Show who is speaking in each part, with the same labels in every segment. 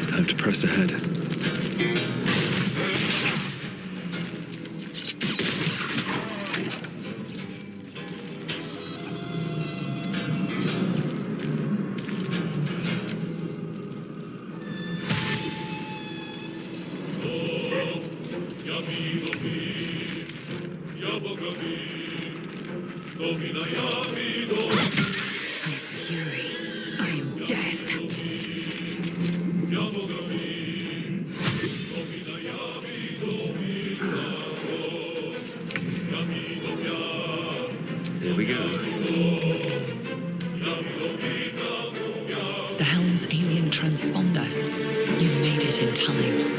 Speaker 1: Time to press ahead.
Speaker 2: Fury. I am death.
Speaker 1: Here we go.
Speaker 2: The helm's alien transponder. You made it in time.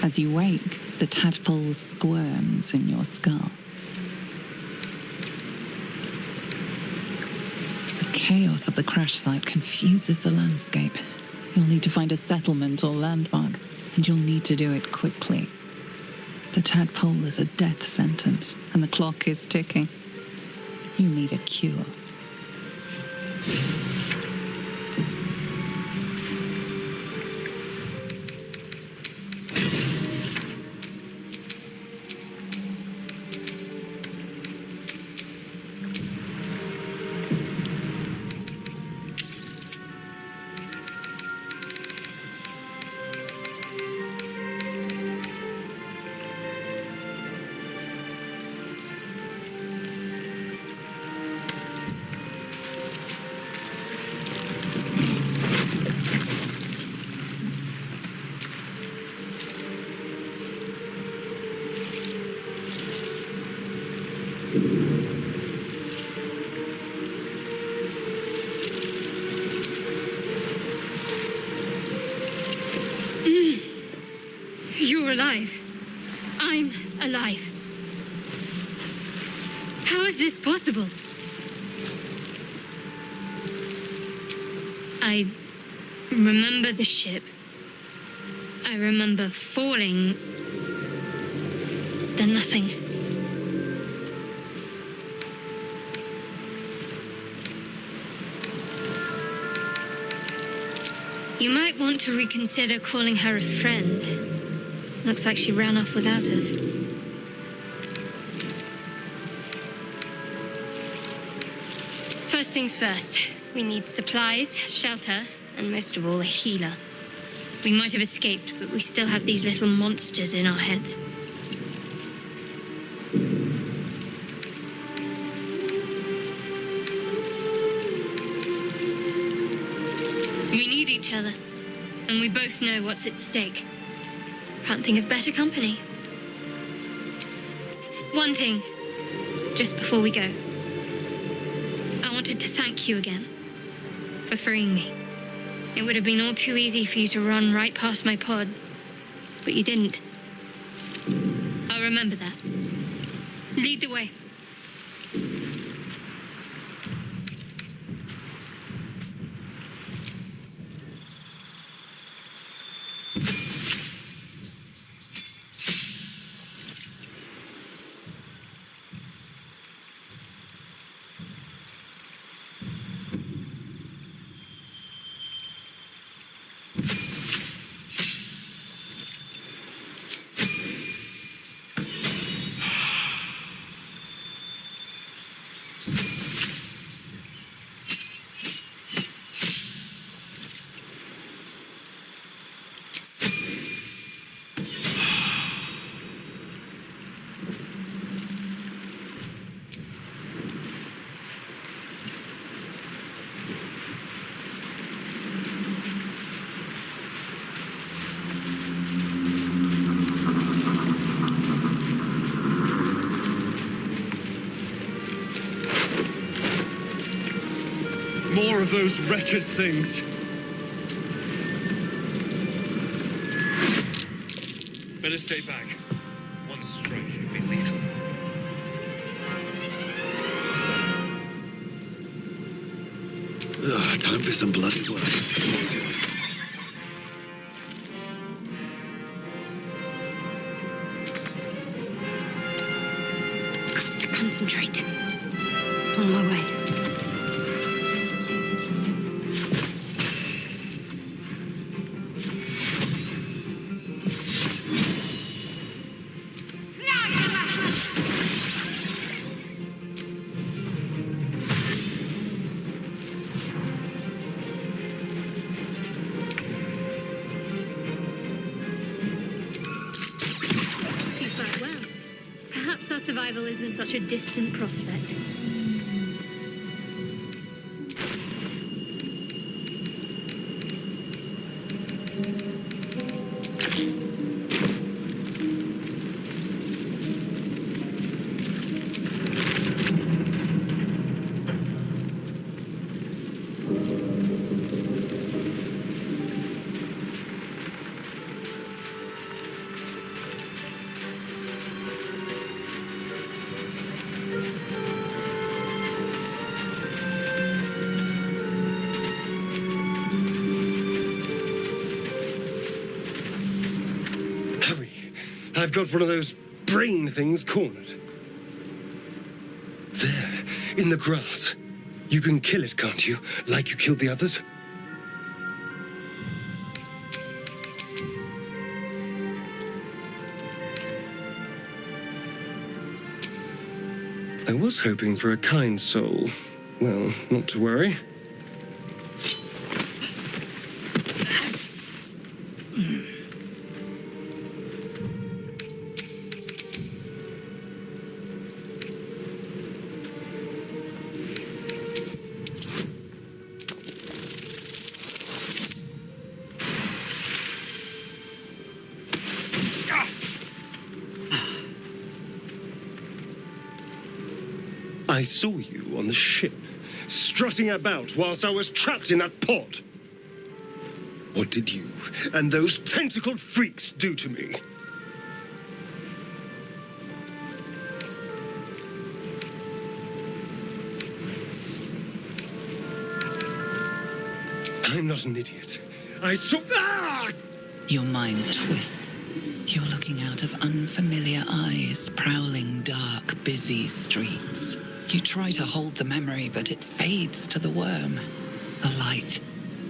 Speaker 2: As you wake, the tadpole squirms in your skull. The chaos of the crash site confuses the landscape. You'll need to find a settlement or landmark, and you'll need to do it quickly. The tadpole is a death sentence, and the clock is ticking. You need a cure.
Speaker 1: You're alive. I'm alive. How is this possible? I remember the ship. I remember falling. Then nothing. You might want to reconsider calling her a friend. Looks like she ran off without us. First things first. We need supplies, shelter, and most of all, a healer. We might have escaped, but we still have these little monsters in our heads. We need each other, and we both know what's at stake. Can't think of better company. One thing, just before we go. I wanted to thank you again for freeing me. It would have been all too easy for you to run right past my pod, but you didn't. I'll remember that. Lead the way.
Speaker 3: More of those wretched things. Better stay back. One strike could be lethal.
Speaker 4: Time for some bloody work.
Speaker 1: Got to concentrate. On my way. Perhaps our survival isn't such a distant prospect.
Speaker 5: I've got one of those brain things cornered. There, in the grass. You can kill it, can't you? Like you killed the others? I was hoping for a kind soul. Well, not to worry. I saw you on the ship, strutting about whilst I was trapped in that pod. What did you and those tentacled freaks do to me? I'm not an idiot. I saw... Ah!
Speaker 2: Your mind twists. You're looking out of unfamiliar eyes, prowling dark, busy streets. You try to hold the memory, but it fades to the worm. The light,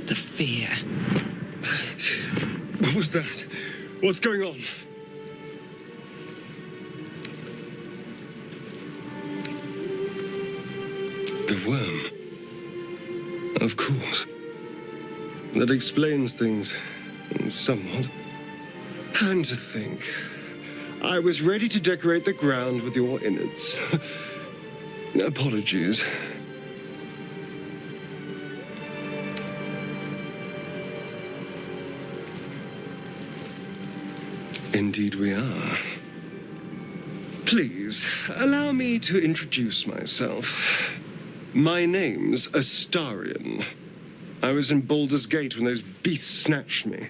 Speaker 2: the fear.
Speaker 5: What was that? What's going on? The worm. Of course. That explains things somewhat. And to think, I was ready to decorate the ground with your innards. Apologies. Indeed we are. Please, allow me to introduce myself. My name's Astarion. I was in Baldur's Gate when those beasts snatched me.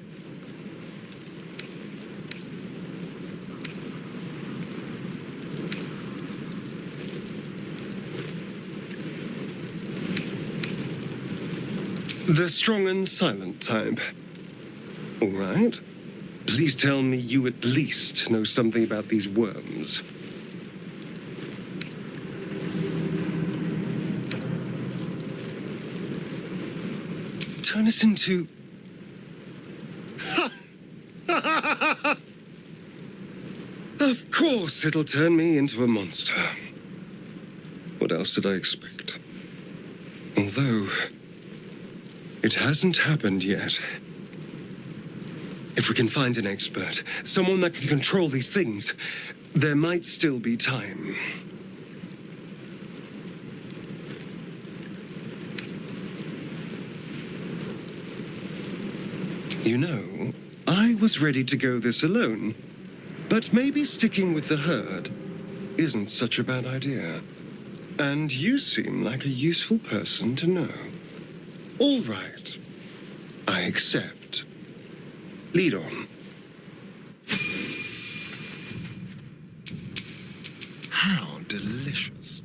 Speaker 5: The strong and silent type. All right. Please tell me you at least know something about these worms. Turn us into... Of course it'll turn me into a monster. What else did I expect? Although... it hasn't happened yet. If we can find an expert, someone that can control these things, there might still be time. You know, I was ready to go this alone, but maybe sticking with the herd isn't such a bad idea. And you seem like a useful person to know. All right. I accept. Lead on. How delicious.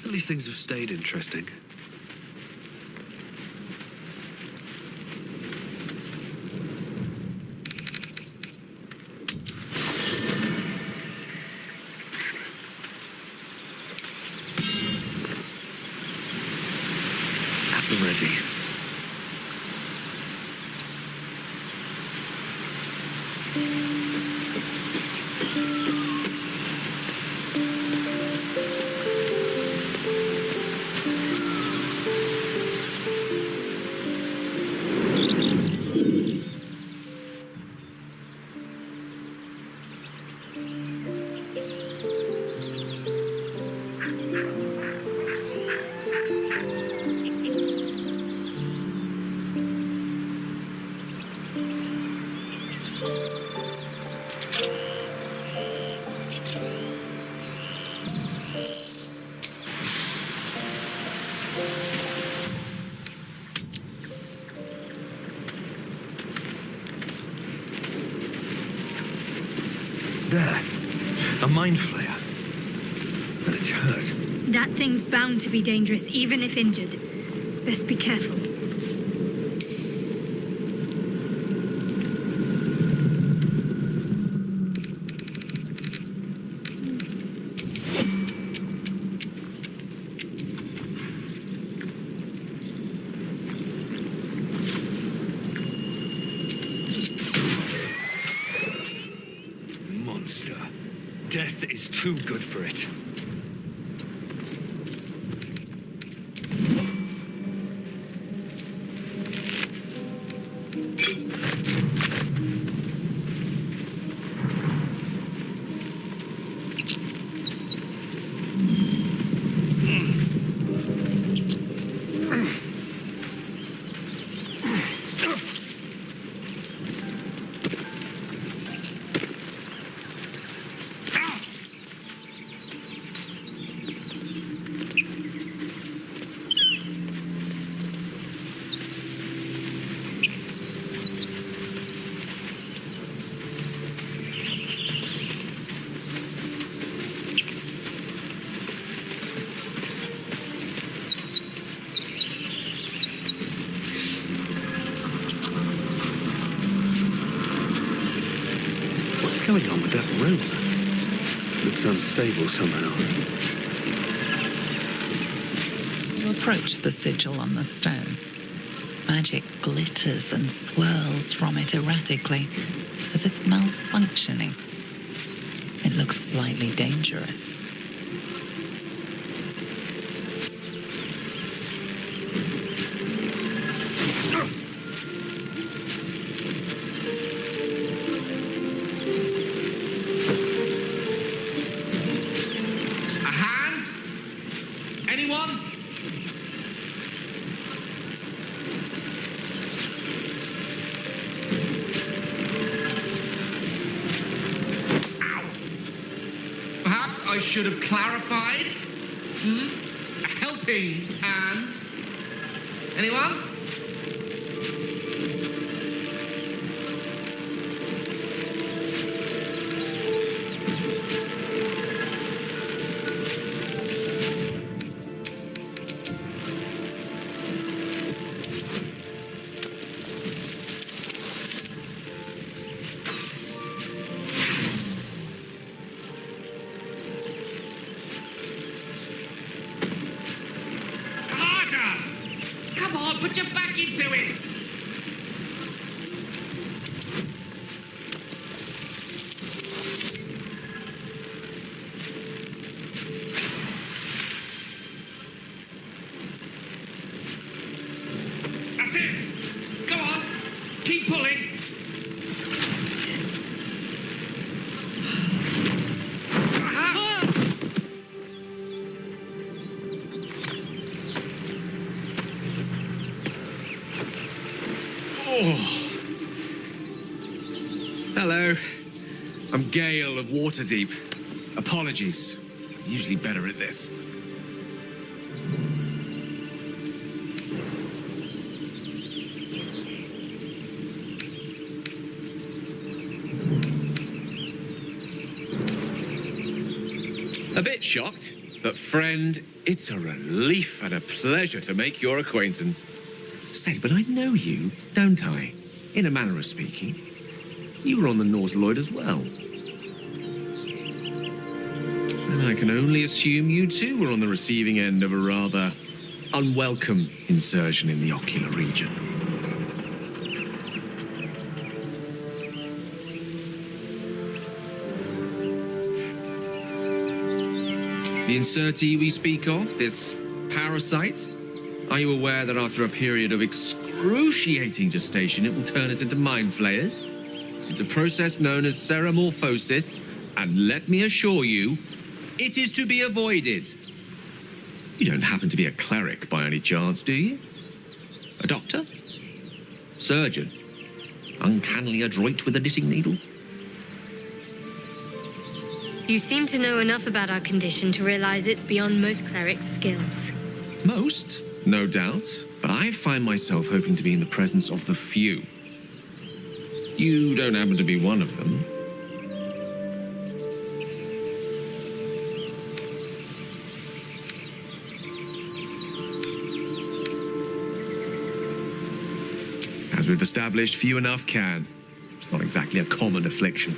Speaker 4: At least things have stayed interesting. At the ready.
Speaker 6: There. A mind flayer. But it's hurt.
Speaker 1: That thing's bound to be dangerous, even if injured. Best be careful.
Speaker 6: Monster. Death is too good for it.
Speaker 4: going on with that rope? Looks unstable somehow.
Speaker 2: You approach the sigil on the stone. Magic glitters and swirls from it erratically, as if malfunctioning. It looks slightly dangerous.
Speaker 7: A hand? Anyone? Ow. Perhaps I should have clarified. A helping hand. Anyone? Harder! Come on, put your back into it! That's it! Go on! Keep pulling! Aha! Oh. Hello. I'm Gale of Waterdeep. Apologies. I'm usually better at this. A bit shocked, but friend, it's a relief and a pleasure to make your acquaintance. Say, but I know you, don't I? In a manner of speaking. You were on the North Lloyd as well. And I can only assume you too were on the receiving end of a rather unwelcome insertion in the ocular region. The insertee we speak of, this parasite, are you aware that after a period of excruciating gestation, it will turn us into mind flayers? It's a process known as ceramorphosis, and let me assure you, it is to be avoided. You don't happen to be a cleric by any chance, do you? A doctor? Surgeon? Uncannily adroit with a knitting needle?
Speaker 1: You seem to know enough about our condition to realize it's beyond most clerics' skills.
Speaker 7: Most, no doubt, but I find myself hoping to be in the presence of the few. You don't happen to be one of them. As we've established, few enough can. It's not exactly a common affliction.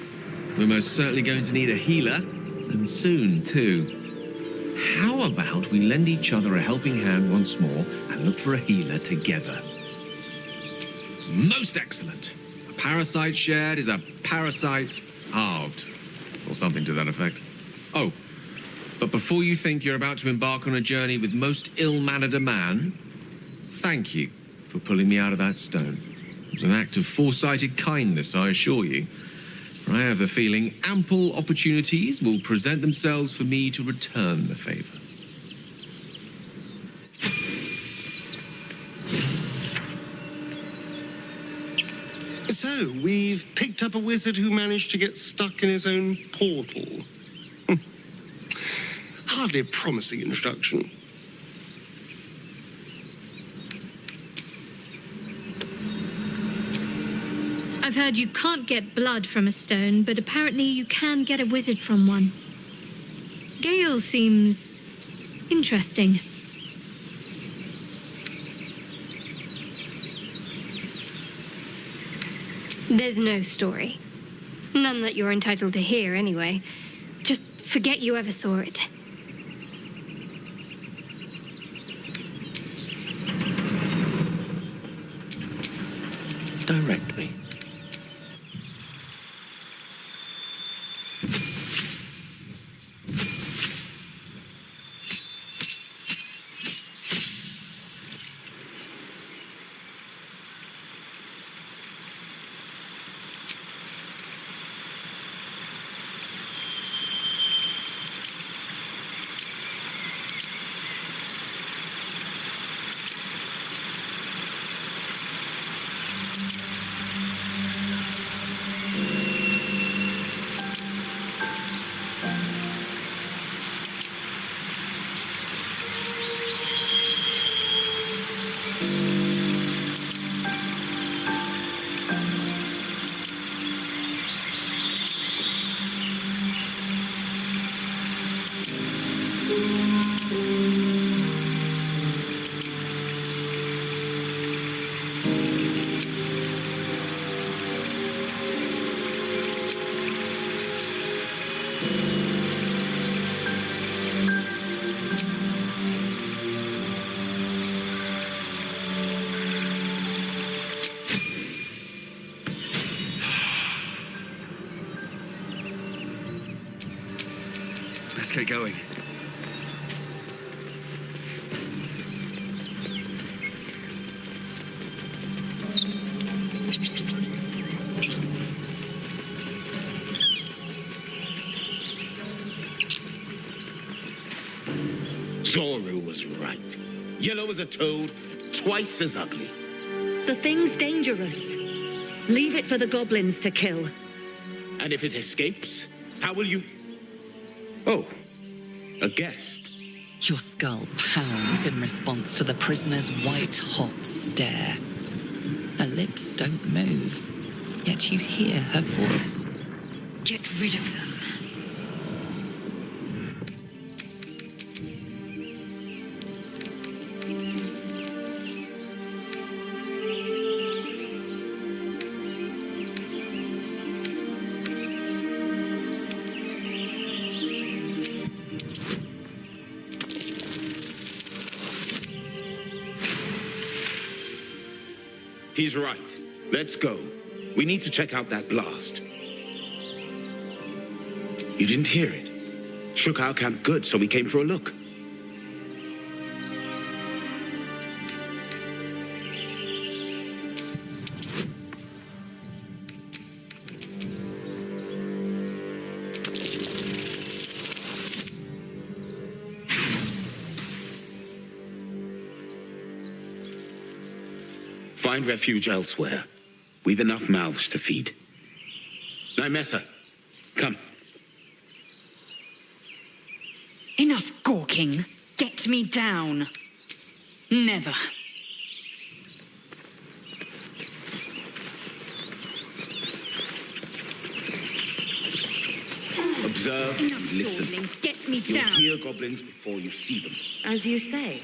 Speaker 7: We're most certainly going to need a healer, and soon, too. How about we lend each other a helping hand once more and look for a healer together? Most excellent. A parasite shared is a parasite halved, or something to that effect. Oh, but before you think you're about to embark on a journey with most ill-mannered a man, thank you for pulling me out of that stone. It was an act of foresighted kindness, I assure you. For I have the feeling ample opportunities will present themselves for me to return the favor.
Speaker 5: So, we've picked up a wizard who managed to get stuck in his own portal. Hardly a promising introduction.
Speaker 1: I've heard you can't get blood from a stone, but apparently you can get a wizard from one. Gale seems interesting. There's no story. None that you're entitled to hear, anyway. Just forget you ever saw it.
Speaker 4: Direct me.
Speaker 6: Let's get going.
Speaker 8: Zoru was right. Yellow as a toad, twice as ugly.
Speaker 9: The thing's dangerous. Leave it for the goblins to kill.
Speaker 8: And if it escapes, how will you... Oh, a guest.
Speaker 2: Your skull pounds in response to the prisoner's white-hot stare. Her lips don't move, yet you hear her voice.
Speaker 9: Get rid of them.
Speaker 8: He's right. Let's go. We need to check out that blast. You didn't hear it? Shook our camp good, so we came for a look. Find refuge elsewhere. We've enough mouths to feed. Nymessa, come.
Speaker 9: Enough gawking. Get me down. Never.
Speaker 8: Observe and listen.
Speaker 9: Dawdling. Get me
Speaker 8: You'll
Speaker 9: down.
Speaker 8: hear goblins before you see them.
Speaker 9: As you say.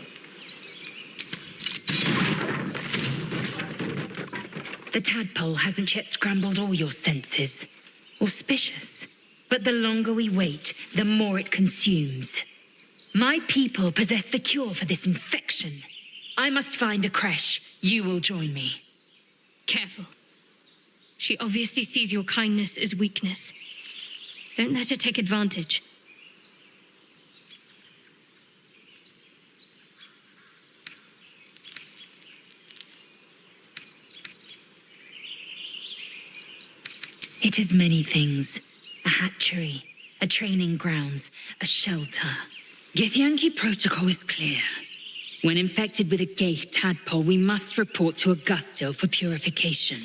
Speaker 9: The tadpole hasn't yet scrambled all your senses. Auspicious. But the longer we wait, the more it consumes. My people possess the cure for this infection. I must find a creche. You will join me.
Speaker 1: Careful. She obviously sees your kindness as weakness. Don't let her take advantage.
Speaker 9: It is many things. A hatchery, a training grounds, a shelter. Githyanki protocol is clear. When infected with a Gaith tadpole, we must report to Augustil for purification.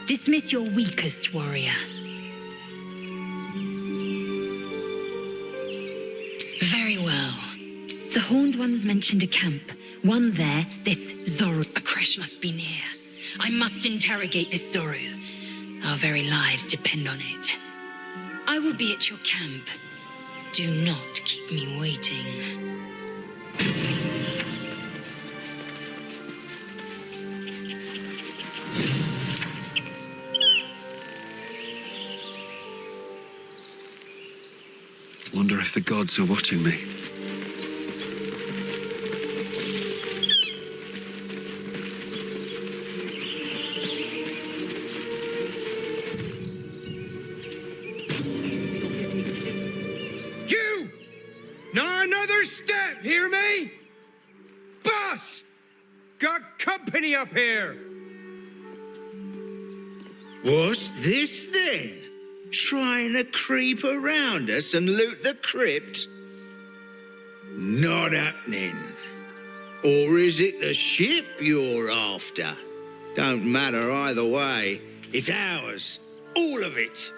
Speaker 9: Dismiss your weakest warrior. Very well. The Horned Ones mentioned a camp. One there, this Zoru. A crash must be near. I must interrogate this Zoru. Our very lives depend on it. I will be at your camp. Do not keep me waiting.
Speaker 4: Wonder if the gods are watching me.
Speaker 10: You! Not another step, hear me? Boss! Got company up here!
Speaker 11: What's this then? Trying to creep around us and loot the crypt? Not happening. Or is it the ship you're after? Don't matter either way. It's ours. All of it.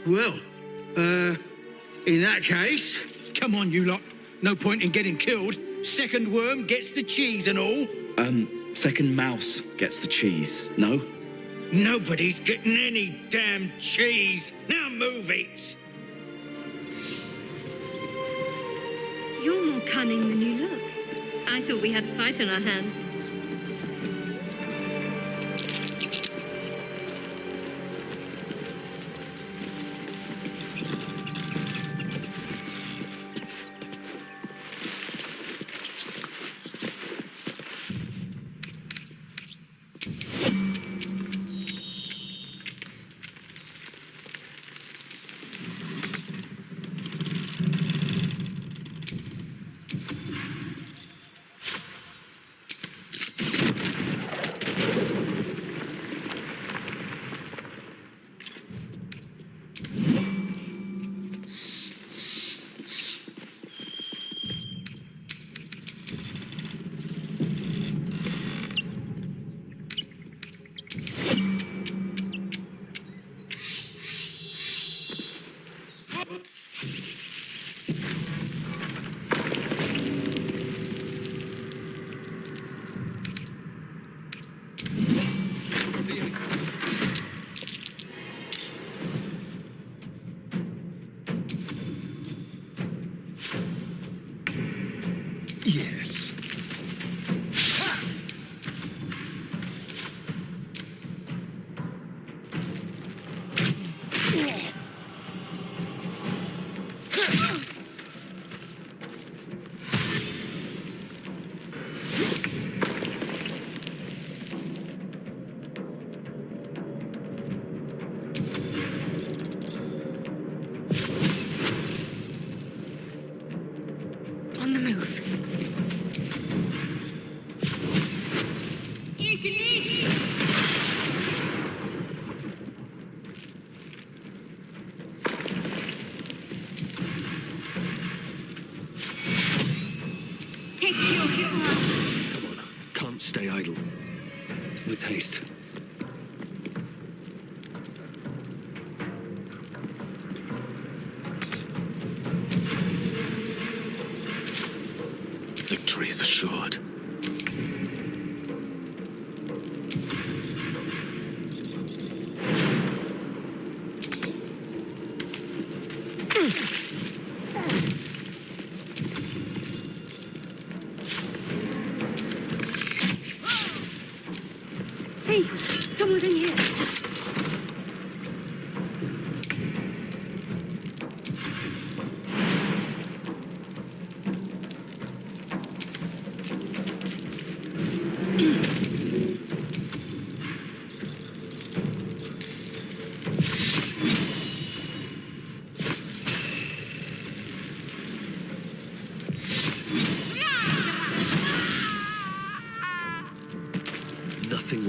Speaker 10: Well, in that case, come on, you lot. No point in getting killed. Second worm gets the cheese and all.
Speaker 12: Second mouse gets the cheese, no?
Speaker 11: Nobody's getting any damn cheese. Now move it.
Speaker 1: You're more cunning than you look. I thought we had a fight on our hands.
Speaker 4: Yes.
Speaker 1: On the move. Take your hit.
Speaker 4: Come on. Can't stay idle. With haste. Victory is assured.
Speaker 1: Hey, someone's in here.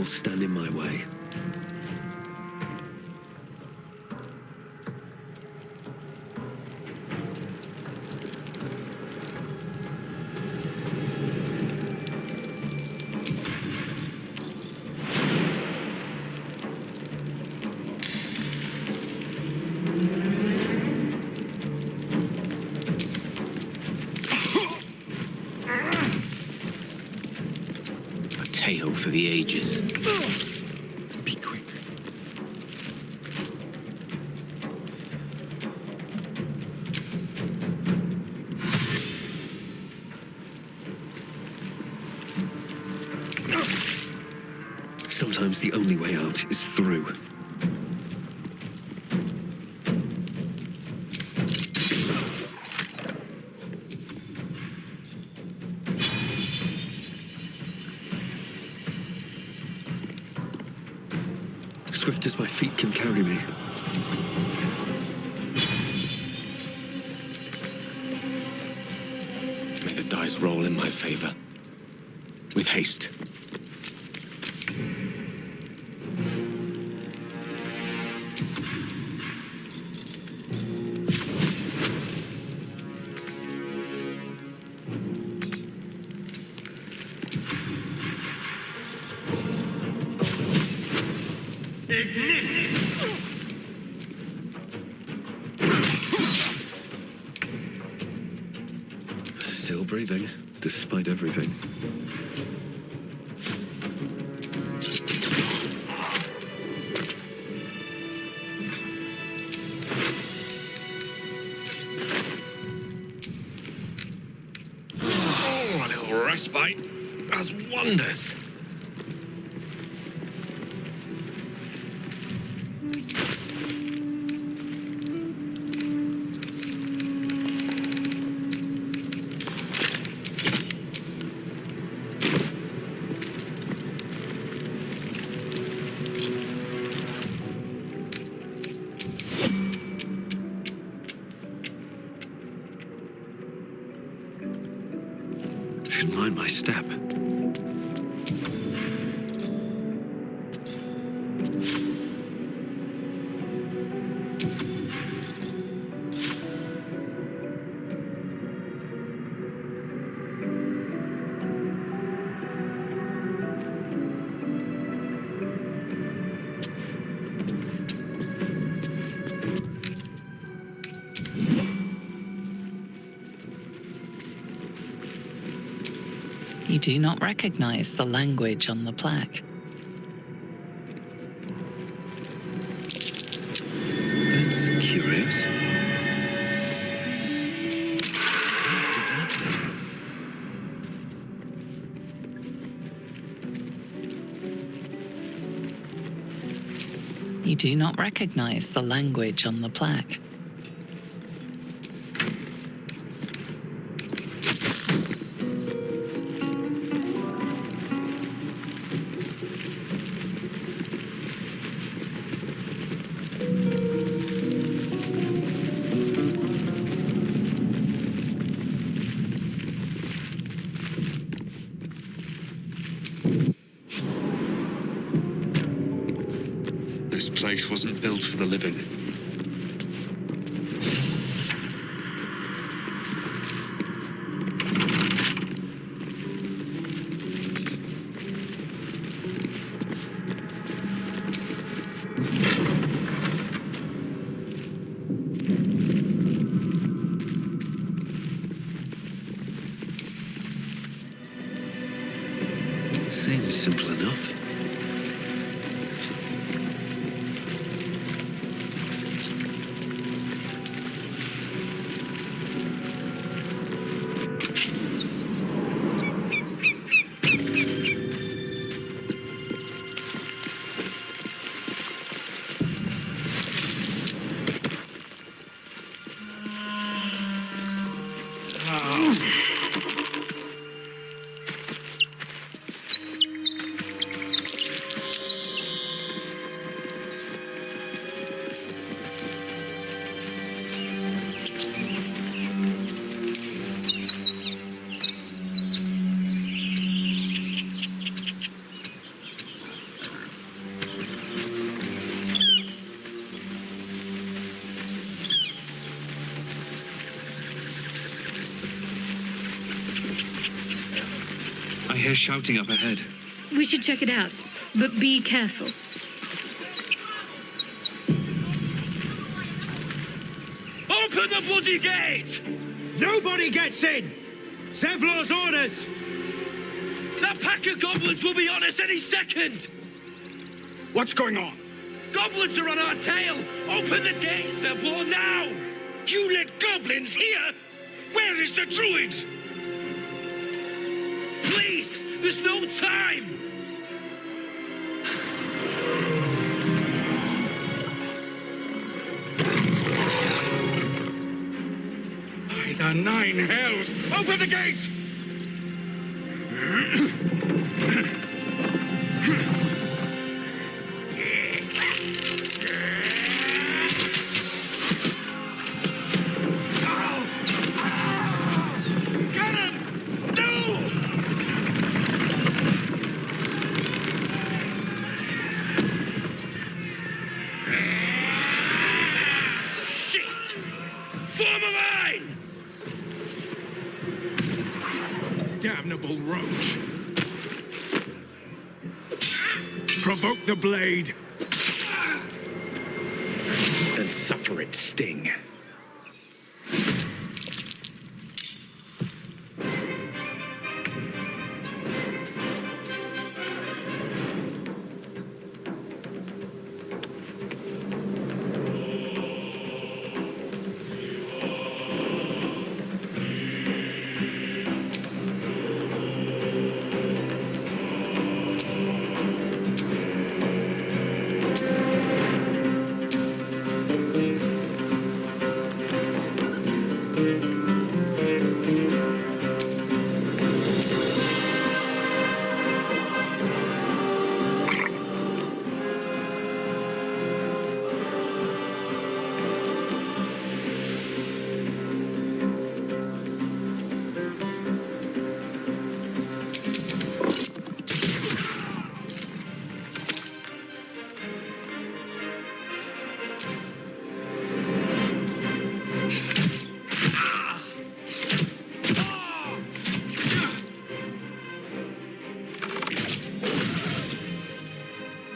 Speaker 4: will stand in my way.
Speaker 8: A tale for the ages.
Speaker 4: Be quick. Sometimes the only way out is through. Swift as my feet can carry me.
Speaker 8: May the dice roll in my favor. With haste.
Speaker 4: Still breathing, despite everything.
Speaker 3: Oh, a little respite does wonders.
Speaker 4: Should mind my step.
Speaker 2: You do not recognize the language on the plaque.
Speaker 4: That's curious.
Speaker 2: You do not recognize the language on the plaque.
Speaker 4: This place wasn't built for the living. Seems simple enough.
Speaker 6: hear shouting up ahead.
Speaker 1: We should check it out, but be careful.
Speaker 3: Open the bloody gate!
Speaker 10: Nobody gets in! Zevlor's orders!
Speaker 3: That pack of goblins will be on us any second!
Speaker 10: What's going on?
Speaker 3: Goblins are on our tail! Open the gate, Zevlor, now!
Speaker 11: You let goblins here? Where is the druid?
Speaker 3: Please! There's no time!
Speaker 11: By the nine hells! Open the gates! Get him! No!
Speaker 3: Shit! Form a line!
Speaker 11: Damnable roach! Provoke the blade! And suffer its sting.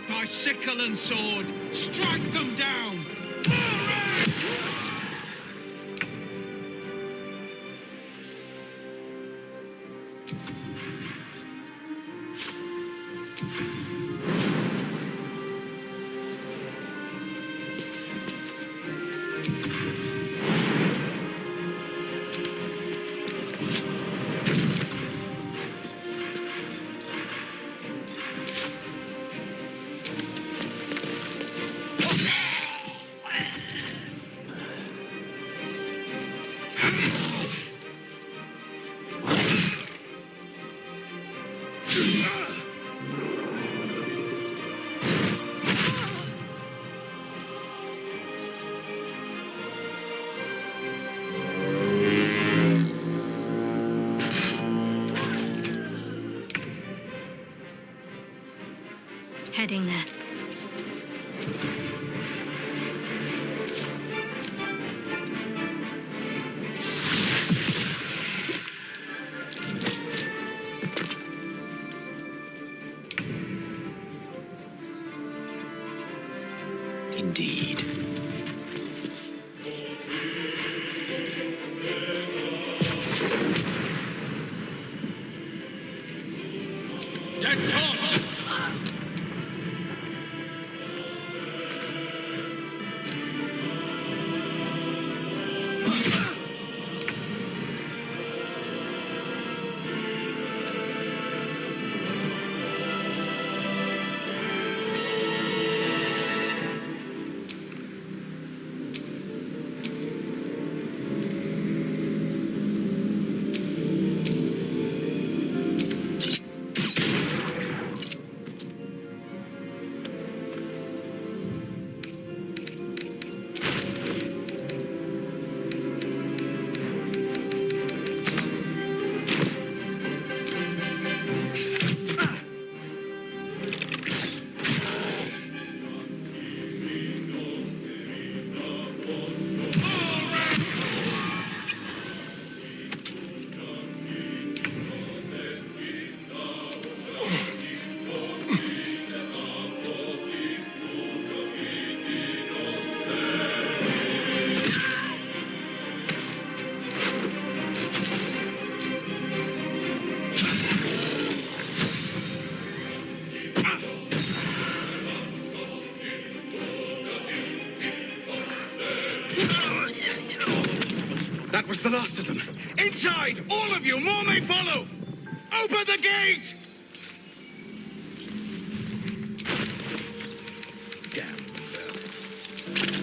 Speaker 3: By sickle and sword, strike them down!
Speaker 1: Heading there.
Speaker 11: Indeed.
Speaker 3: Dead talk!
Speaker 10: Inside! All of you! More may follow! Open the gate! Damn bell.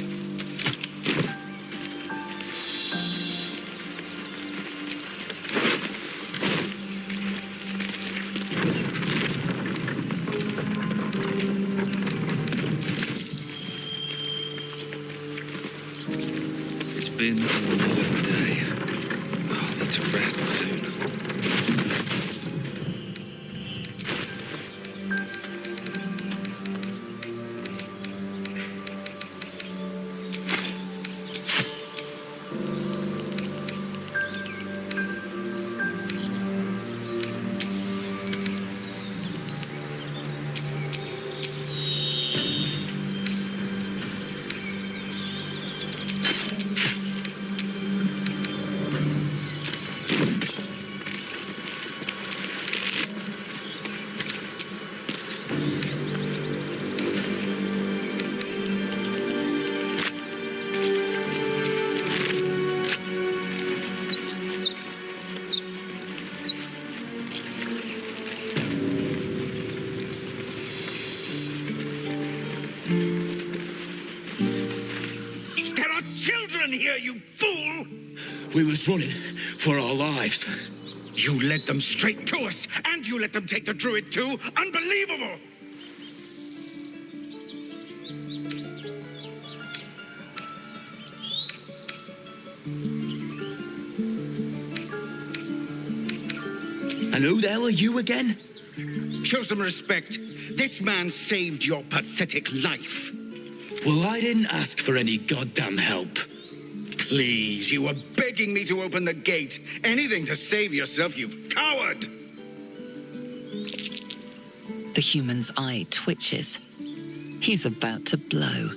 Speaker 6: It's been a long day. Oh, I need to rest soon.
Speaker 10: There are children here, you fool!
Speaker 11: We was running for our lives.
Speaker 10: You led them straight to us, and you let them take the druid too? Unbelievable!
Speaker 11: And who the hell are you again?
Speaker 10: Show some respect. This man saved your pathetic life.
Speaker 11: Well, I didn't ask for any goddamn help.
Speaker 10: Please, you were begging me to open the gate. Anything to save yourself, you coward!
Speaker 2: The human's eye twitches. He's about to blow.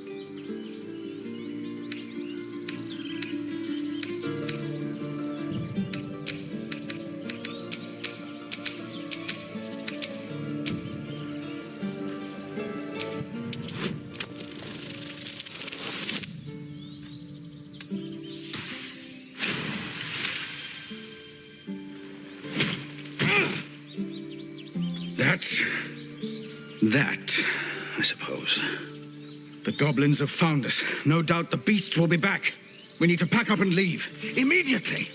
Speaker 10: That, I suppose. The goblins have found us. No doubt the beasts will be back. We need to pack up and leave. Immediately!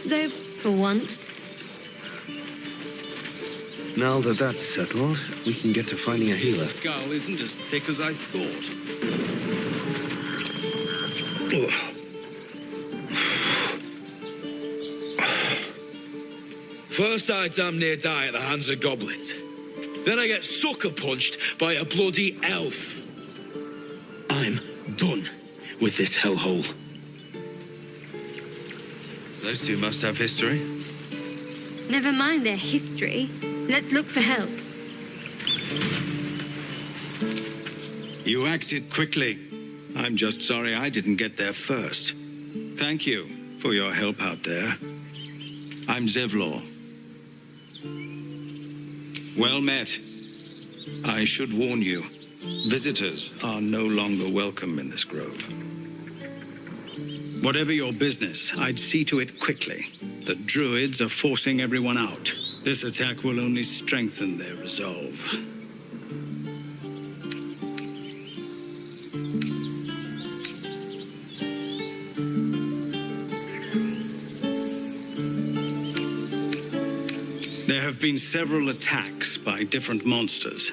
Speaker 1: Though, for once,
Speaker 4: Now that that's settled, we can get to finding a healer.
Speaker 10: Skull isn't as thick as I thought.
Speaker 11: First I damn near die at the hands of goblins. Then I get sucker punched by a bloody elf. I'm done with this hellhole.
Speaker 6: Those two must have history.
Speaker 1: never mind their history. Let's look for help.
Speaker 10: You acted quickly. I'm just sorry I didn't get there first. Thank you for your help out there. I'm Zevlor. Well met. I should warn you, visitors are no longer welcome in this grove. Whatever your business, I'd see to it quickly. The druids are forcing everyone out. This attack will only strengthen their resolve. There have been several attacks by different monsters.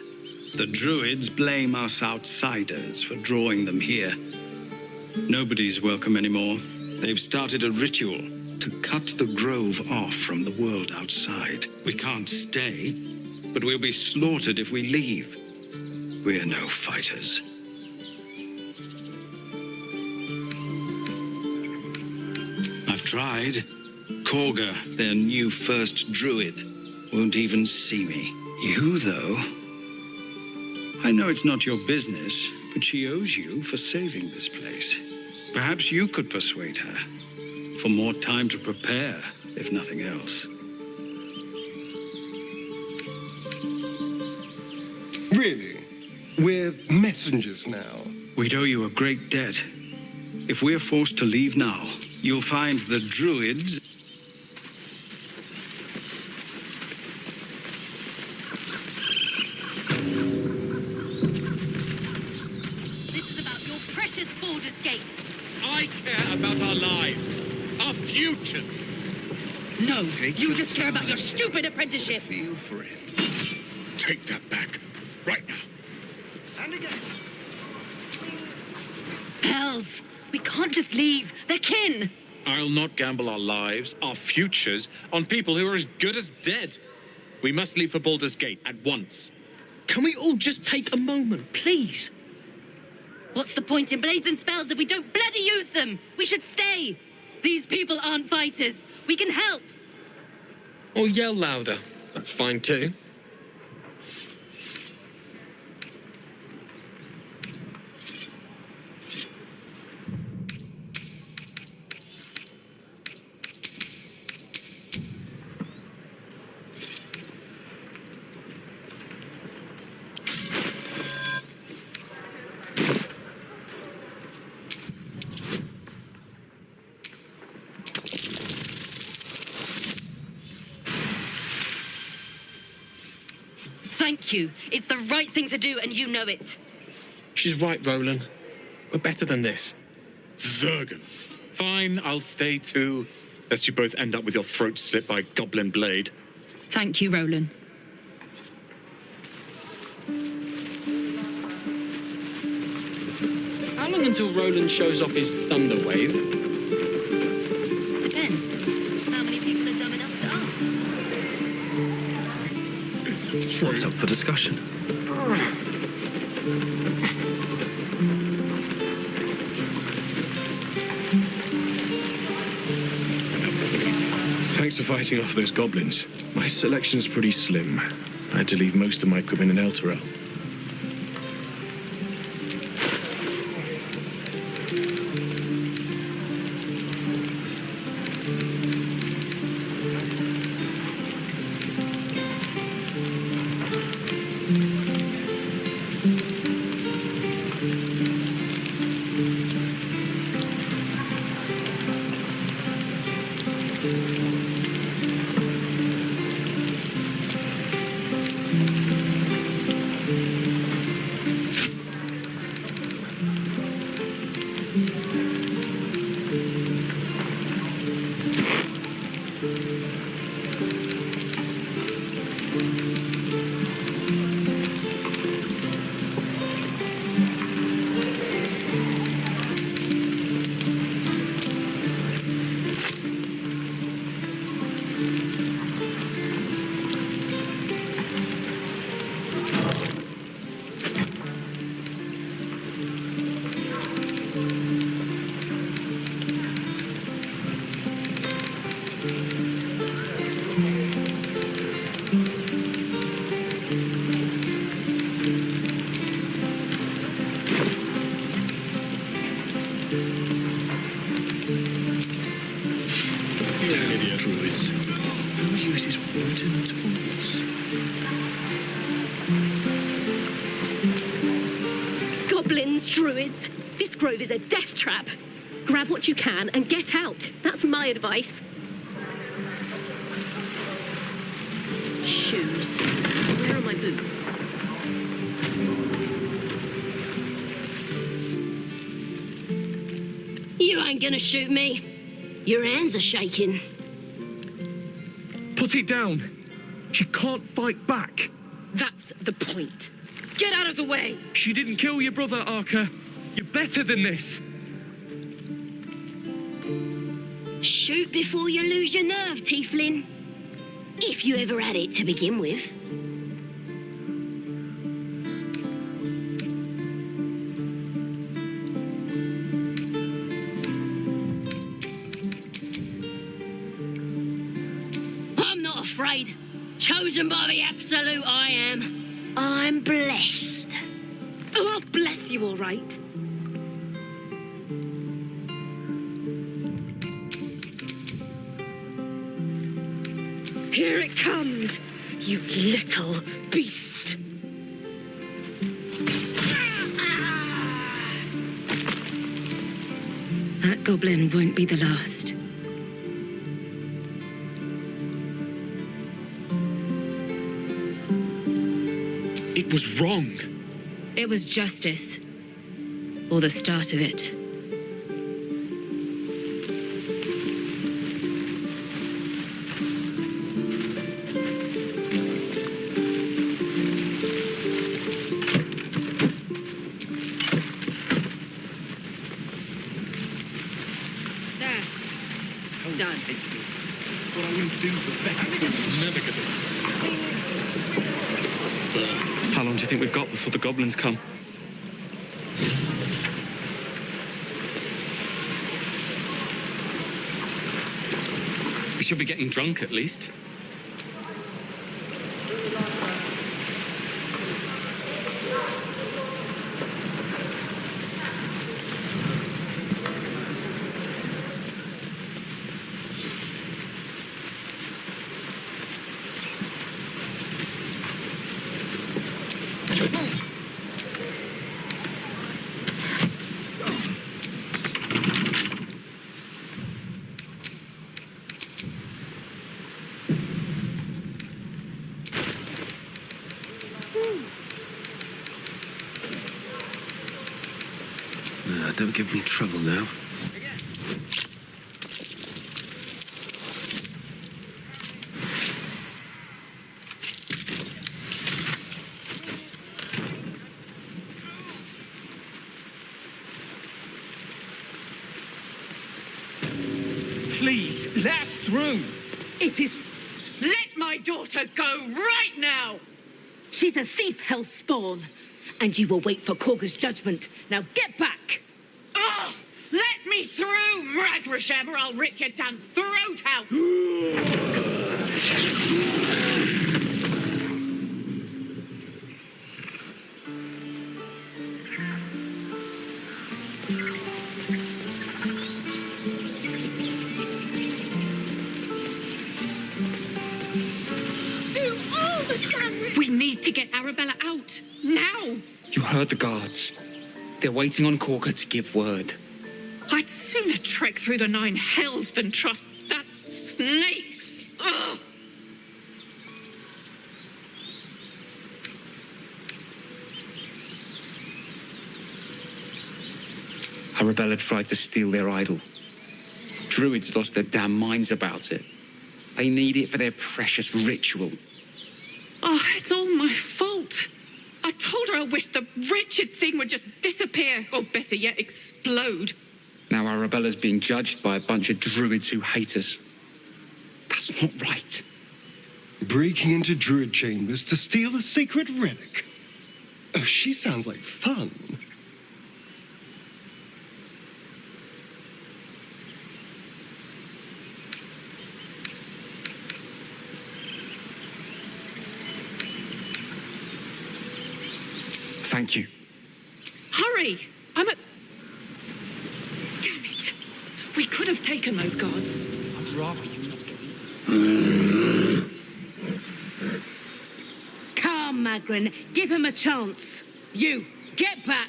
Speaker 10: The druids blame us outsiders for drawing them here. Nobody's welcome anymore. They've started a ritual to cut the grove off from the world outside. We can't stay, but we'll be slaughtered if we leave. We're no fighters. I've tried. Korga, their new first druid, won't even see me. You, though? I know it's not your business, but she owes you for saving this place. Perhaps you could persuade her. For more time to prepare, if nothing else.
Speaker 5: Really? We're messengers now.
Speaker 10: We'd owe you a great debt. If we're forced to leave now, you'll find the druids...
Speaker 13: This is about your precious Baldur's Gate.
Speaker 3: I care about our lives, our futures.
Speaker 13: No, you just care about your stupid apprenticeship.
Speaker 6: Feel for it.
Speaker 3: Take that back, right now. And again.
Speaker 13: Hells, we can't just leave. They're kin.
Speaker 3: I'll not gamble our lives, our futures, on people who are as good as dead. We must leave for Baldur's Gate at once.
Speaker 11: Can we all just take a moment, please?
Speaker 13: What's the point in blades and spells if we don't bloody use them? We should stay. These people aren't fighters. We can help.
Speaker 3: Or yell louder. That's fine too.
Speaker 13: Thank you. It's the right thing to do, and you know it.
Speaker 3: She's right, Roland. We're better than this. Zergan. Fine, I'll stay too. Lest you both end up with your throats slit by a goblin blade.
Speaker 13: Thank you, Roland.
Speaker 3: How long until Roland shows off his thunder wave?
Speaker 13: Depends. How many people are dumb enough to ask?
Speaker 4: What's up for discussion?
Speaker 14: Thanks for fighting off those goblins. My selection's pretty slim. I had to leave most of my equipment in Elturel. Druids. Who uses wooden tools?
Speaker 15: Goblins, druids. This grove is a death trap. Grab what you can and get out. That's my advice. Shoes. Where are my boots?
Speaker 13: You ain't gonna shoot me. Your hands are shaking.
Speaker 14: Put it down. She can't fight back.
Speaker 15: That's the point.
Speaker 13: Get out of the way.
Speaker 14: She didn't kill your brother, Arca. You're better than this.
Speaker 13: Shoot before you lose your nerve, Tieflin. If you ever had it to begin with. I'm not afraid. Chosen by the Absolute, I am. I'm blessed.
Speaker 15: Oh, I'll bless you, all right. Here it comes, you little beast.
Speaker 9: goblin won't be the last.
Speaker 3: It was wrong.
Speaker 9: It was justice. Or the start of it. There. Done.
Speaker 14: What I wouldn't do for better.
Speaker 3: Never get this.
Speaker 12: How long do you think we've got before the goblins come?
Speaker 3: We should be getting drunk at least.
Speaker 4: Don't give me trouble now.
Speaker 16: Please, let us through.
Speaker 13: It is... Let my daughter go right now! She's a thief, hell spawn. And you will wait for Korga's judgment. Now get back! Oh, let me through, Mragrashem, or I'll rip your damn throat out!
Speaker 17: We need to get Arabella out, now!
Speaker 16: You heard the guards. They're waiting on Korga to give word.
Speaker 17: I'd sooner trek through the 9 hells than trust that snake! Ugh!
Speaker 16: Arabella tried to steal their idol. Druids lost their damn minds about it. They need it for their precious ritual.
Speaker 17: Oh, it's all my fault. I told her I wished the wretched thing would just disappear, or better yet, explode.
Speaker 16: Now Arabella's being judged by a bunch of druids who hate us. That's not right.
Speaker 5: Breaking into druid chambers to steal a sacred relic. Oh, she sounds like fun.
Speaker 16: Thank you.
Speaker 17: Hurry! I'm at... Damn it. We could have taken those guards.
Speaker 16: I'd rather you not
Speaker 13: Calm, Magrin. Give him a chance. You, get back!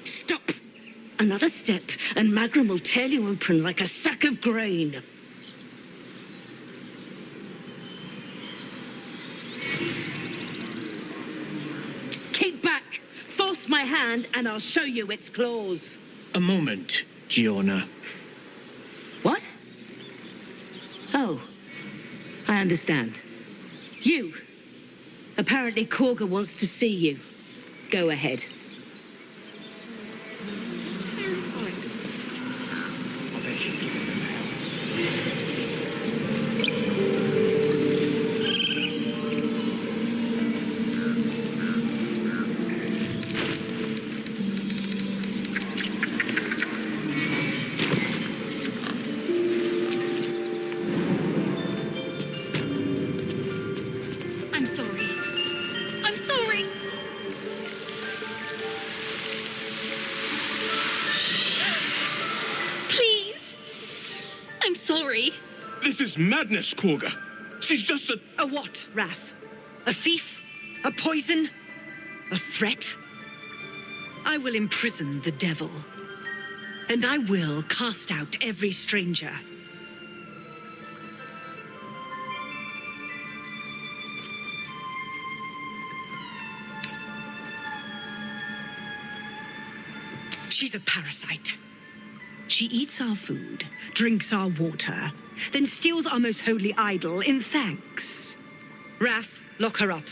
Speaker 13: Stop! Another step, and Magrin will tear you open like a sack of grain. Keep back! Force my hand, and I'll show you its claws.
Speaker 12: A moment, Giorna.
Speaker 13: What? Oh, I understand. You. Apparently Korga wants to see you. Go ahead.
Speaker 17: I'm sorry. I'm sorry!
Speaker 13: sorry.
Speaker 14: This is madness, Korga. She's just a...
Speaker 18: A what, Wrath? A thief? A poison? A threat? I will imprison the devil. And I will cast out every stranger. She's a parasite. She eats our food, drinks our water, then steals our most holy idol in thanks. Wrath, lock her up.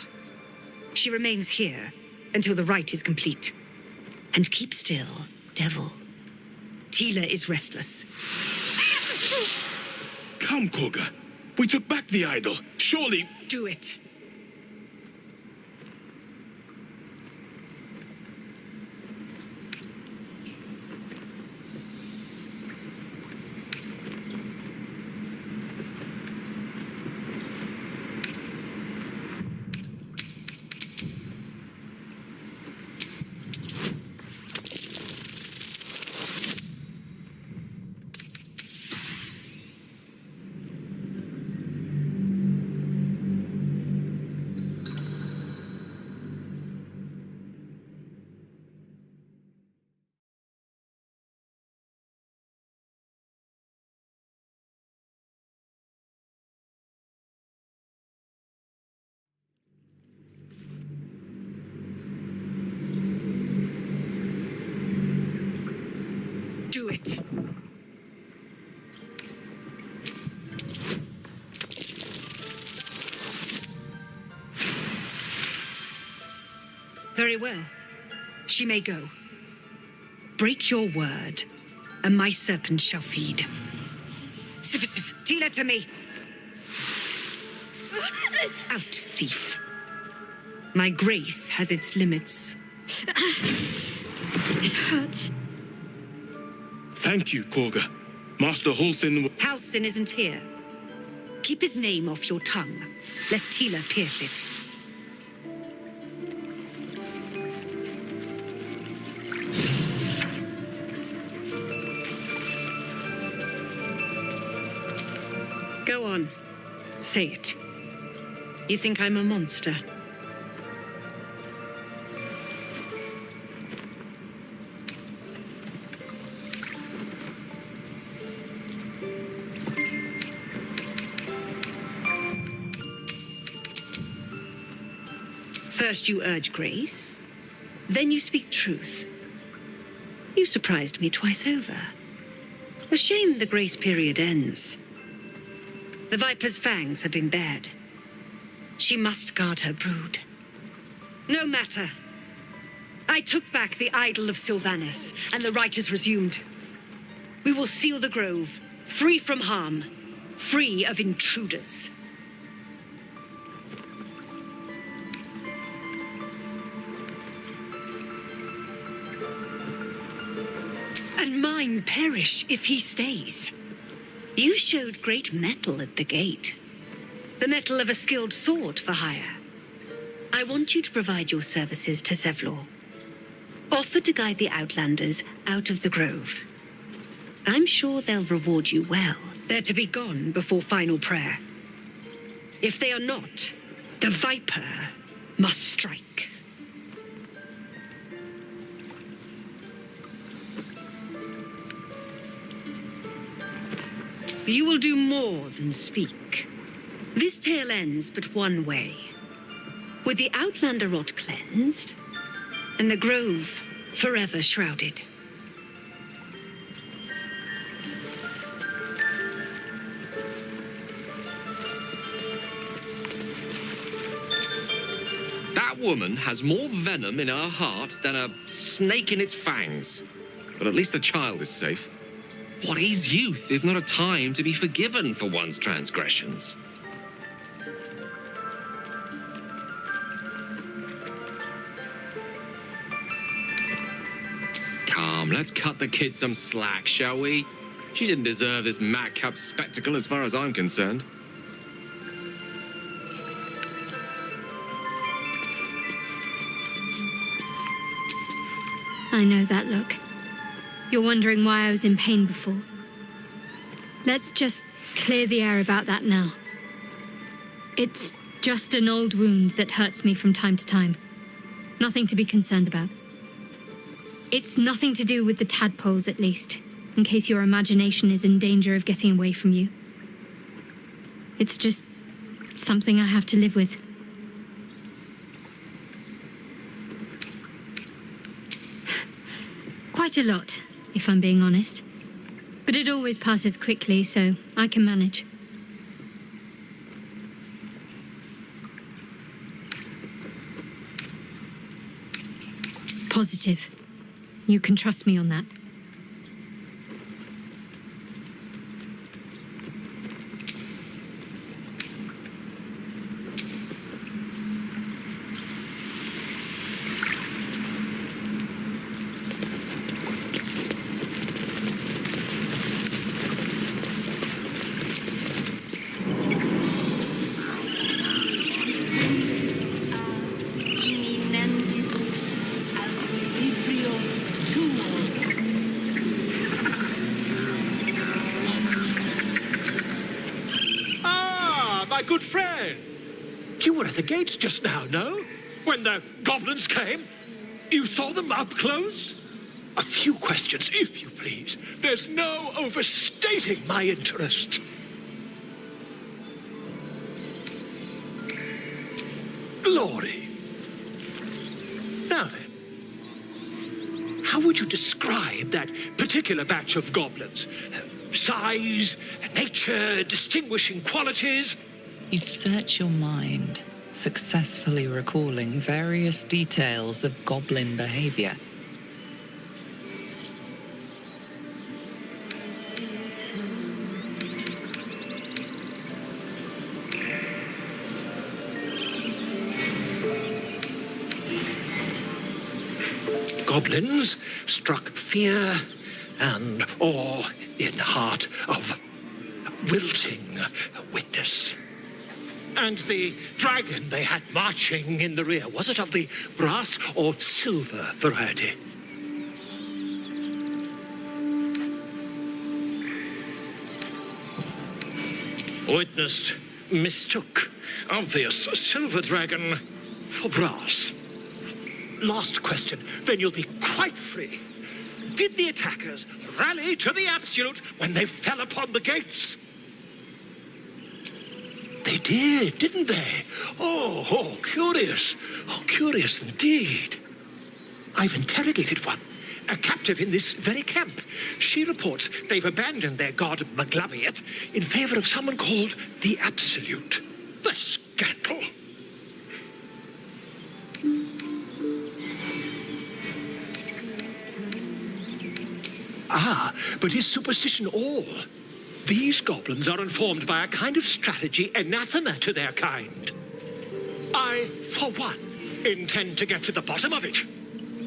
Speaker 18: She remains here until the rite is complete. And keep still, devil. Tila is restless.
Speaker 14: Come, Korga. We took back the idol. Surely...
Speaker 18: Do it. Do it. Very well. She may go. Break your word, and my serpent shall feed. Sif, Tila to me! Out, thief. My grace has its limits.
Speaker 1: It hurts.
Speaker 14: Thank you, Korga. Master Halsin...
Speaker 18: Halsin isn't here. Keep his name off your tongue, lest Tila pierce it. Go on. Say it. You think I'm a monster? First you urge grace, then you speak truth. You surprised me twice over. A shame the grace period ends. The Viper's fangs have been bared. She must guard her brood. No matter. I took back the idol of Sylvanus, and the rite is resumed. We will seal the grove, free from harm, free of intruders. And mine perish if he stays. You showed great mettle at the gate. The mettle of a skilled sword for hire. I want you to provide your services to Zevlor. Offer to guide the Outlanders out of the grove. I'm sure they'll reward you well. They're to be gone before final prayer. If they are not, the Viper must strike. You will do more than speak. This tale ends but one way. With the Outlander rot cleansed, and the grove forever shrouded.
Speaker 7: That woman has more venom in her heart than a snake in its fangs. But at least the child is safe. What is youth if not a time to be forgiven for one's transgressions? Come, let's cut the kid some slack, shall we? She didn't deserve this madcap spectacle as far as I'm concerned.
Speaker 1: I know that look. You're wondering why I was in pain before. Let's just clear the air about that now. It's just an old wound that hurts me from time to time. Nothing to be concerned about. It's nothing to do with the tadpoles, at least, in case your imagination is in danger of getting away from you. It's just something I have to live with. Quite a lot, if I'm being honest. But it always passes quickly, so I can manage. Positive. You can trust me on that.
Speaker 19: My good friend! You were at the gates just now, no? When the goblins came? You saw them up close? A few questions, if you please. There's no overstating my interest. Glory. Now then, how would you describe that particular batch of goblins? Size, nature, distinguishing qualities?
Speaker 2: You search your mind, successfully recalling various details of goblin behavior.
Speaker 19: Goblins struck fear and awe in heart of wilting witness. And the dragon they had marching in the rear, was it of the brass or silver variety? Witness mistook obvious silver dragon for brass. Last question, then you'll be quite free. Did the attackers rally to the absolute when they fell upon the gates? They did, didn't they? Oh, curious. Oh, curious indeed. I've interrogated one, a captive in this very camp. She reports they've abandoned their god Maglabiet in favor of someone called the Absolute. The scandal. Ah, but is superstition all? These goblins are informed by a kind of strategy anathema to their kind. I, for one, intend to get to the bottom of it.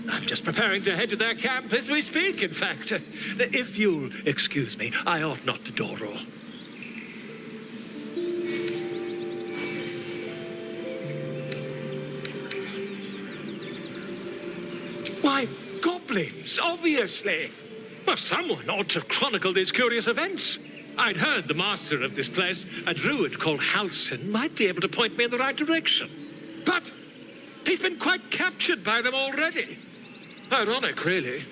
Speaker 19: I'm just preparing to head to their camp as we speak, in fact. If you'll excuse me, I ought not to door roll. Why, goblins, obviously. Well, someone ought to chronicle these curious events. I'd heard the master of this place, a druid called Halsin, might be able to point me in the right direction. But he's been quite captured by them already. Ironic, really.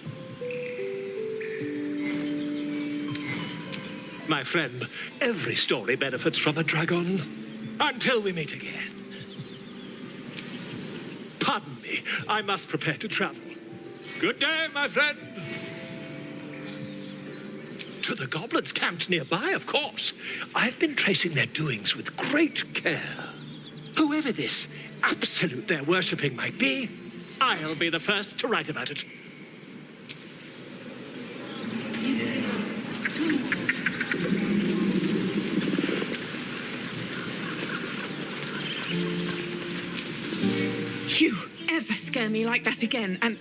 Speaker 19: My friend, every story benefits from a dragon. Until we meet again. Pardon me, I must prepare to travel. Good day, my friend. To the goblins camped nearby, of course. I've been tracing their doings with great care. Whoever this absolute they're worshipping might be, I'll be the first to write about it.
Speaker 17: You ever scare me like that again, and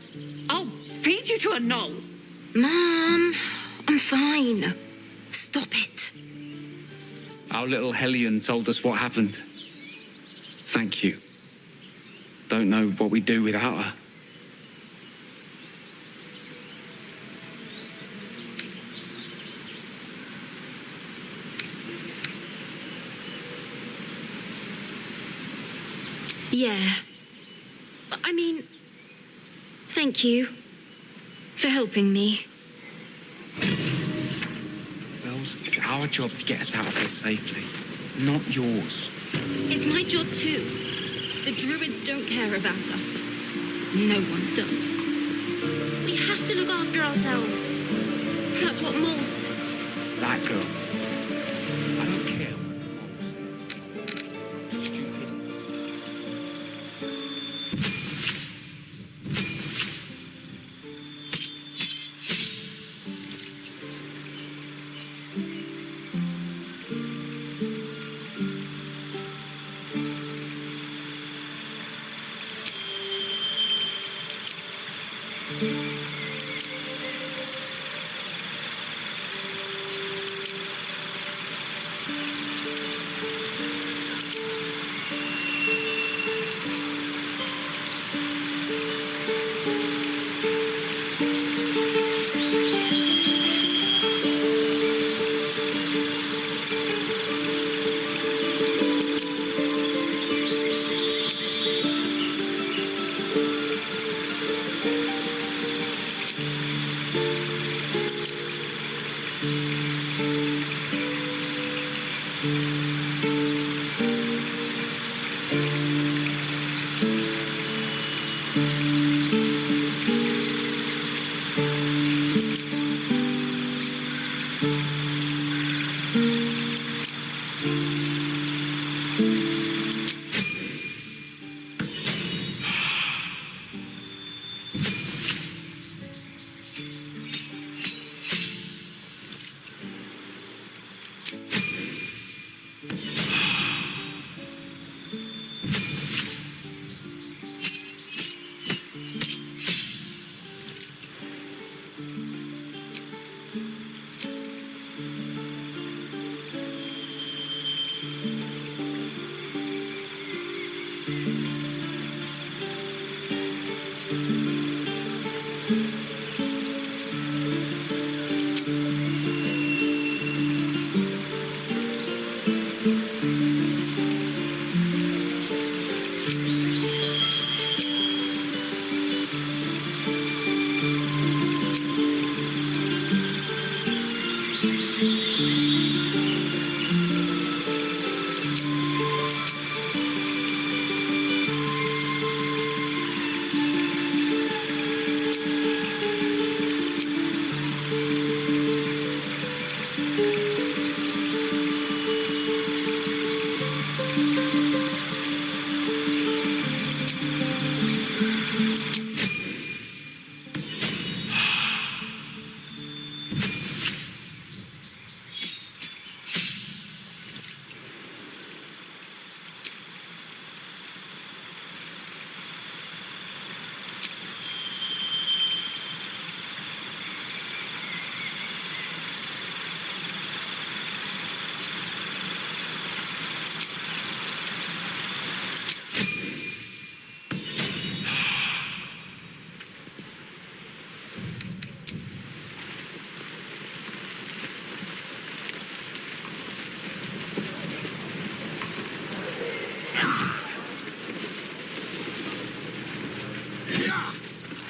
Speaker 17: I'll feed you to a knoll.
Speaker 9: Mom, I'm fine. Stop it.
Speaker 16: Our little Hellion told us what happened. Thank you. Don't know what we'd do without her.
Speaker 1: Yeah. I mean, thank you for helping me.
Speaker 16: Bells, it's our job to get us out of here safely, not yours.
Speaker 1: It's my job too. The druids don't care about us. No one does. We have to look after ourselves. That's what Mole says.
Speaker 16: That girl. I don't care.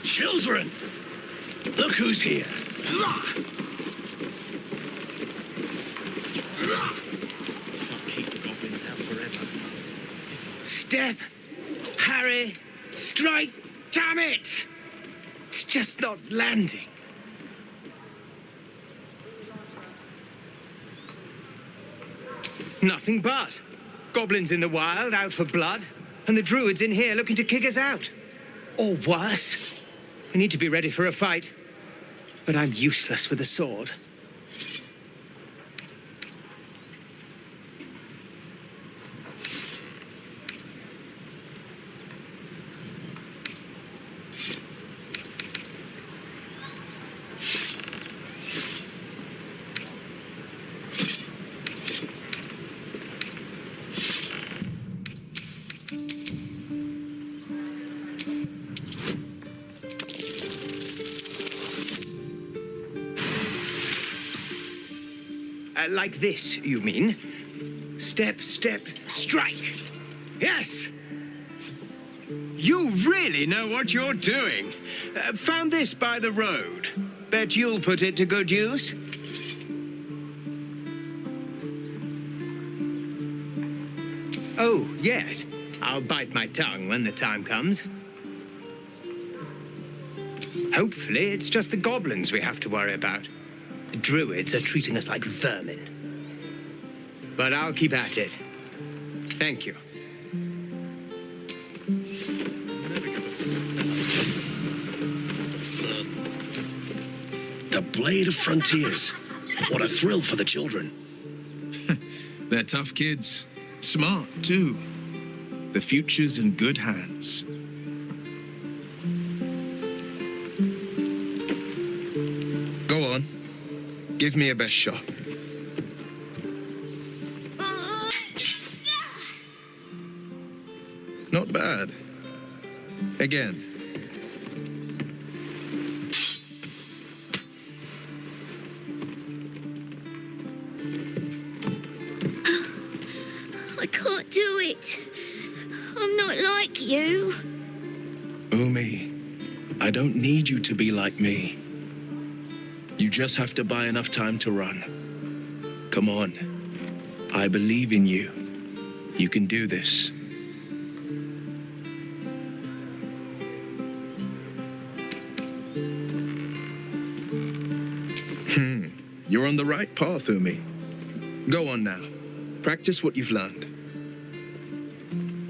Speaker 11: Children! Look who's here!
Speaker 8: Can't keep the goblins out forever.
Speaker 11: Step! Harry! Strike! Damn it! It's just not landing.
Speaker 20: Nothing but. Goblins in the wild, out for blood, and the druids in here looking to kick us out. Or worse. We need to be ready for a fight. But I'm useless with a sword. Like this, you mean? Step, step, strike. Yes! You really know what you're doing. Found this by the road. Bet you'll put it to good use. Oh, yes. I'll bite my tongue when the time comes. Hopefully, it's just the goblins we have to worry about. The druids are treating us like vermin. But I'll keep at it. Thank you.
Speaker 4: The Blade of Frontiers. What a thrill for the children.
Speaker 14: They're tough kids. Smart, too. The future's in good hands. Go on. Give me a best shot. Not bad. Again.
Speaker 21: I can't do it. I'm not like you.
Speaker 14: Umi, I don't need you to be like me. You just have to buy enough time to run. Come on. I believe in you. You can do this. You're on the right path, Umi. Go on now. Practice what you've learned.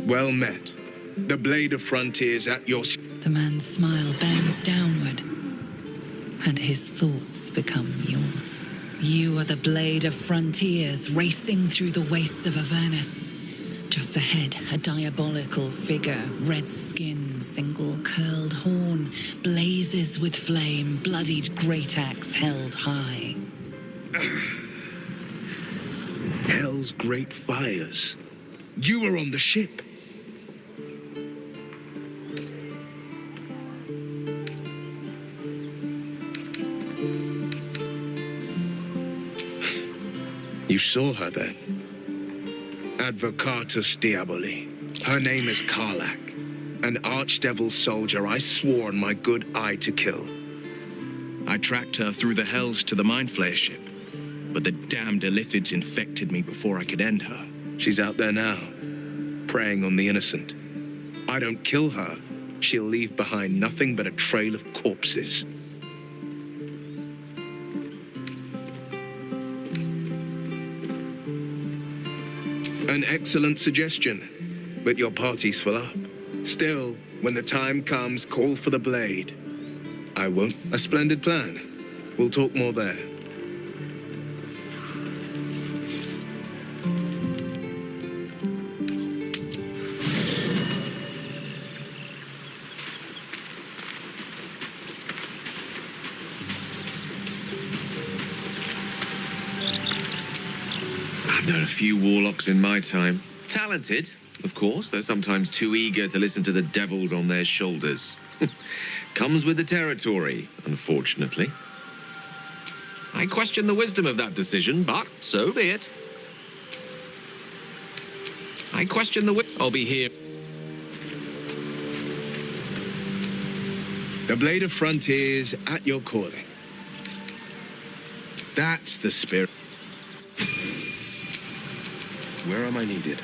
Speaker 14: Well met. The Blade of Frontiers at your...
Speaker 2: The man's smile bends downward, and his thoughts become yours. You are the Blade of Frontiers, racing through the wastes of Avernus. Just ahead, a diabolical figure, red skin, single curled horn, blazes with flame, bloodied great axe held high.
Speaker 14: Hell's great fires. You were on the ship. You saw her then. Advocatus Diaboli. Her name is Karlak, an archdevil soldier I swore on my good eye to kill. I tracked her through the hells to the Mind Flayer ship, but the damned Illithids infected me before I could end her. She's out there now, preying on the innocent. I don't kill her, she'll leave behind nothing but a trail of corpses. An excellent suggestion, but your party's full up. Still, when the time comes, call for the blade. I won't. A splendid plan. We'll talk more there.
Speaker 7: I've known a few warlocks in my time. Talented, of course, though sometimes too eager to listen to the devils on their shoulders. Comes with the territory, unfortunately. I question the wisdom of that decision, but so be it. I question the I'll be here.
Speaker 14: The Blade of Frontiers at your calling. That's the spirit.
Speaker 4: Where am I needed?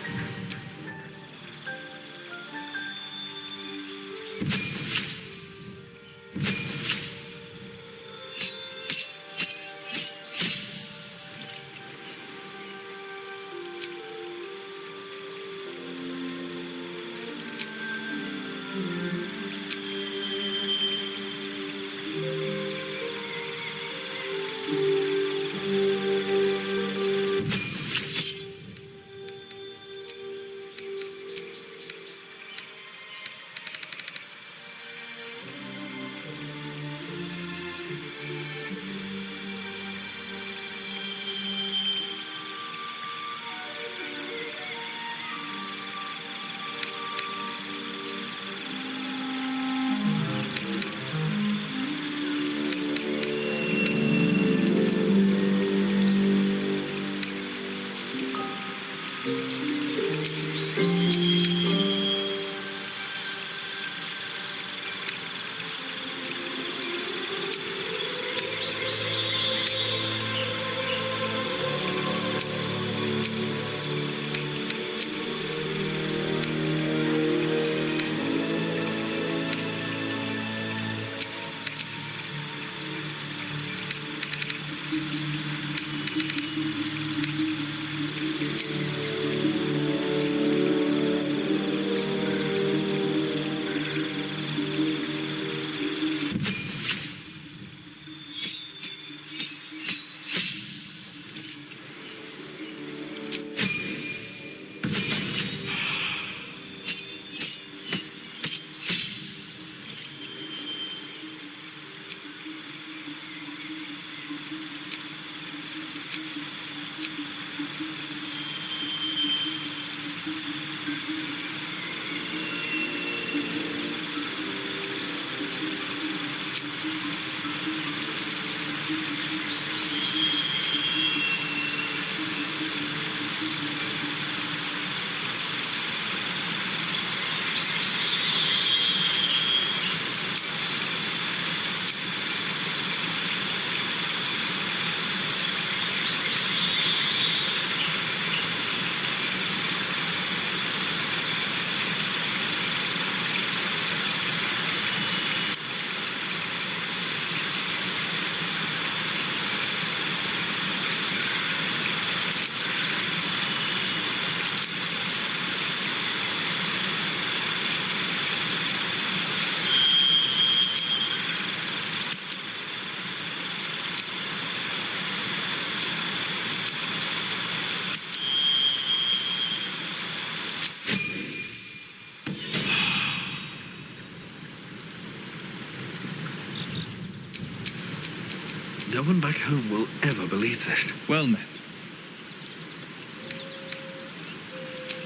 Speaker 6: No one back home will ever believe this.
Speaker 14: Well met.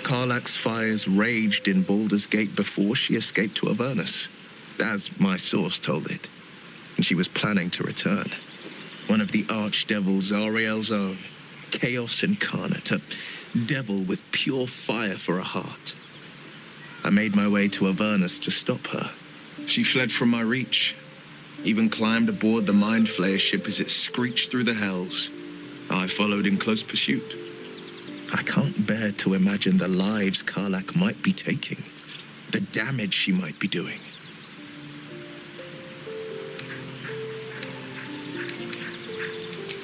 Speaker 14: Karlach's fires raged in Baldur's Gate before she escaped to Avernus, as my source told it, and she was planning to return. One of the archdevils Zariel's own, chaos incarnate, a devil with pure fire for a heart. I made my way to Avernus to stop her. She fled from my reach, even climbed aboard the Mind Flayer ship as it screeched through the hells. I followed in close pursuit. I can't bear to imagine the lives Karlach might be taking, the damage she might be doing.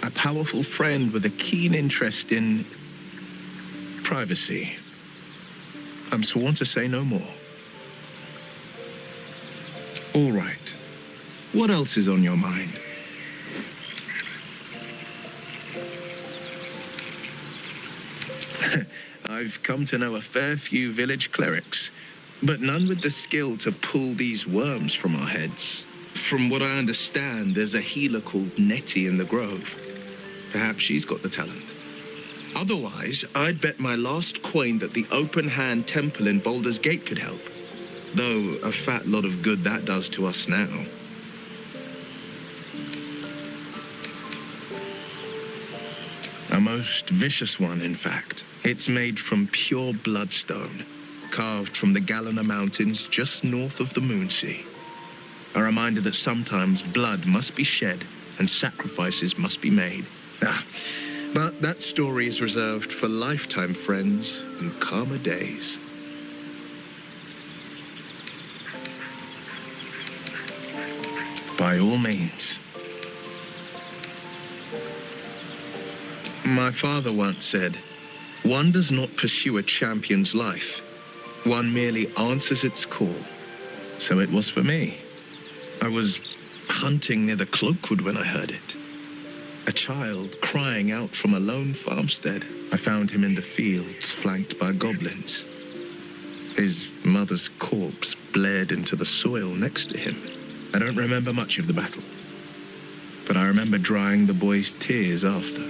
Speaker 14: A powerful friend with a keen interest in privacy. I'm sworn to say no more. All right. What else is on your mind? I've come to know a fair few village clerics, but none with the skill to pull these worms from our heads. From what I understand, there's a healer called Nettie in the Grove. Perhaps she's got the talent. Otherwise, I'd bet my last coin that the Open Hand Temple in Baldur's Gate could help. Though a fat lot of good that does to us now. A most vicious one, in fact. It's made from pure bloodstone, carved from the Galena Mountains just north of the Moonsea. A reminder that sometimes blood must be shed and sacrifices must be made. But that story is reserved for lifetime friends and calmer days. By all means. My father once said, one does not pursue a champion's life. One merely answers its call. So it was for me. I was hunting near the Cloakwood when I heard it. A child crying out from a lone farmstead. I found him in the fields, flanked by goblins. His mother's corpse blared into the soil next to him. I don't remember much of the battle, but I remember drying the boy's tears after.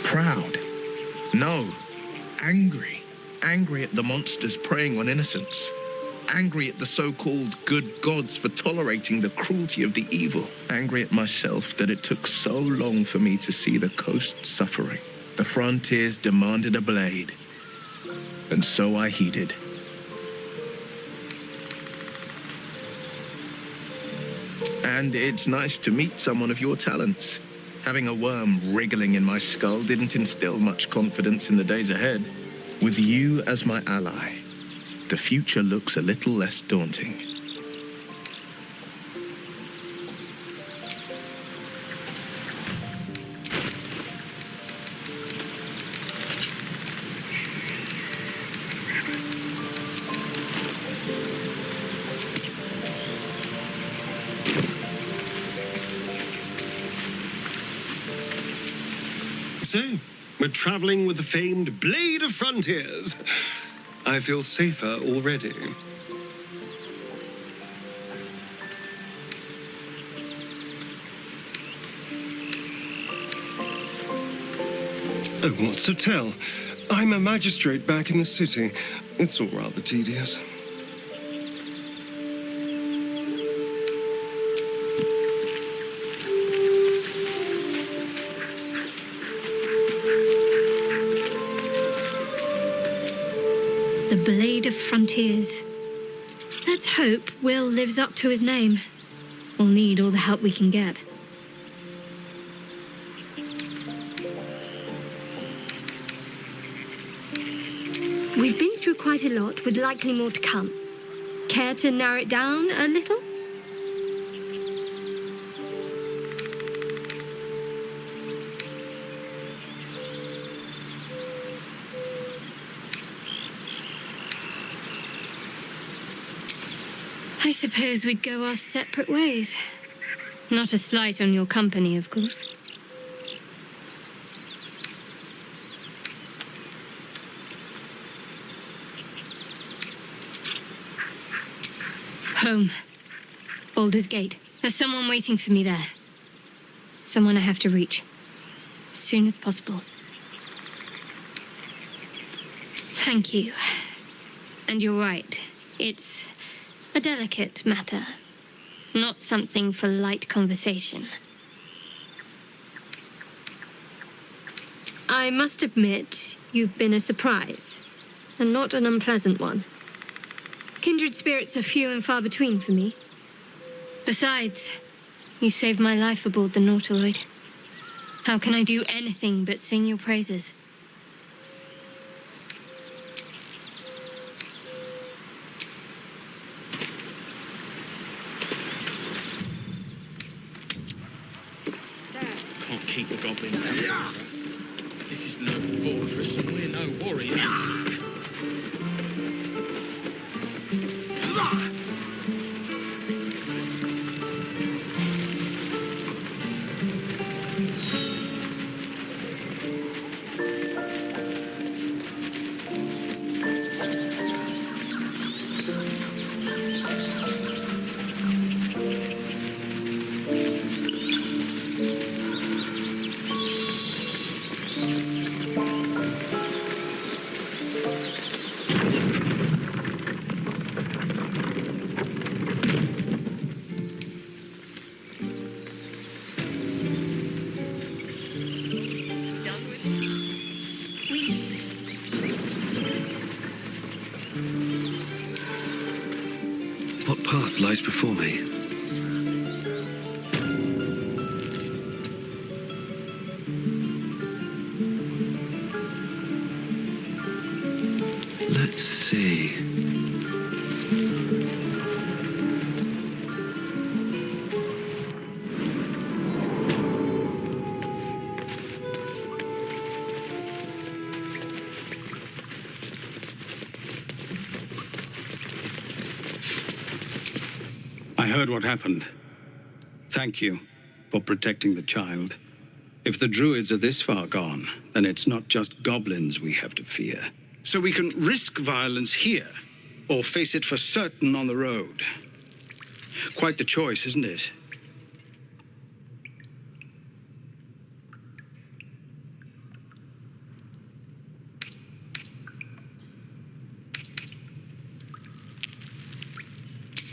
Speaker 14: Proud. No. Angry. Angry at the monsters preying on innocents. Angry at the so-called good gods for tolerating the cruelty of the evil. Angry at myself that it took so long for me to see the coast suffering. The frontiers demanded a blade. And so I heeded. And it's nice to meet someone of your talents. Having a worm wriggling in my skull didn't instill much confidence in the days ahead. With you as my ally, the future looks a little less daunting.
Speaker 5: So, we're traveling with the famed Blade of Frontiers. I feel safer already. Oh, what's to tell? I'm a magistrate back in the city. It's all rather tedious.
Speaker 1: The Blade of Frontiers. Let's hope Will lives up to his name. We'll need all the help we can get.
Speaker 15: We've been through quite a lot, with likely more to come. Care to narrow it down a little?
Speaker 1: I suppose we'd go our separate ways. Not a slight on your company, of course. Home. Bauldur's Gate. There's someone waiting for me there. Someone I have to reach. As soon as possible. Thank you. And you're right. It's a delicate matter. Not something for light conversation. I must admit, you've been a surprise. And not an unpleasant one. Kindred spirits are few and far between for me. Besides, you saved my life aboard the Nautiloid. How can I do anything but sing your praises?
Speaker 3: Can't keep the goblins out. This is no fortress, and we're no warriors.
Speaker 6: What path lies before me? Let's see.
Speaker 10: I heard what happened. Thank you for protecting the child. If the druids are this far gone, then it's not just goblins we have to fear. So we can risk violence here, or face it for certain on the road. Quite the choice, isn't it?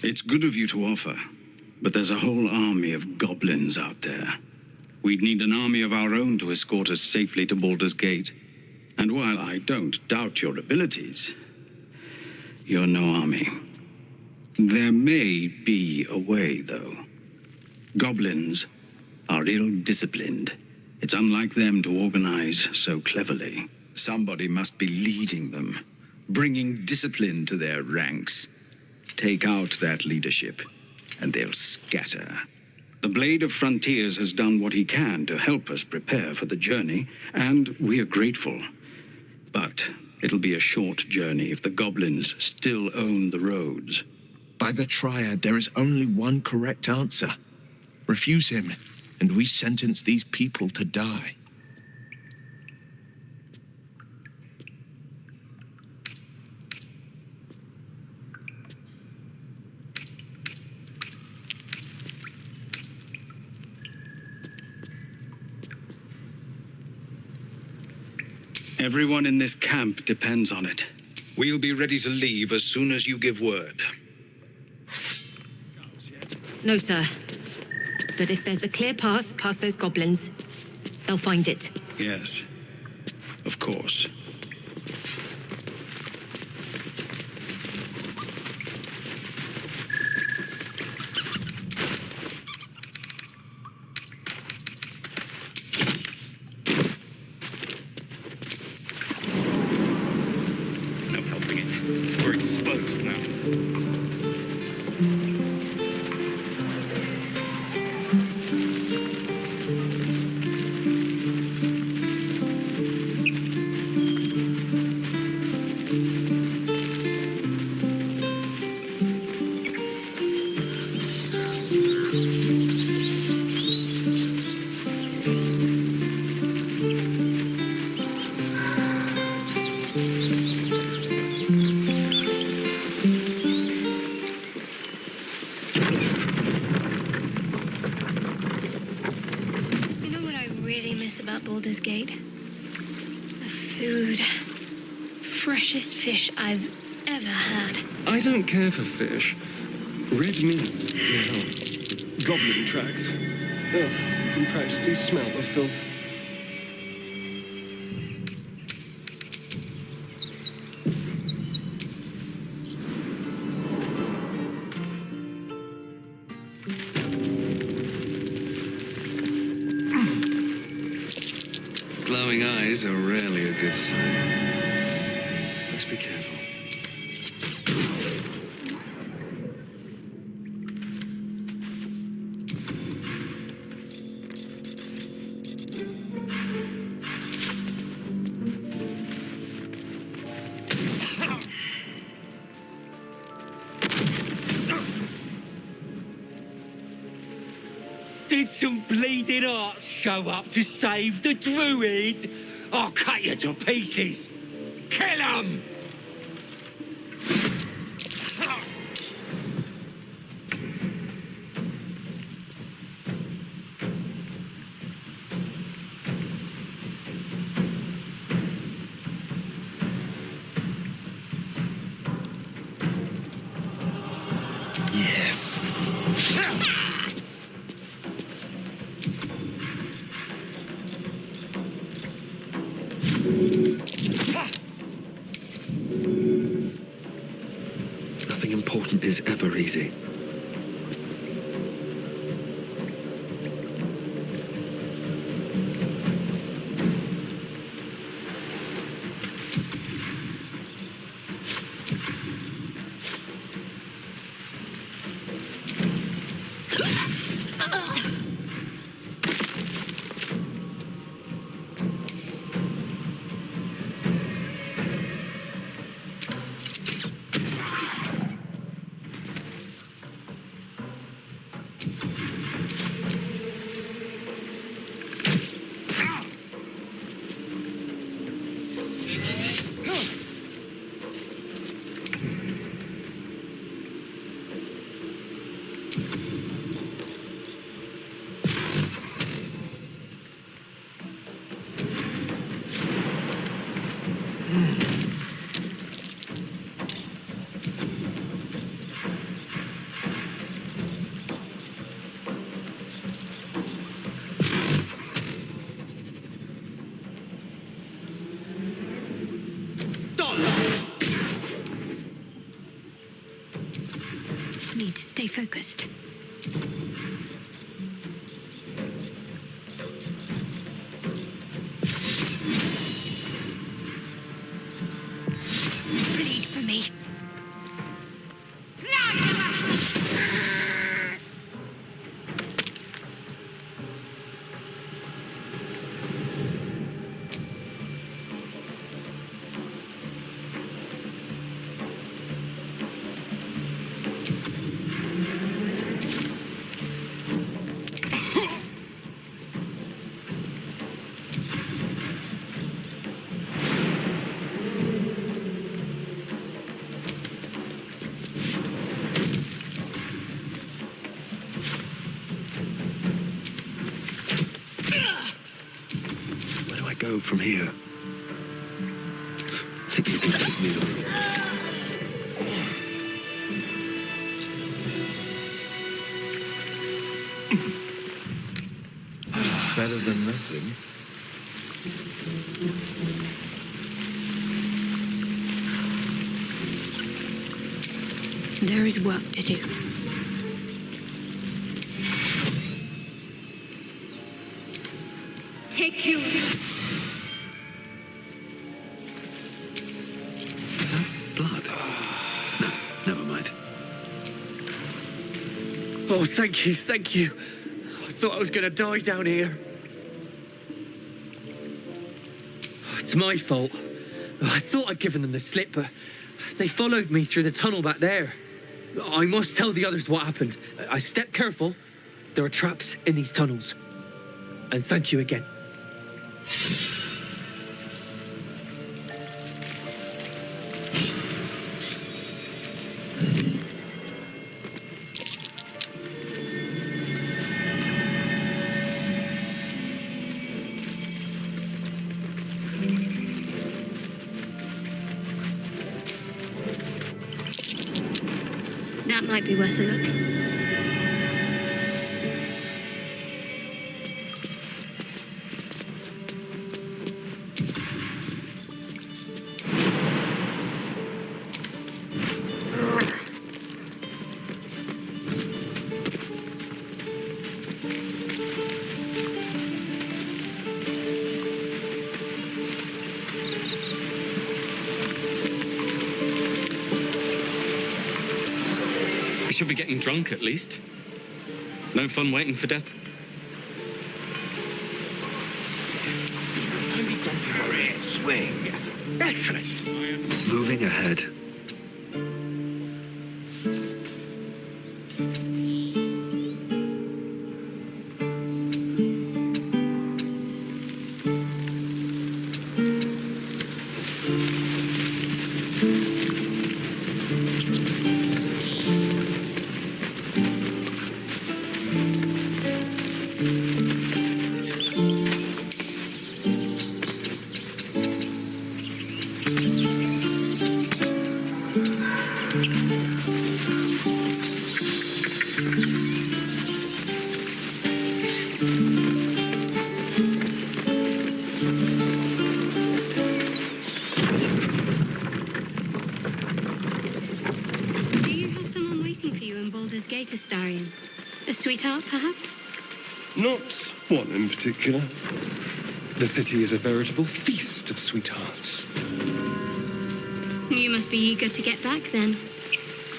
Speaker 10: It's good of you to offer, but there's a whole army of goblins out there. We'd need an army of our own to escort us safely to Baldur's Gate. And while I don't doubt your abilities, you're no army. There may be a way, though. Goblins are ill-disciplined. It's unlike them to organize so cleverly. Somebody must be leading them, bringing discipline to their ranks. Take out that leadership, and they'll scatter. The Blade of Frontiers has done what he can to help us prepare for the journey, and we are grateful. But it'll be a short journey if the goblins still own the roads.
Speaker 14: By the Triad, there is only one correct answer. Refuse him, and we sentence these people to die.
Speaker 10: Everyone in this camp depends on it. We'll be ready to leave as soon as you give word.
Speaker 15: No, sir. But if there's a clear path past those goblins, they'll find it.
Speaker 10: Yes, of course.
Speaker 12: No helping it. We're exposed now.
Speaker 1: Baldur's Gate. The food. Freshest fish I've ever had.
Speaker 5: I don't care for fish. Red meat, no. Goblin tracks. Ugh, you can practically smell the filth.
Speaker 6: Glowing eyes are rarely a good sign. Let's be careful.
Speaker 13: Did some bleeding arts show up to save the druid? I'll cut you to pieces. Kill 'em!
Speaker 6: Yes. Nothing important is ever easy.
Speaker 1: Need to stay focused. Bleed for me.
Speaker 6: Where do I go from here? Think you can take me on?
Speaker 7: Better than nothing.
Speaker 1: There is work to do. Take you.
Speaker 6: Is that blood? No, never mind.
Speaker 20: Oh, thank you, thank you. I thought I was going to die down here. It's my fault. I thought I'd given them the slip, but they followed me through the tunnel back there. I must tell the others what happened. I stepped careful. There are traps in these tunnels. And thank you again.
Speaker 1: might be worth a look.
Speaker 3: We should be getting drunk at least. It's no fun waiting for death.
Speaker 11: Swing. Excellent. Moving ahead.
Speaker 1: Do you have someone waiting for you in Baldur's Gate, Astarion? A sweetheart, perhaps?
Speaker 5: Not one in particular. The city is a veritable feast of sweethearts.
Speaker 1: You must be eager to get back, then.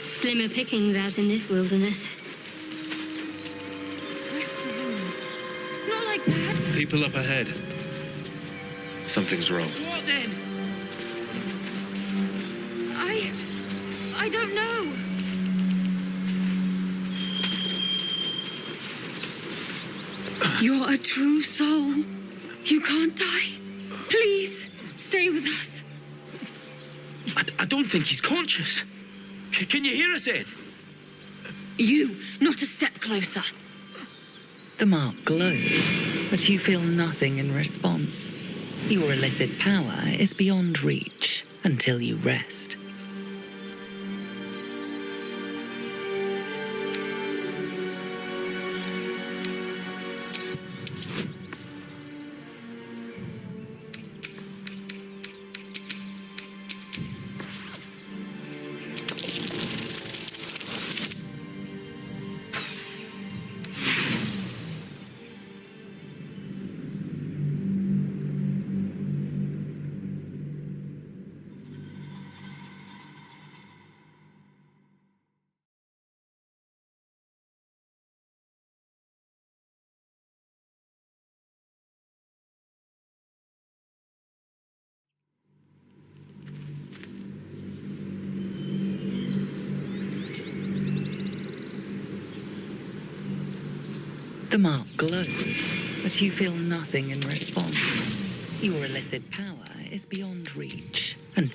Speaker 1: Slimmer pickings out in this wilderness.
Speaker 17: Where's the wound? Not like that.
Speaker 3: People up ahead. Something's wrong.
Speaker 17: What then? I don't know. You're a true soul. You can't die. Please, stay with us.
Speaker 13: I don't think he's conscious. Can you hear us, Ed?
Speaker 17: You, not a step closer.
Speaker 2: The mark glows, but you feel nothing in response. Your illithid power is beyond reach until you rest. The mark glows, but you feel nothing in response. Your illithid power is beyond reach, and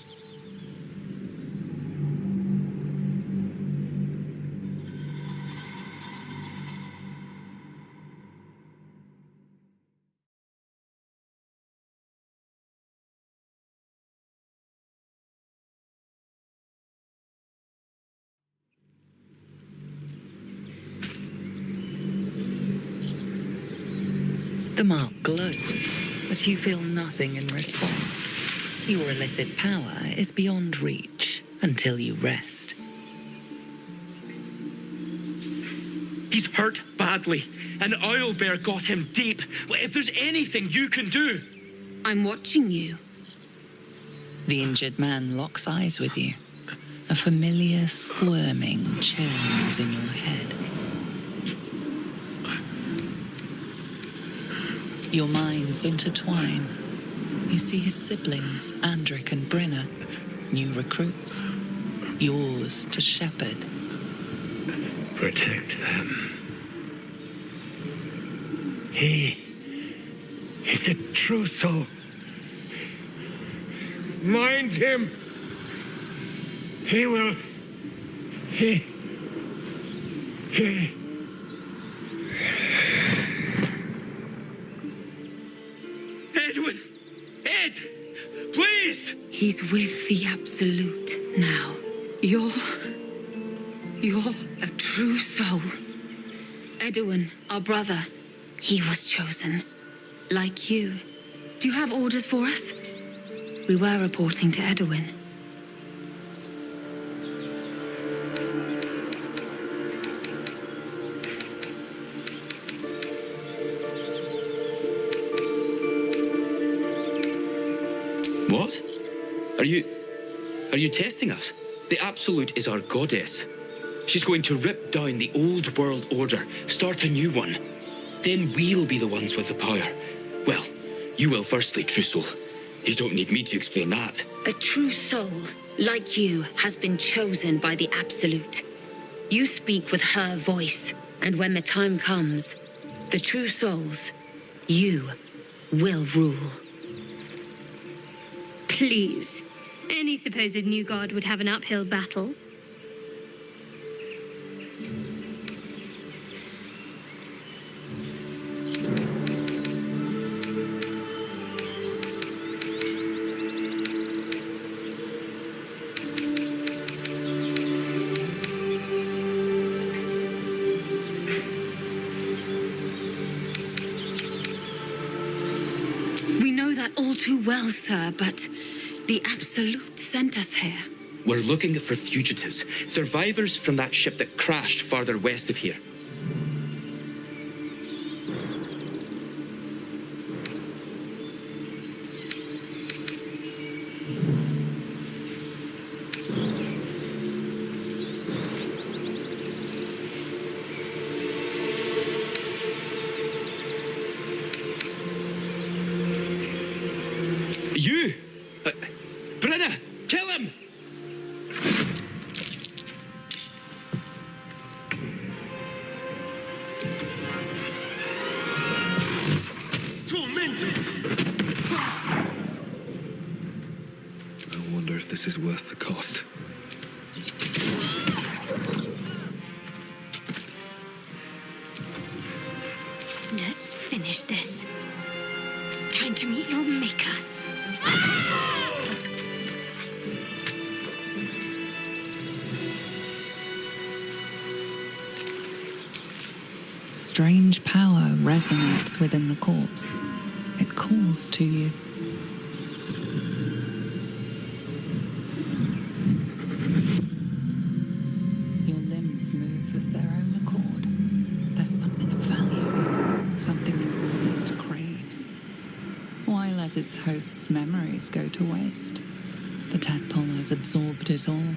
Speaker 2: the mark glows, but you feel nothing in response. Your illithid power is beyond reach until you rest.
Speaker 13: He's hurt badly. An owlbear got him deep. If there's anything you can do...
Speaker 17: I'm watching you.
Speaker 2: The injured man locks eyes with you. A familiar squirming churns in your head. Your minds intertwine. You see his siblings, Andric and Brenna, new recruits, yours to shepherd.
Speaker 4: Protect them. He's a true soul. Mind him. He will. He.
Speaker 13: Edwin! Ed! Please!
Speaker 17: He's with the Absolute now.
Speaker 9: You're a true soul. Edwin, our brother, he was chosen. Like you. Do you have orders for us? We were reporting to Edwin.
Speaker 12: What? Are you testing us? The Absolute is our goddess. She's going to rip down the old world order, start a new one. Then we'll be the ones with the power. Well, you will firstly, true soul. You don't need me to explain that.
Speaker 9: A true soul, like you, has been chosen by the Absolute. You speak with her voice, and when the time comes, the true souls, you will rule.
Speaker 1: Please. Any supposed new god would have an uphill battle.
Speaker 9: We know that all too well, sir, but the Absolute sent us here.
Speaker 12: We're looking for fugitives, survivors from that ship that crashed farther west of here. You! Brenna! Kill him!
Speaker 6: I wonder if this is worth the cost.
Speaker 1: Let's finish this. Time to meet your maker.
Speaker 2: Strange power resonates within the corpse. It calls to you. Your limbs move of their own accord. There's something of value, something your mind craves. Why let its host's memories go to waste? The tadpole has absorbed it all.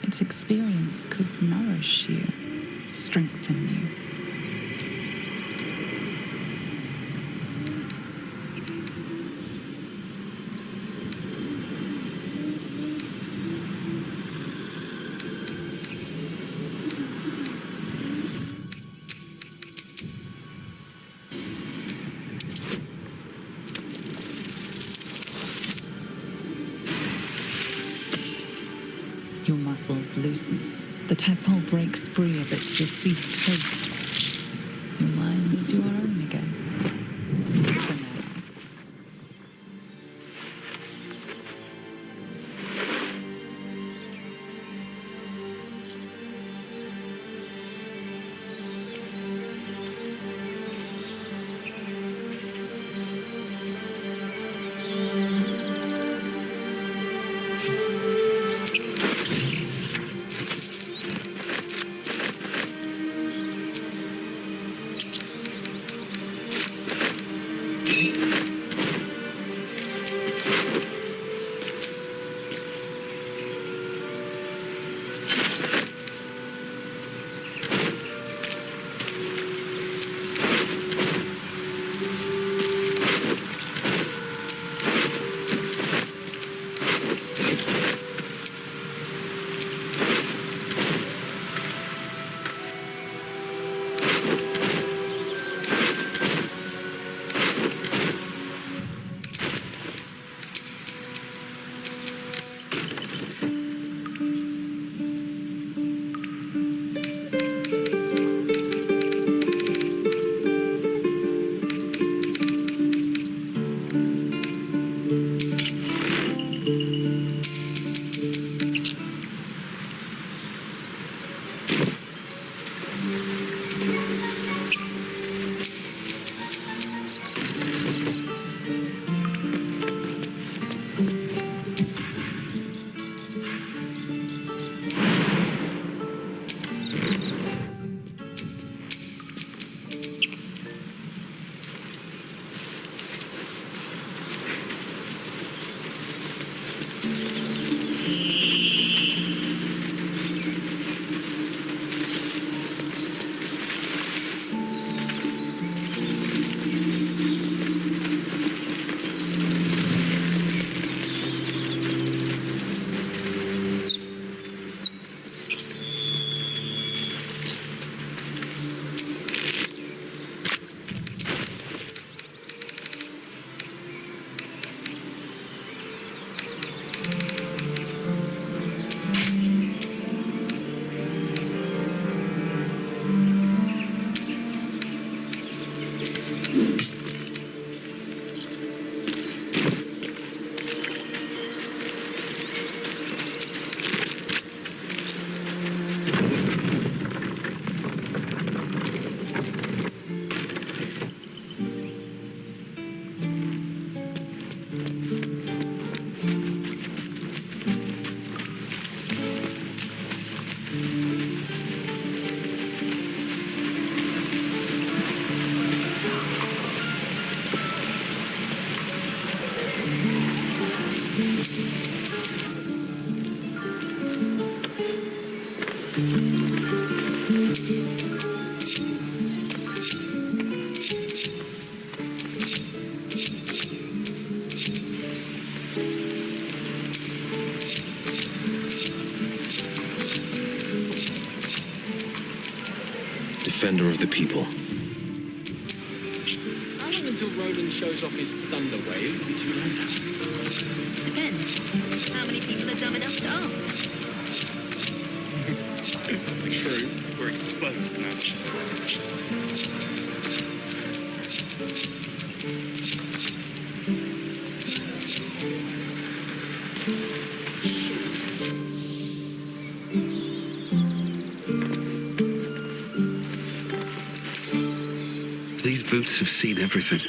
Speaker 2: Its experience could nourish you, strengthen you. Your muscles loosen. The tadpole breaks free of its deceased host. Your mind is your own again. For now.
Speaker 4: defender of the people.
Speaker 12: How long until Roland shows off his thunder wave? It'll be too long now.
Speaker 21: Depends. How many people are dumb enough to ask?
Speaker 12: True. We're exposed now.
Speaker 14: These boots have seen everything.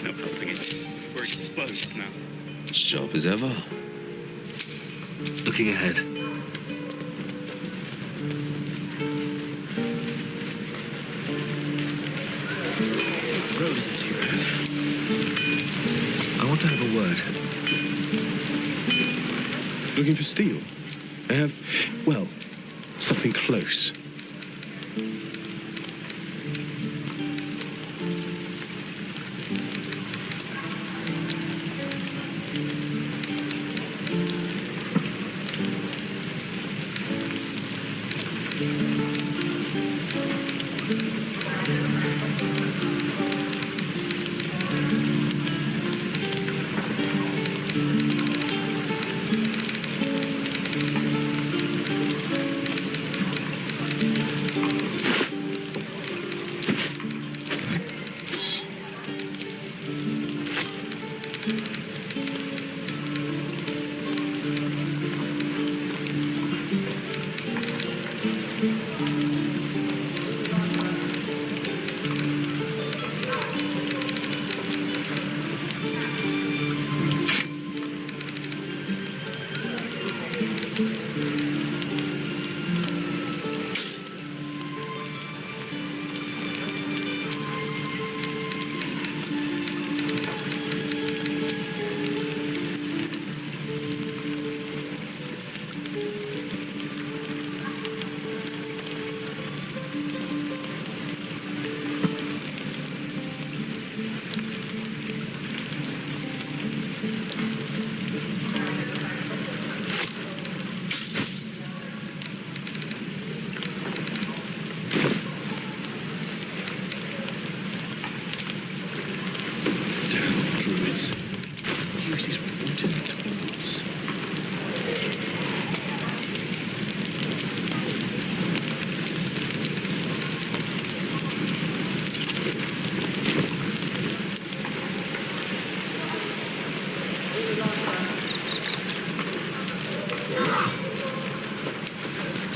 Speaker 12: No helping it. We're exposed now.
Speaker 14: Sharp as ever. Looking ahead.
Speaker 12: The road isn't too bad.
Speaker 14: I want to have a word.
Speaker 5: Looking for steel? I have, well, something close.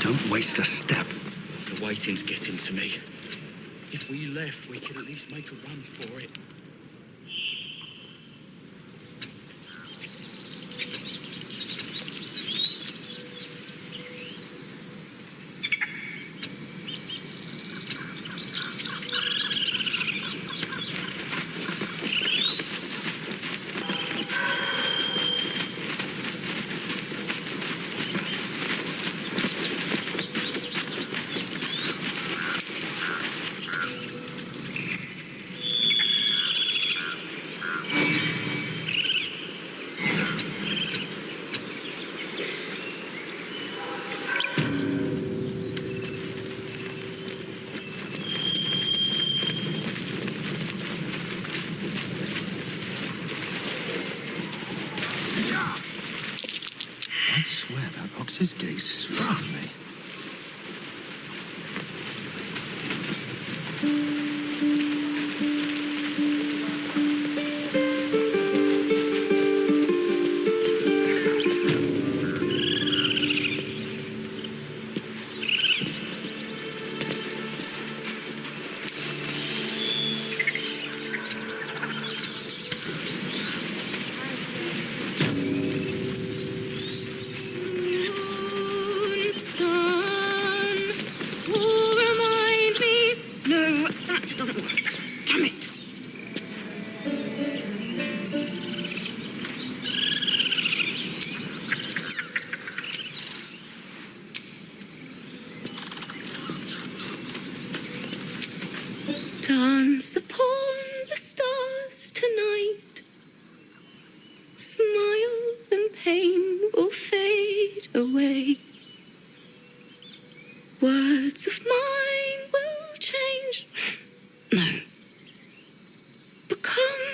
Speaker 14: Don't waste a step.
Speaker 18: The waiting's getting to me. If we left, we could at least make a run for it.
Speaker 14: I'd swear that ox's gaze is from me.
Speaker 21: Moon, sun.
Speaker 19: Dance upon the stars tonight. Smile and pain will fade away. Words of mine will change. No. Become.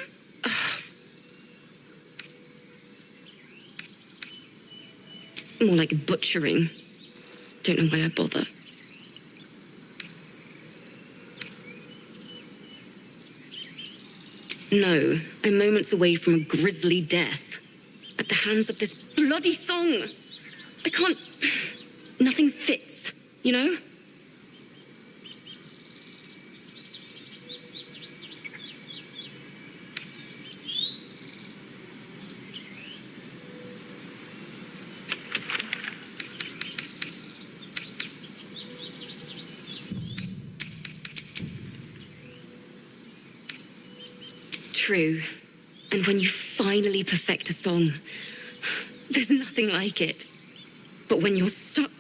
Speaker 19: More like butchering. Don't know why I bother. No, I'm moments away from a grisly death. At the hands of this bloody song. I can't. Nothing fits, you know? True. And when you finally perfect a song, there's nothing like it. But when you're stuck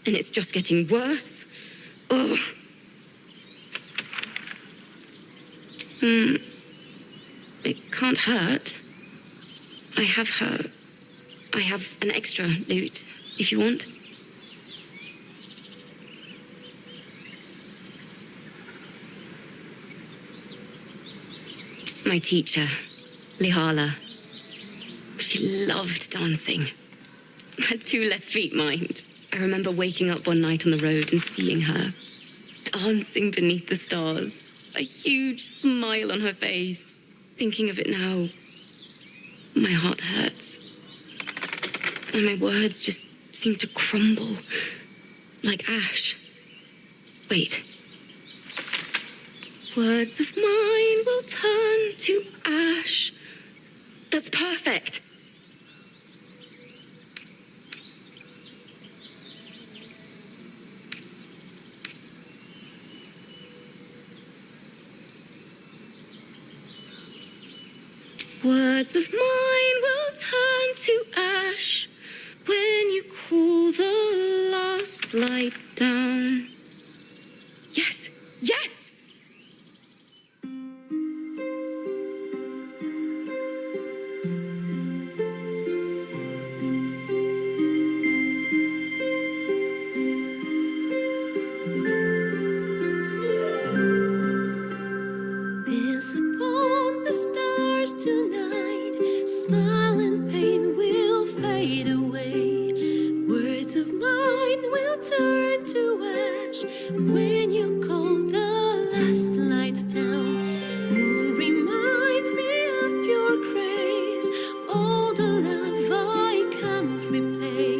Speaker 19: and it's just getting worse, oh. It can't hurt. I have an extra lute, if you want. My teacher, Lihala. She loved dancing. Had 2 left feet, mind. I remember waking up one night on the road and seeing her dancing beneath the stars, a huge smile on her face. Thinking of it now, my heart hurts. And my words just seem to crumble like ash. Wait. Words of mine will turn to ash. That's perfect. Words of mine will turn to ash when you cool the last light down. Yes, yes!
Speaker 22: Dance upon the stars tonight. Smile and pain will fade away. Words of mine will turn to ash when you call the last light down. Moon reminds me of your grace. All the love I can't repay.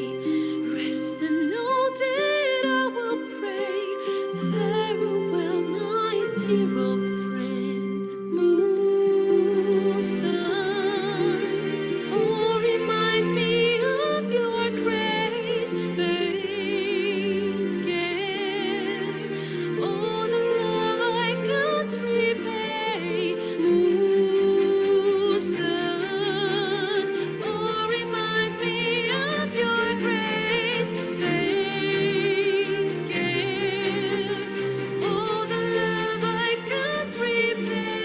Speaker 22: Rest and know that I will pray. Farewell, my dear old friend. Moon, sun, oh, remind me of your grace. Faith, care, all the love I can't repay. Moon, sun, oh, remind me of your grace. Faith, care, all the love I can't repay.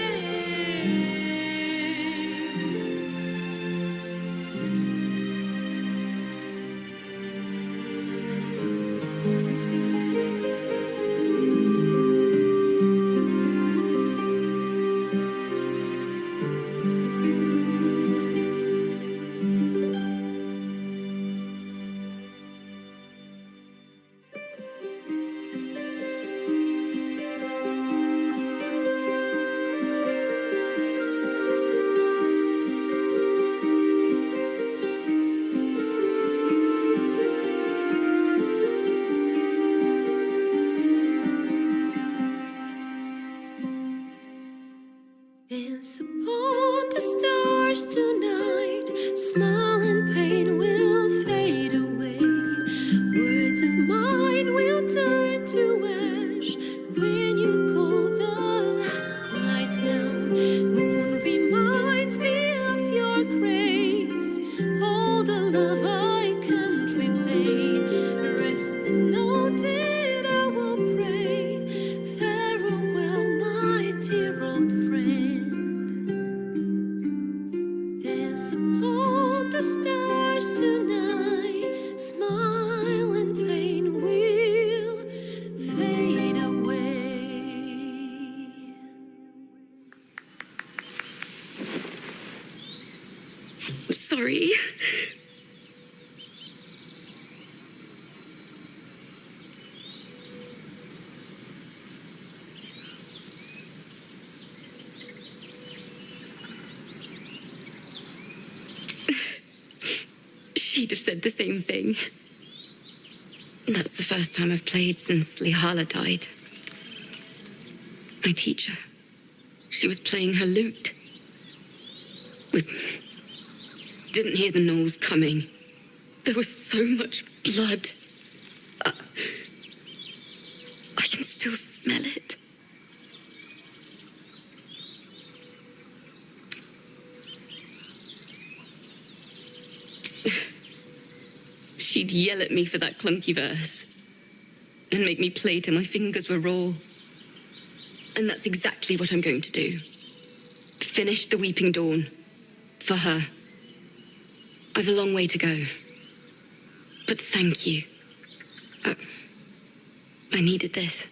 Speaker 22: Dance upon the stars tonight. Smile and pain will fade away. Words of mine will turn to ash when you call the last light down. Moon reminds me of your grace. All the love I can't repay. Rest and know that I will pray. Farewell, my
Speaker 19: sorry. She'd have said the same thing. That's the first time I've played since Lihala died. My teacher. She was playing her lute. We didn't hear the gnolls coming. There was so much blood. I can still smell it. She'd yell at me for that clunky verse and make me play till my fingers were raw. And that's exactly what I'm going to do. Finish the Weeping Dawn. For her. I've a long way to go. But thank you. I needed this.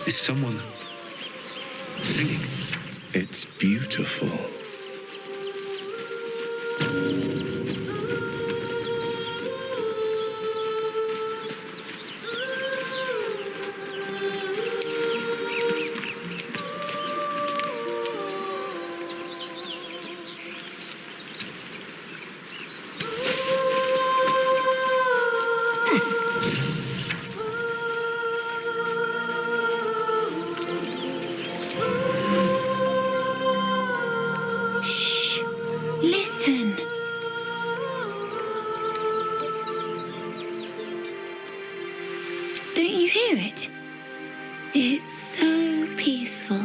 Speaker 6: Is someone singing?
Speaker 5: It's beautiful.
Speaker 21: Listen. Don't you hear it? It's so peaceful.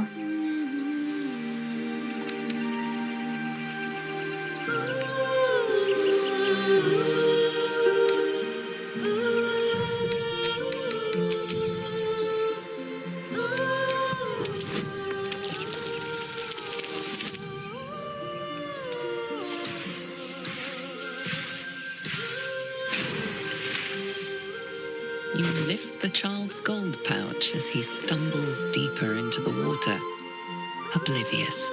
Speaker 2: You lift the child's gold pouch as he stumbles deeper into the water, oblivious.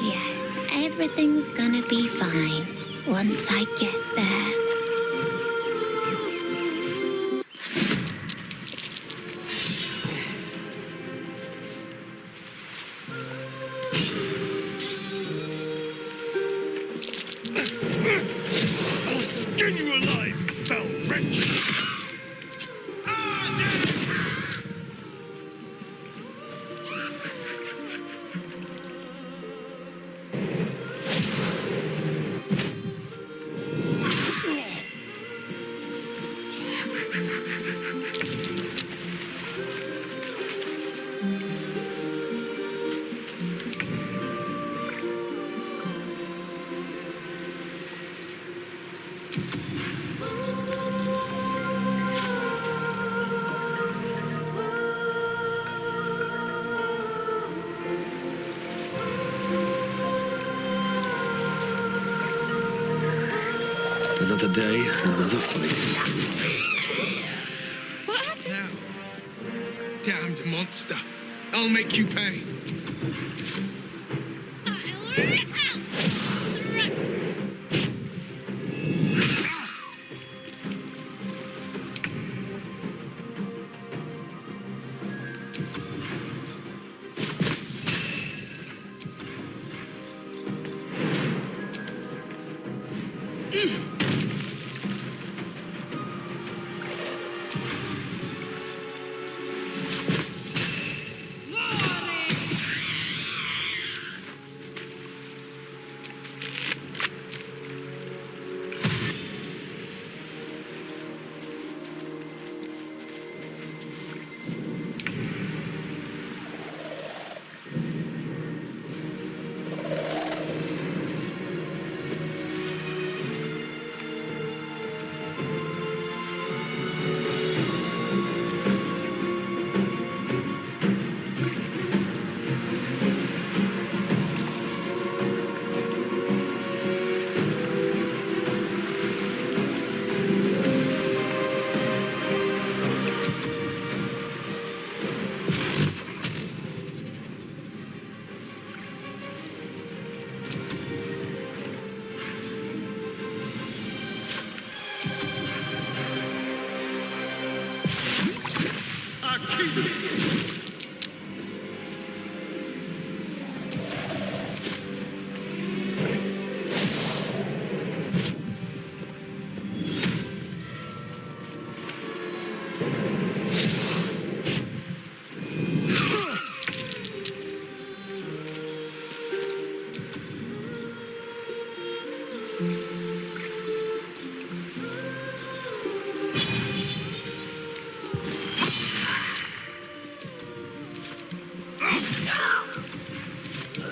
Speaker 21: Yes, everything's gonna be fine once I get there.
Speaker 18: Skin you alive, fell wretch!
Speaker 6: Another day, another fight.
Speaker 14: Now, damned monster. I'll make you pay.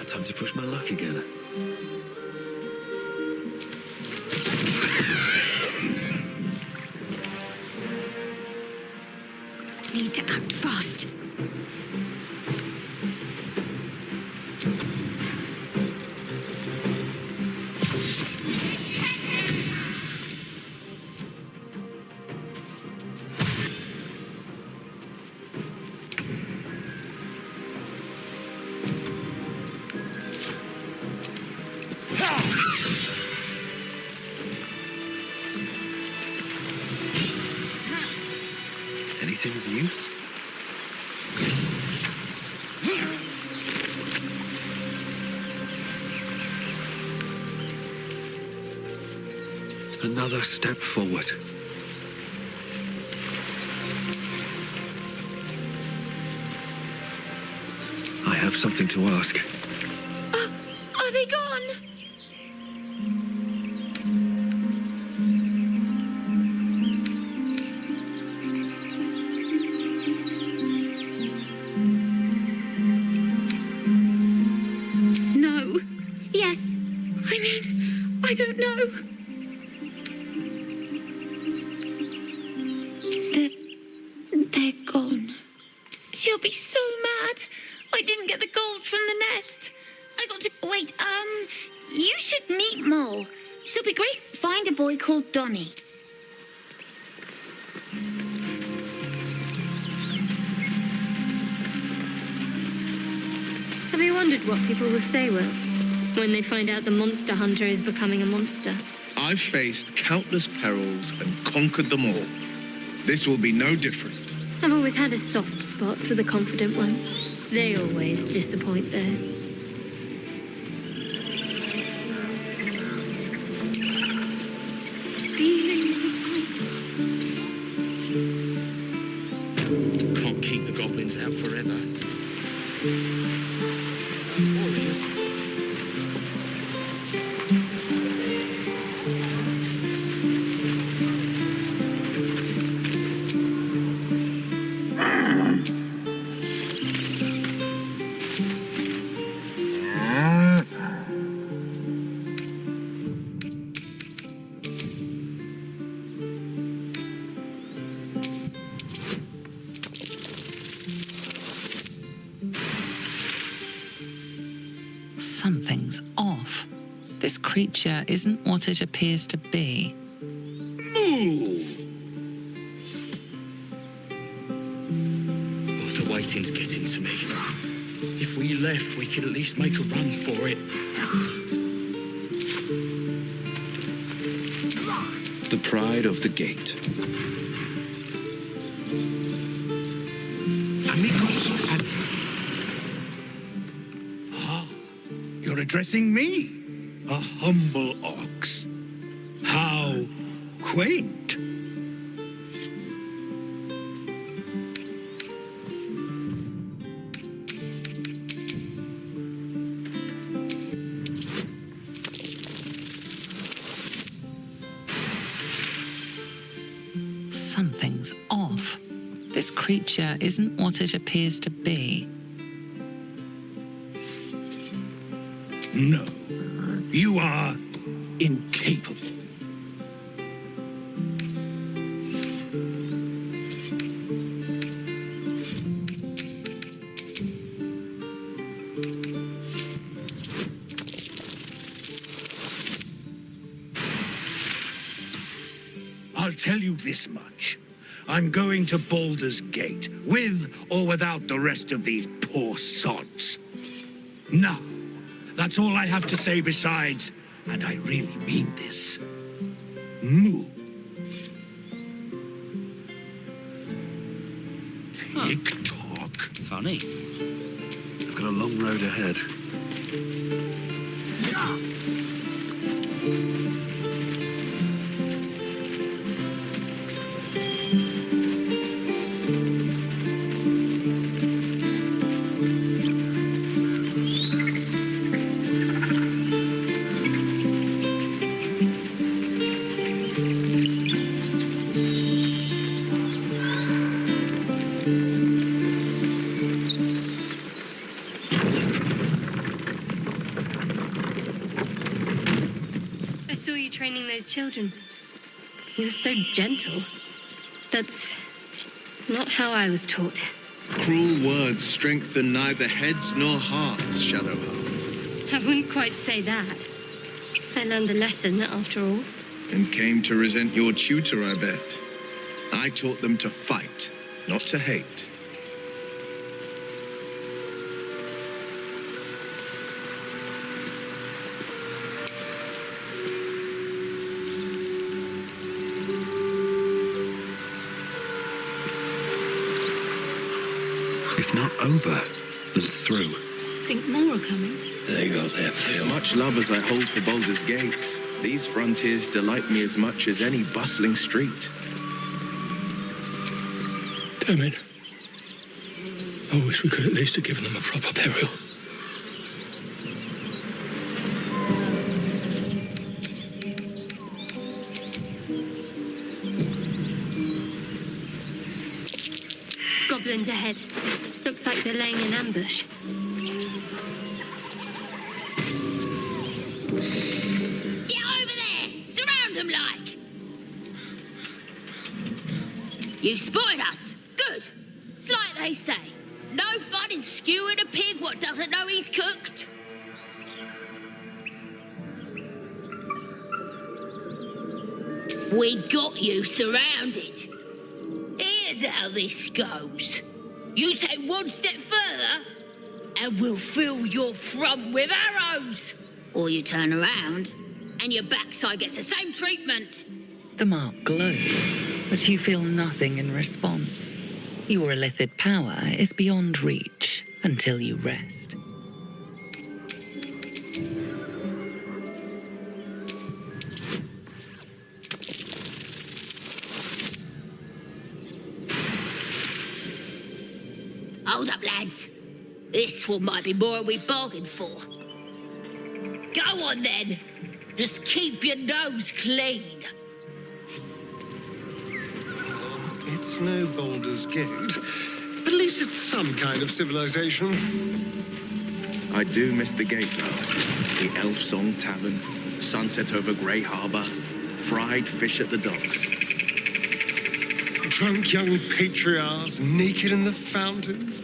Speaker 6: Time to push my luck again.
Speaker 1: Need to act fast.
Speaker 6: Anything of use? Another step forward. I have something to ask.
Speaker 1: Are they gone? No. Yes. I mean, I don't know. They're gone. She'll be so mad. I didn't get the gold from the nest. I got to... Wait, you should meet Mole. She'll be great. Find a boy called Donny. Have you wondered what people will say, Will, when they find out the monster hunter is becoming a monster?
Speaker 14: I've faced countless perils and conquered them all. This will be no different.
Speaker 1: I've always had a soft spot for the confident ones. They always disappoint, though.
Speaker 18: Can't keep the goblins out forever. Warriors.
Speaker 2: Something's off. This creature isn't what it appears to be.
Speaker 18: Moo! Oh, the waiting's getting to me. If we left, we could at least make a run for it.
Speaker 6: The pride of the gate.
Speaker 18: Amigos and... Ah, you're addressing me, a humble ox. How quaint.
Speaker 2: Something's off. This creature isn't what it appears to be.
Speaker 18: No, you are incapable. I'll tell you this much. I'm going to Baldur's Gate, with or without the rest of these poor sods. Now, that's all I have to say besides, and I really mean this, moo.
Speaker 14: Tick-tock.
Speaker 6: Funny. I've got a long road ahead.
Speaker 1: I saw you training those children. You were so gentle. That's not how I was taught.
Speaker 14: Cruel words strengthen neither heads nor hearts, Shadowheart.
Speaker 1: I wouldn't quite say that. I learned a lesson, after all.
Speaker 14: And came to resent your tutor, I bet. I taught them to fight, not to hate.
Speaker 6: If not over, then through.
Speaker 1: Think more are coming?
Speaker 12: They got their fill.
Speaker 8: Much love as I hold for Baldur's Gate, these frontiers delight me as much as any bustling street.
Speaker 4: Damn it. I wish we could at least have given them a proper burial.
Speaker 1: Goblins ahead. Looks like they're laying an ambush.
Speaker 16: Get over there! Surround them like! You spotted us. Good. It's like they say. No fun in skewing a pig what doesn't know he's cooked. We got you surrounded. Here's how this goes. You take one step further, and we'll fill your front with arrows. Or you turn around, and your backside gets the same treatment.
Speaker 2: The mark glows, but you feel nothing in response. Your illithid power is beyond reach until you rest.
Speaker 16: Hold up, lads. This one might be more than we bargained for. Go on, then. Just keep your nose clean.
Speaker 5: It's no Baldur's Gate. At least it's some kind of civilization.
Speaker 8: I do miss the gate, though. The Elf Song Tavern, sunset over Grey Harbour, fried fish at the docks.
Speaker 5: Drunk young patriarchs, naked in the fountains.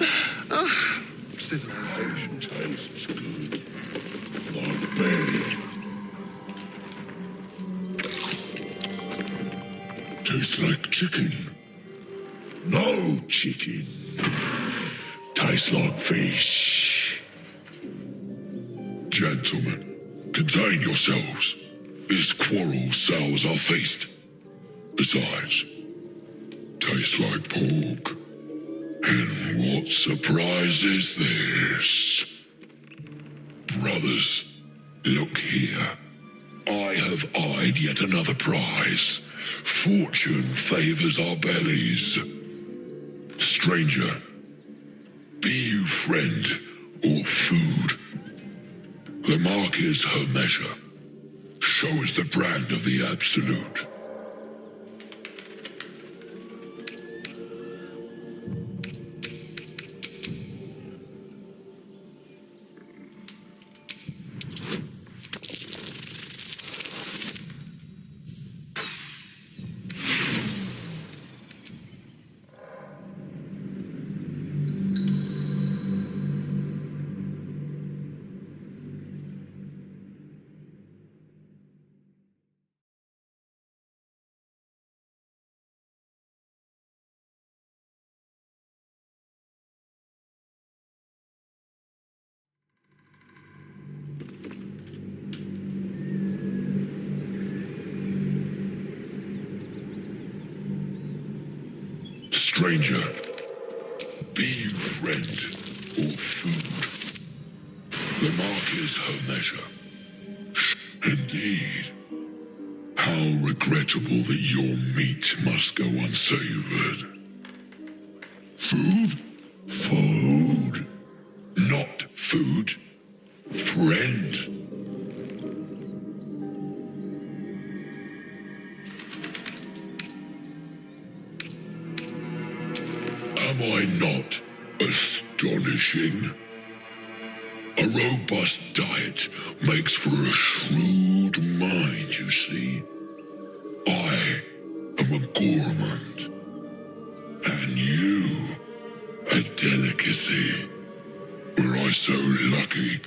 Speaker 5: Ah, civilization.
Speaker 23: Tastes good. Like bed. Tastes like chicken. No chicken. Tastes like fish. Gentlemen, contain yourselves. This quarrel sours our feast. Besides, tastes like pork. And what surprise is this? Brothers, look here. I have eyed yet another prize. Fortune favors our bellies. Stranger, be you friend or food. The mark is her measure. Show us the brand of the absolute. Stranger, Be you friend or food, the mark is her measure. Indeed. How regrettable that your meat must go unsavored. Food? Food. Not food. Friend. Am I not astonishing? A robust diet makes for a shrewd mind, you see. I am a gourmand, and you a delicacy. Were I so lucky?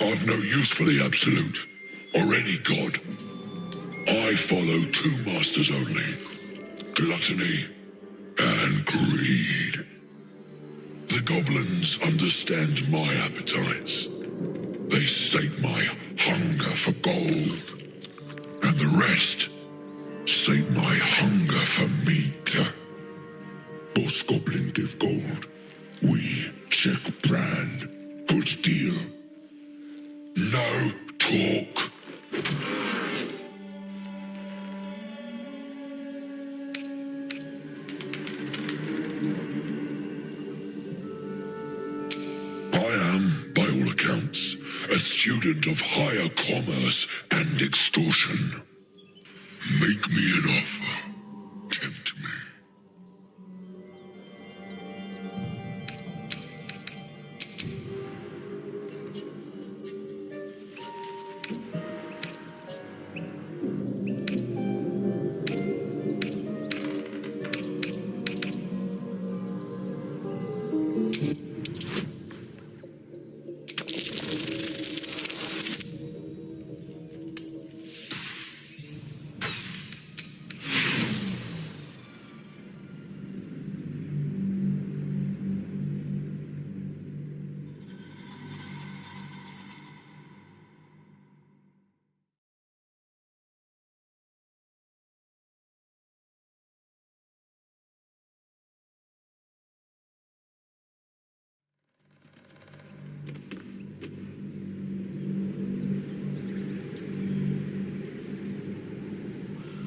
Speaker 23: I've no use for the Absolute, or any god. I follow two masters only, gluttony and greed. The goblins understand my appetites. They sate my hunger for gold. And the rest sate my hunger for meat. Boss goblin give gold. We check brand. Good deal. No talk. I am, by all accounts, a student of higher commerce and extortion. Make me an offer. Tempt me.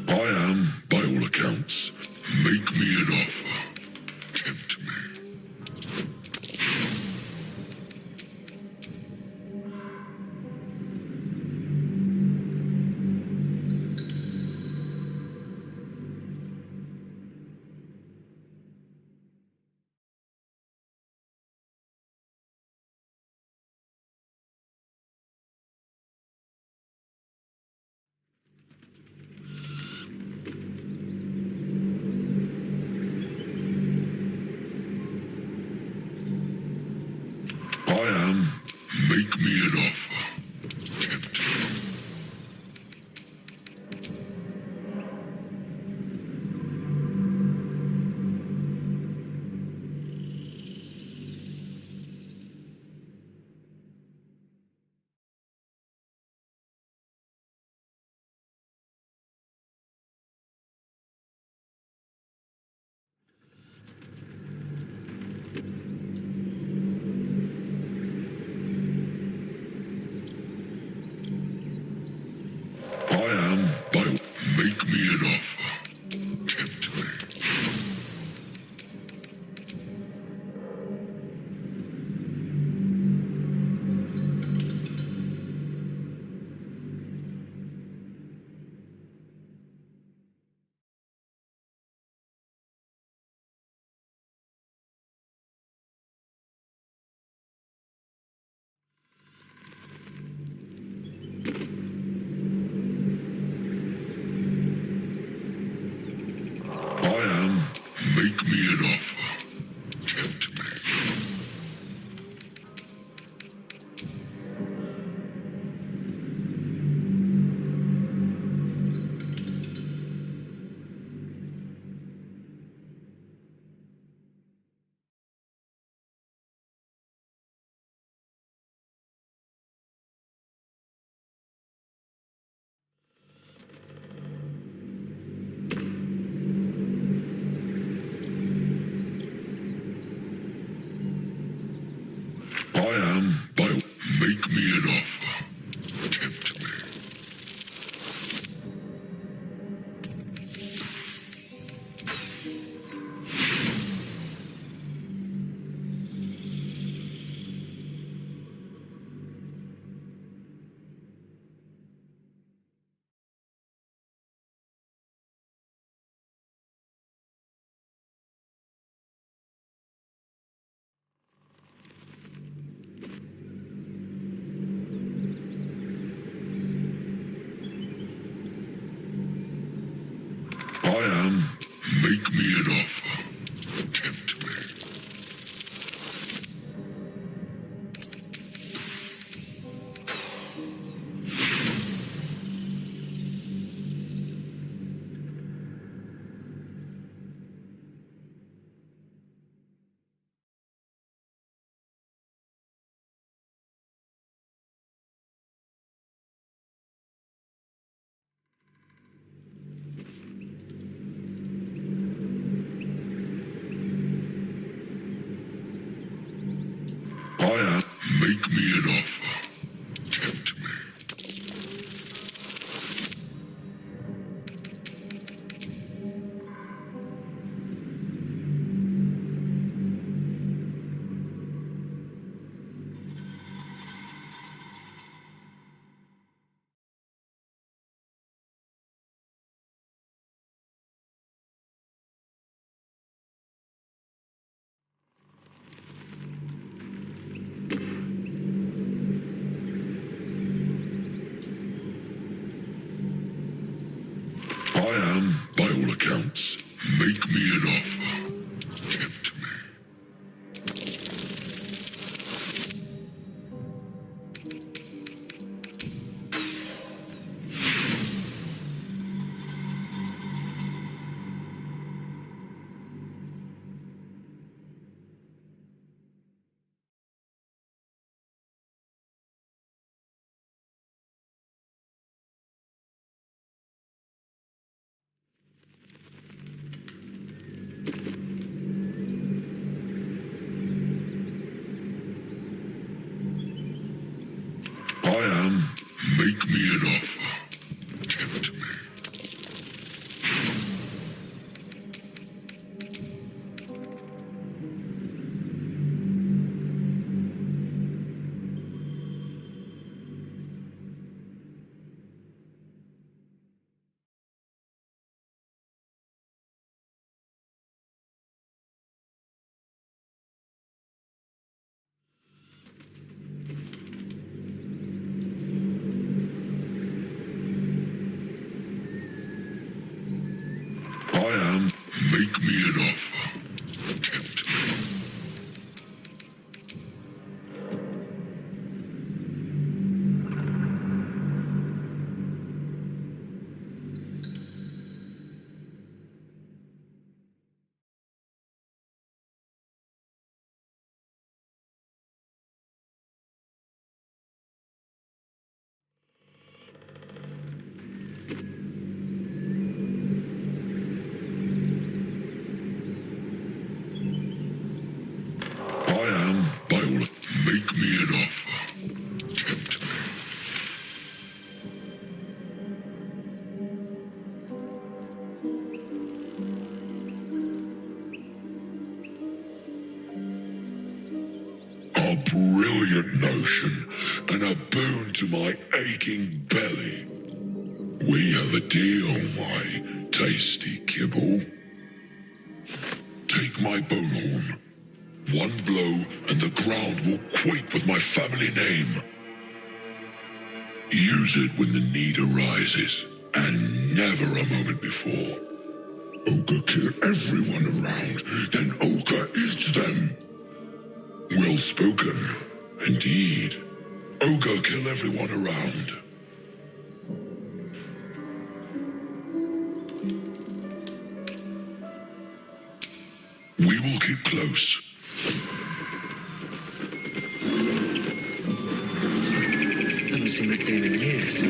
Speaker 23: I am, by all accounts, make me an offer. Tempt me. I am, make me an offer. Tempt me. I am by make me an offer. Tempt me. I am make me an offer. Tempt me. I am make me an offer. Tempt me. I am, by all accounts, make me an offer. Tempt me. I am, make me an offer. Tempt me. I am, make me an offer. Tempt me. I am, by all, make me an offer. Tempt me. A brilliant notion and a boon to my aching belly. We have a deal, my tasty kibble. Take my bone horn. One blow and the ground will quake with my family name. Use it when the need arises, and never a moment before. Ogre kill everyone around, then Ogre eats them. Well spoken, indeed. Ogre kill everyone around. We will keep close.
Speaker 6: Haven't seen that game in years.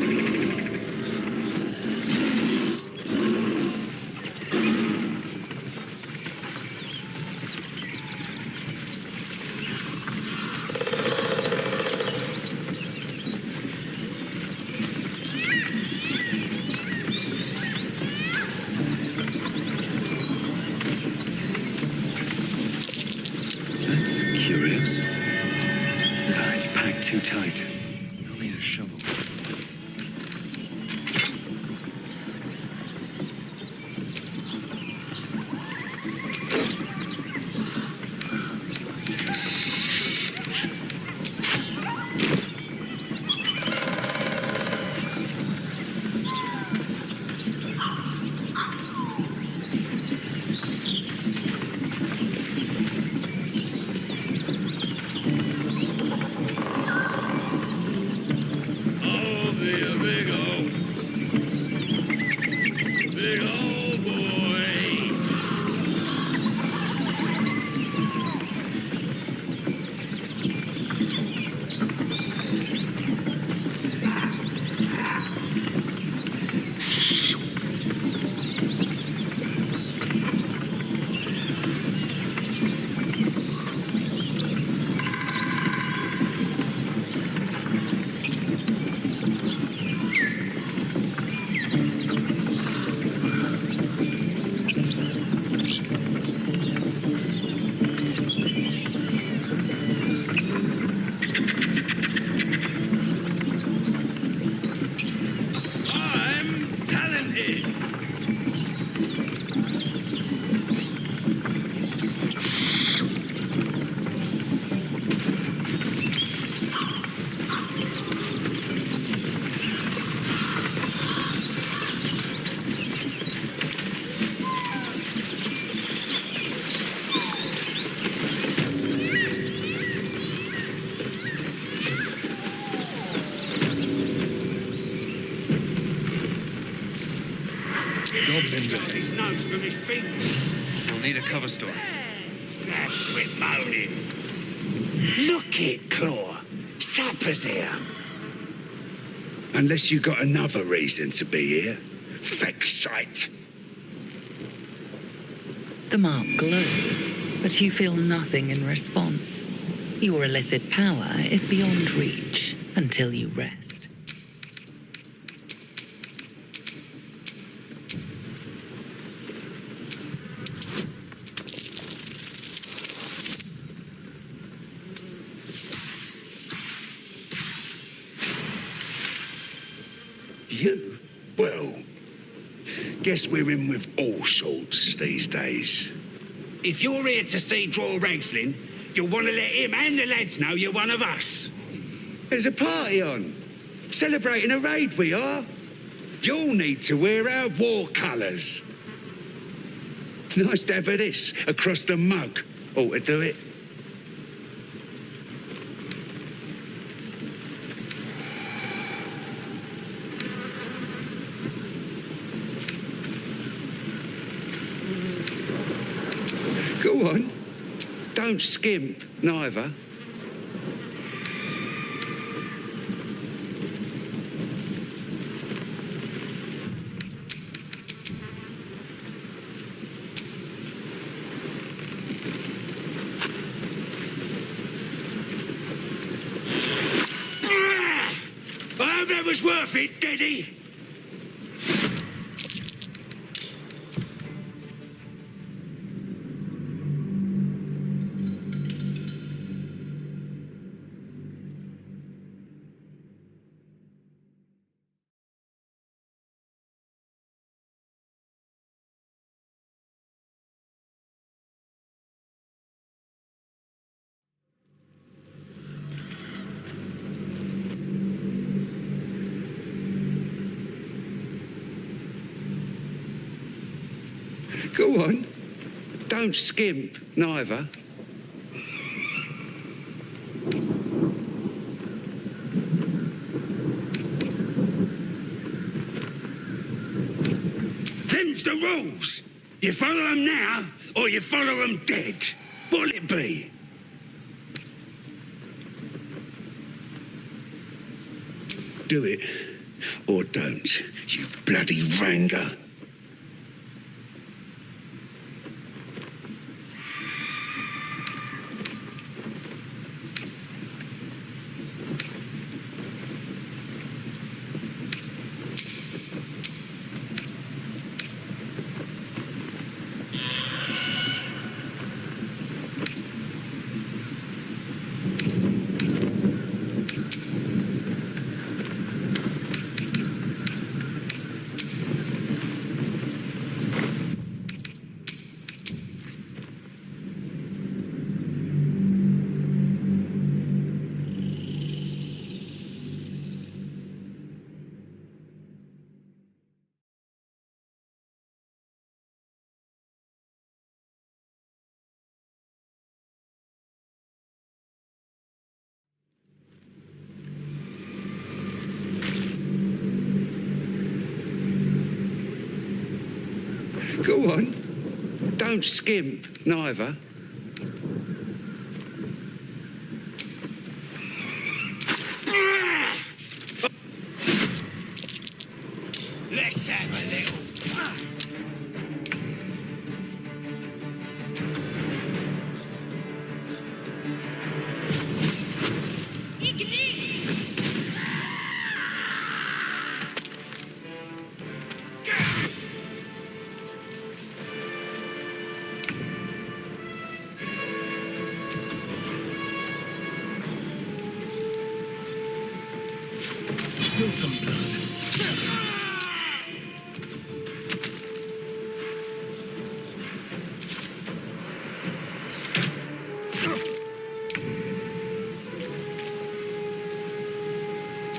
Speaker 6: too tight. I'll need a shovel.
Speaker 18: Goblins are his nose from his fingers.
Speaker 12: We'll need a cover story.
Speaker 11: Quit moaning. Look it, Claw. Sapper's here. Unless you got another reason to be here. Feck sight.
Speaker 2: The mark glows, but you feel nothing in response. Your illithid power is beyond reach until you rest.
Speaker 11: You? Well, guess we're in with all sorts these days. If you're here to see Draw Ragslin, you'll want to let him and the lads know you're one of us. There's a party on. Celebrating a raid we are. You'll need to wear our war colours. Nice to have this across the mug. Ought to do it. Go on. Don't skimp, neither. I hope that was worth it, Daddy. Go on. Don't skimp, neither. Them's the rules. You follow them now, or you follow them dead. What'll it be? Do it, or don't, you bloody ranger.
Speaker 7: Go on. Don't skimp, neither.
Speaker 13: Let's have a little fun.
Speaker 23: Spill some blood.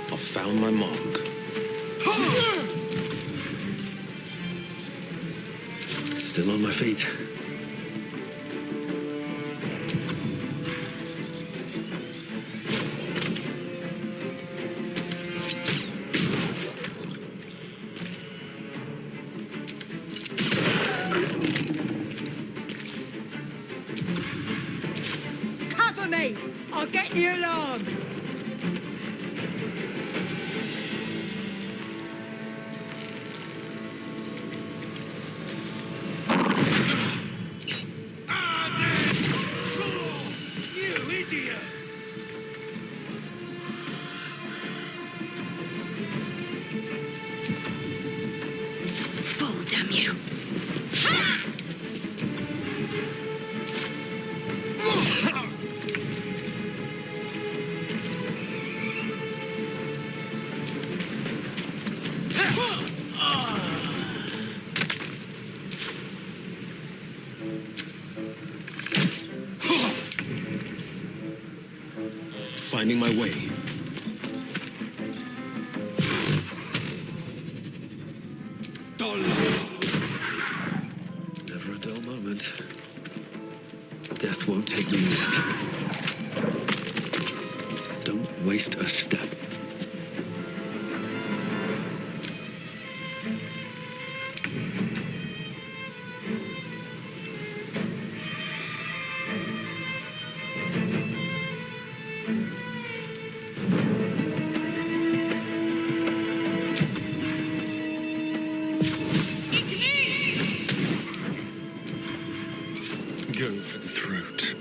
Speaker 3: I've found my mark. Still on my feet.
Speaker 10: Cover me! I'll get the alarm!
Speaker 13: You idiot!
Speaker 9: Fool, damn you.
Speaker 3: Finding my way. Never a dull moment. Death won't take me yet. Don't waste a step.
Speaker 5: Go for the throat.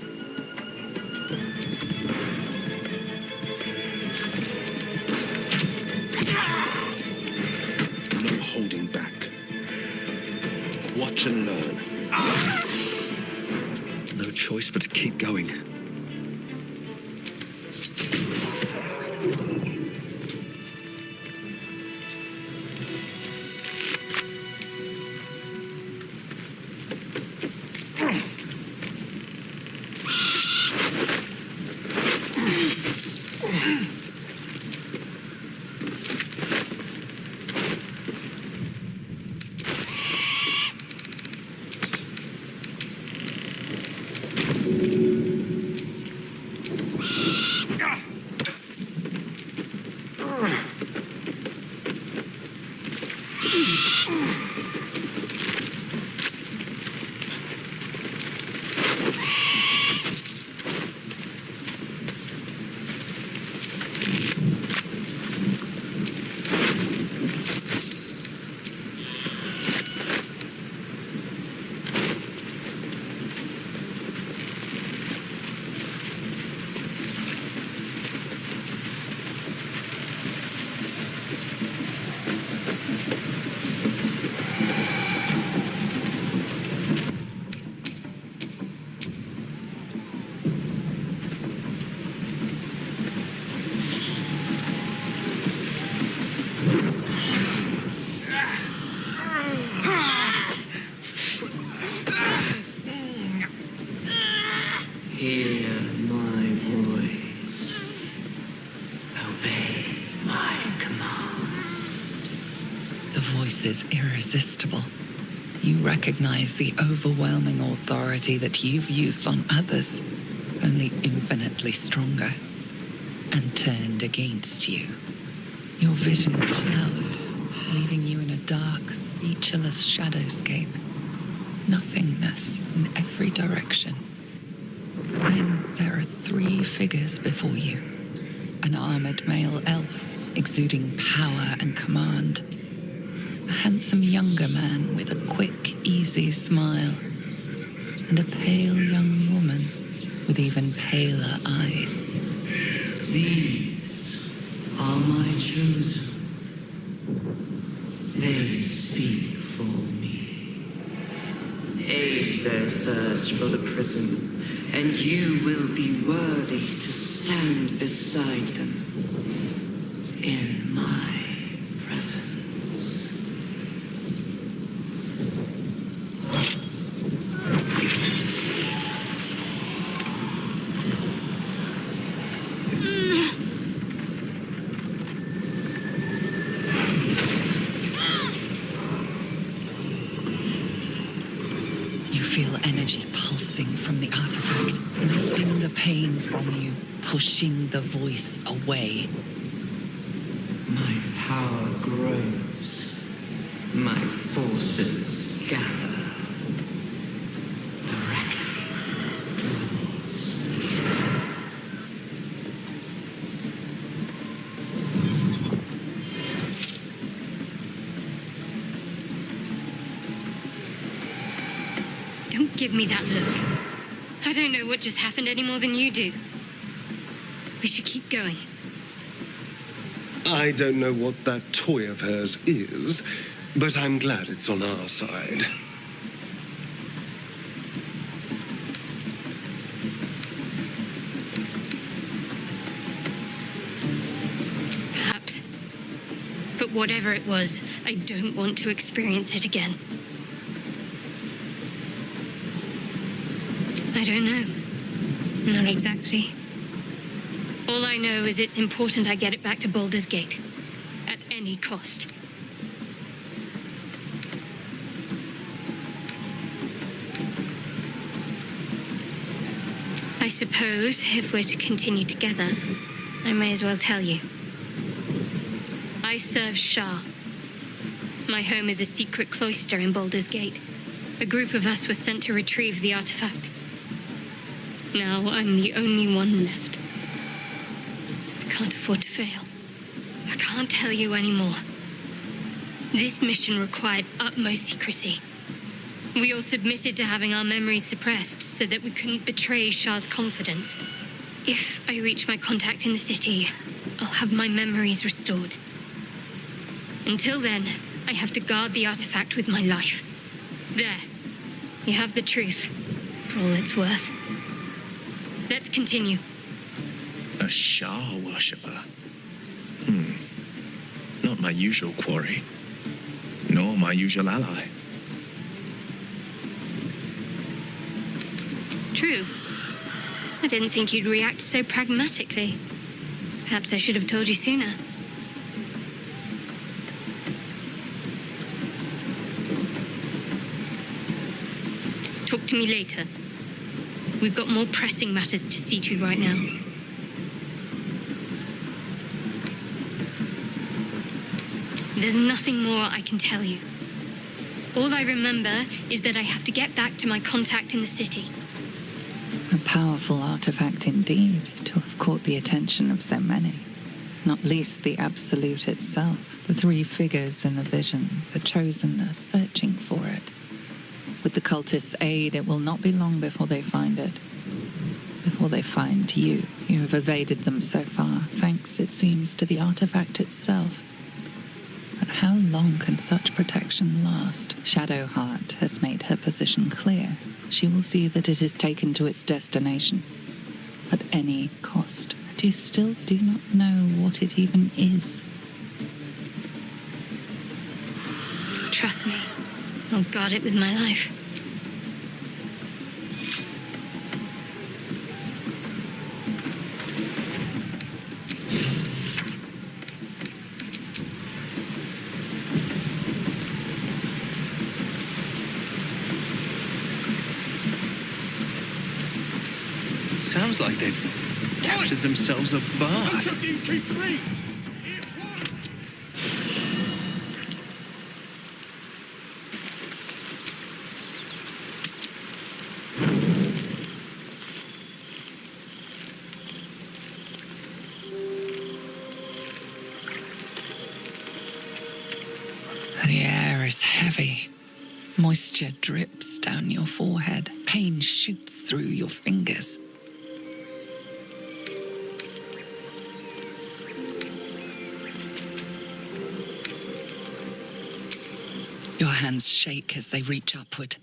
Speaker 3: No holding back. Watch and learn. No choice but to keep going.
Speaker 15: Hear my voice. Obey my command.
Speaker 2: The voice is irresistible. You recognize the overwhelming authority that you've used on others, only infinitely stronger, and turned against you. Your vision clouds, leaving you in a dark, featureless shadowscape, nothingness in every direction. Then there are 3 figures before you. An armored male elf, exuding power and command. A handsome younger man with a quick, easy smile. And a pale young woman with even paler eyes.
Speaker 15: These are my chosen. They speak for me. Aid their search for the prison, and you will be worthy to stand beside them in my presence.
Speaker 2: From the artifact, lifting the pain from you, pushing the voice away.
Speaker 15: My power grows. My forces gather. The reckoning draws.
Speaker 1: Don't give me that look. I don't know what just happened any more than you do. We should keep going.
Speaker 5: I don't know what that toy of hers is, but I'm glad it's on our side.
Speaker 1: Perhaps. But whatever it was, I don't want to experience it again. I don't know. Not exactly. All I know is it's important I get it back to Baldur's Gate. At any cost. I suppose, if we're to continue together, I may as well tell you. I serve Shah. My home is a secret cloister in Baldur's Gate. A group of us was sent to retrieve the artifact. Now I'm the only one left. I can't afford to fail. I can't tell you anymore. This mission required utmost secrecy. We all submitted to having our memories suppressed so that we couldn't betray Shah's confidence. If I reach my contact in the city, I'll have my memories restored. Until then, I have to guard the artifact with my life. There. You have the truth, for all it's worth. Let's continue.
Speaker 14: A Shah worshipper? Not my usual quarry, nor my usual ally.
Speaker 1: True. I didn't think you'd react so pragmatically. Perhaps I should have told you sooner. Talk to me later. We've got more pressing matters to see to right now. There's nothing more I can tell you. All I remember is that I have to get back to my contact in the city.
Speaker 2: A powerful artifact indeed, to have caught the attention of so many. Not least the Absolute itself, the 3 figures in the vision, the Chosen are searching for it. With the cultists' aid, it will not be long before they find it. Before they find you. You have evaded them so far, thanks, it seems, to the artifact itself. But how long can such protection last? Shadowheart has made her position clear. She will see that it is taken to its destination. At any cost. And you still do not know what it even is.
Speaker 1: Trust me. I'll guard it with my life.
Speaker 6: Sounds like they've captured themselves a bar.
Speaker 2: The air is heavy. Moisture drips down your forehead. Pain shoots through your fingers. Your hands shake as they reach upward.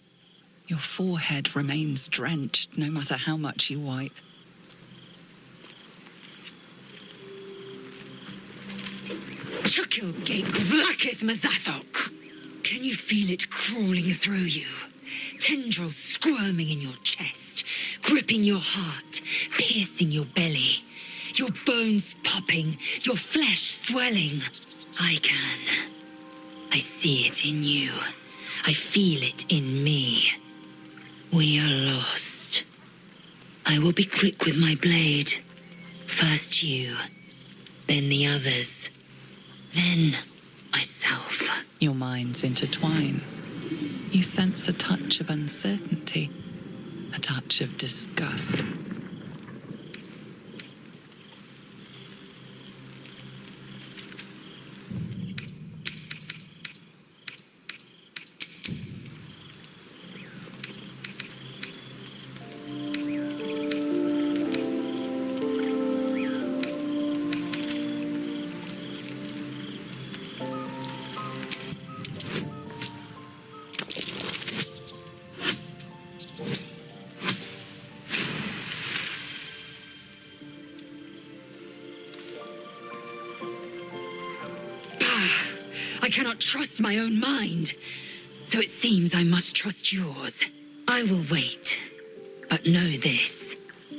Speaker 2: Your forehead remains drenched no matter how much you wipe.
Speaker 9: Chukil Gate Vlakith Mazathok. Can you feel it crawling through you? Tendrils squirming in your chest, gripping your heart, piercing your belly. Your bones popping, your flesh swelling. I can. I see it in you. I feel it in me. We are lost. I will be quick with my blade. First you, then the others, then myself.
Speaker 2: Your minds intertwine. You sense a touch of uncertainty, a touch of disgust.
Speaker 9: I cannot trust my own mind, so it seems I must trust yours. I will wait, but know this,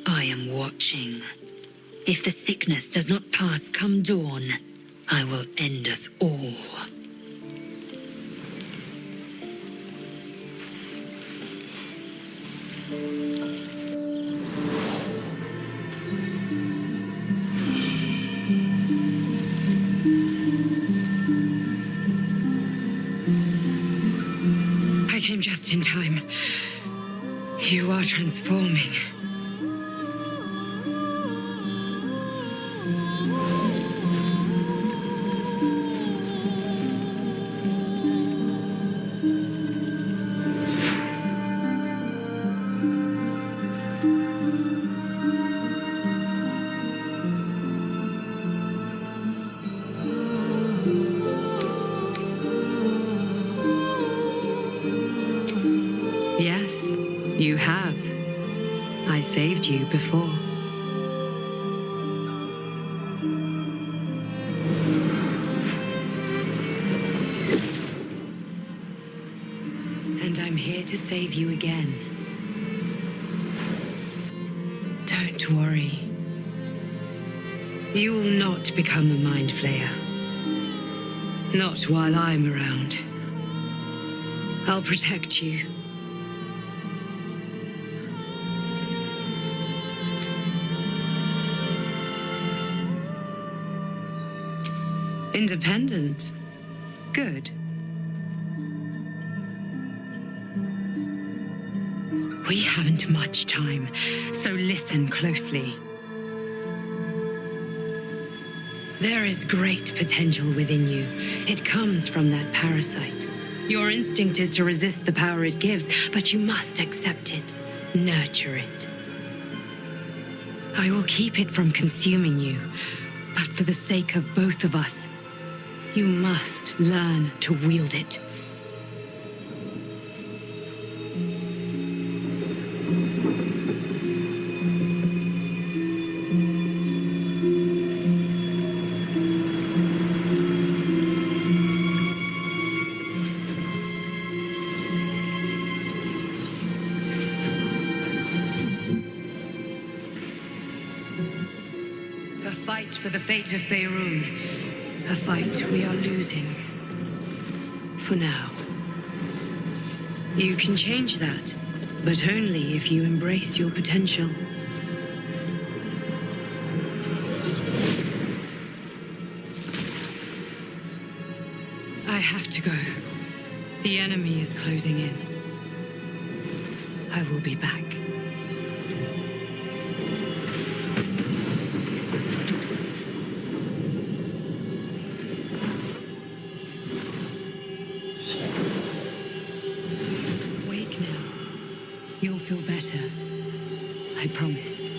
Speaker 9: I am watching. If the sickness does not pass come dawn, I will end us all. I came just in time. You are transforming. Yes, you have. I saved you before. And I'm here to save you again. Don't worry. You will not become a mind flayer. Not while I'm around. I'll protect you. Independent. Good. We haven't much time, so listen closely. There is great potential within you. It comes from that parasite. Your instinct is to resist the power it gives, but you must accept it, nurture it. I will keep it from consuming you, but for the sake of both of us, you must learn to wield it. A fight for the fate of Faerun. A fight we are losing. For now. You can change that, but only if you embrace your potential. I have to go. The enemy is closing in. I will be back.
Speaker 17: You'll feel better. I promise.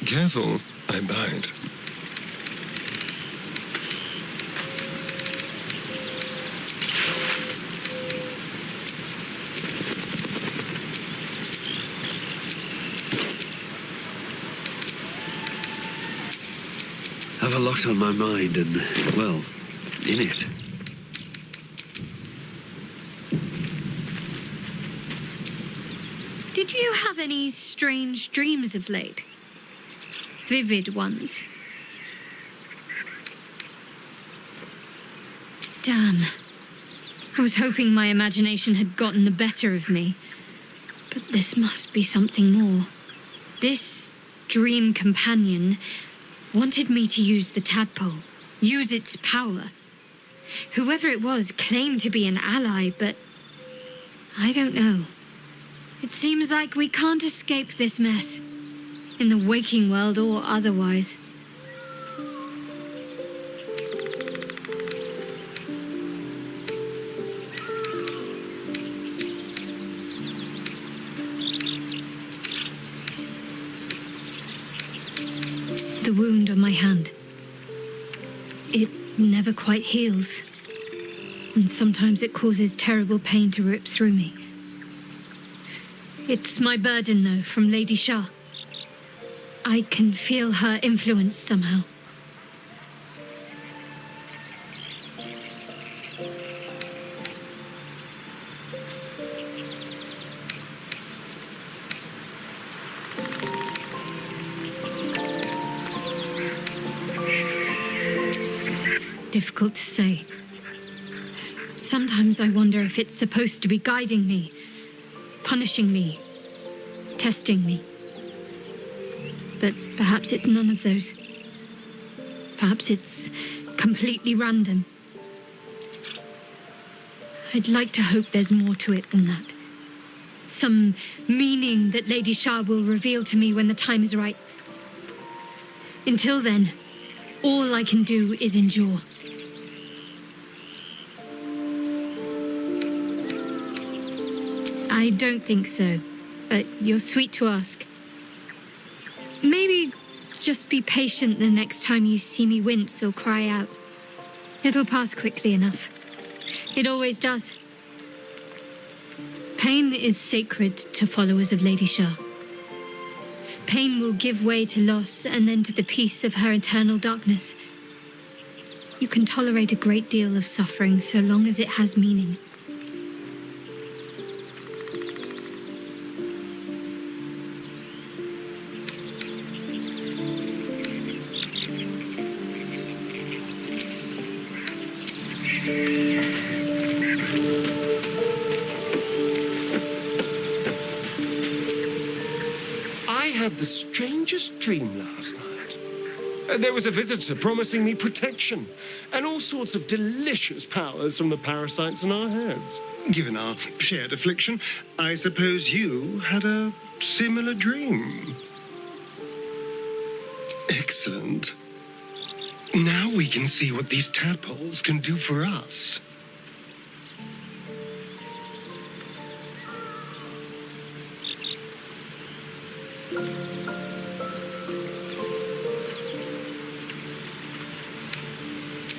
Speaker 5: Careful, I bite.
Speaker 6: Have a lot on my mind and, well, in it.
Speaker 1: Did you have any strange dreams of late? Vivid ones? Damn. I was hoping my imagination had gotten the better of me. But this must be something more. This dream companion wanted me to use the tadpole, use its power. Whoever it was claimed to be an ally, but I don't know. It seems like we can't escape this mess, in the waking world or otherwise. The wound on my hand. It never quite heals. And sometimes it causes terrible pain to rip through me. It's my burden, though, from Lady Shah. I can feel her influence somehow. difficult to say. Sometimes I wonder if it's supposed to be guiding me, punishing me, testing me. But perhaps it's none of those. Perhaps it's completely random. I'd like to hope there's more to it than that. Some meaning that Lady Shah will reveal to me when the time is right. Until then, all I can do is endure. I don't think so, but you're sweet to ask. Maybe just be patient the next time you see me wince or cry out. It'll pass quickly enough. It always does. Pain is sacred to followers of Lady Shah. Pain will give way to loss and then to the peace of her eternal darkness. You can tolerate a great deal of suffering so long as it has meaning.
Speaker 5: I had the strangest dream last night. There was a visitor promising me protection and all sorts of delicious powers from the parasites in our heads. Given our shared affliction, I suppose you had a similar dream. Excellent. Now we can see what these tadpoles can do for us.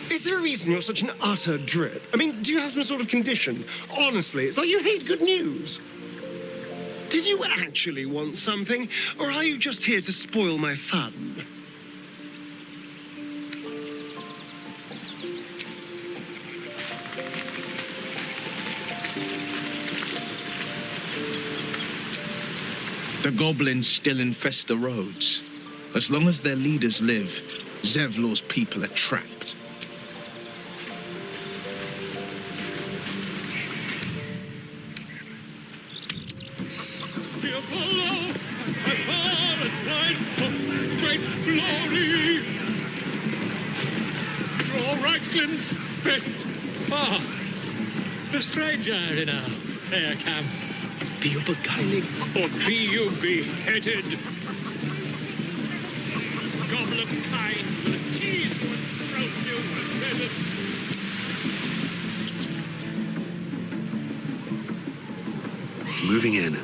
Speaker 5: Is there a reason you're such an utter drip? I mean, do you have some sort of condition? Honestly, it's like you hate good news. Did you actually want something, or are you just here to spoil my fun?
Speaker 14: The goblins still infest the roads. As long as their leaders live, Zevlor's people are trapped.
Speaker 3: Great glory! Draw Raxlin's best. Ah, the stranger in our fair camp. Be you beguiling, or be you beheaded? Goblin kind will tease you and throat you with
Speaker 4: Moving in.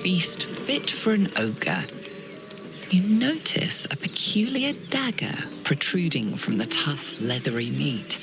Speaker 2: Feast fit for an ogre. You notice a peculiar dagger protruding from the tough, leathery meat.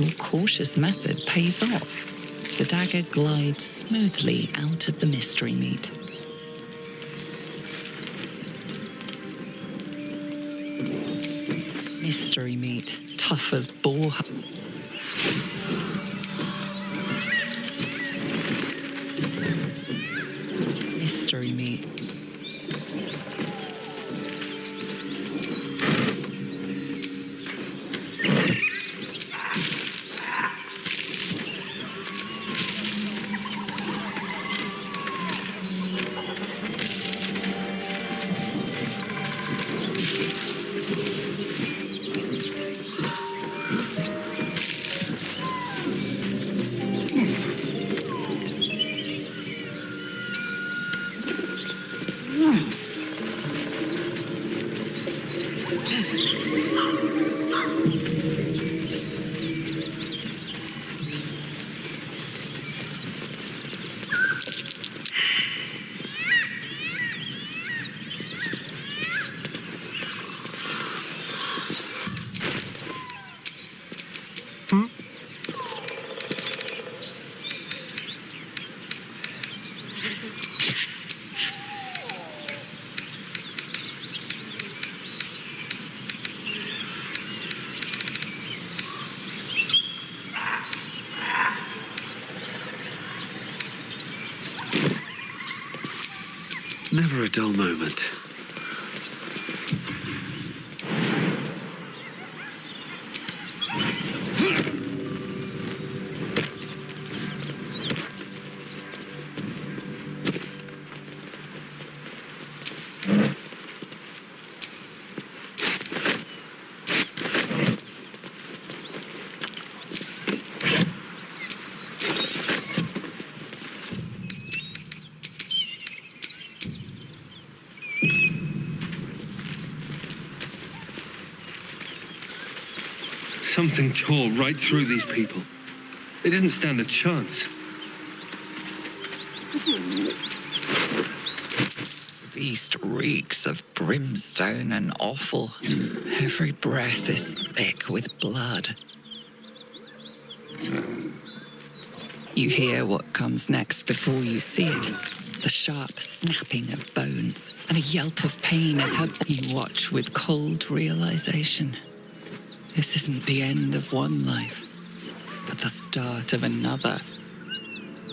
Speaker 2: Your cautious method pays off. The dagger glides smoothly out of the mystery meat. Mystery meat, tough as boar. Mystery meat.
Speaker 6: Never a dull moment. Something tore right through these people. They didn't stand a chance.
Speaker 2: The beast reeks of brimstone and offal. Every breath is thick with blood. You hear what comes next before you see it. The sharp snapping of bones and a yelp of pain as you watch with cold realization. This isn't the end of one life, but the start of another.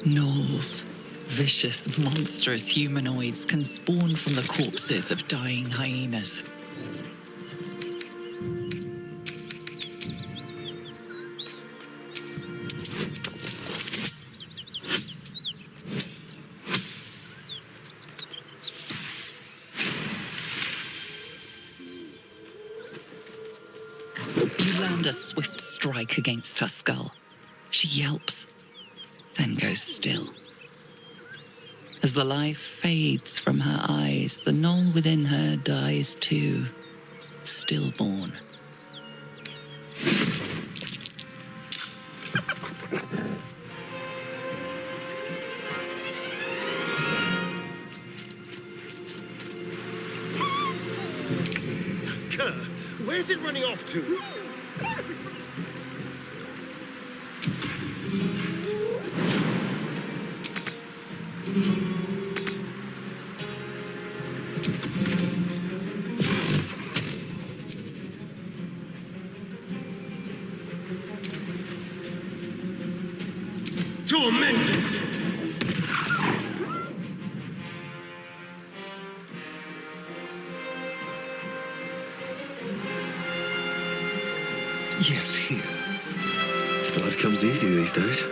Speaker 2: Gnolls, vicious, monstrous humanoids can spawn from the corpses of dying hyenas. You land a swift strike against her skull. She yelps, then goes still. As the life fades from her eyes, the gnoll within her dies too, stillborn.
Speaker 5: Kerr, where's it running off to? Tormented!
Speaker 6: Yes, here. Blood comes easy these days.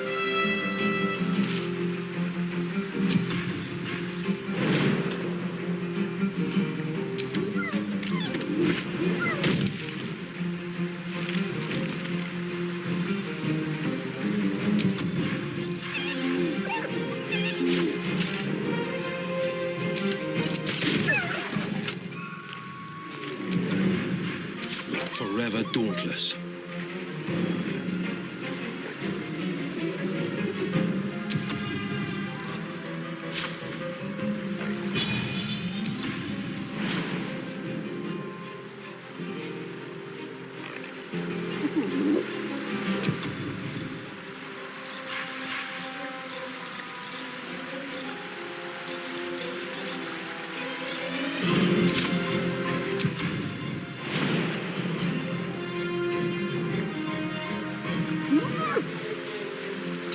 Speaker 4: Forever dauntless.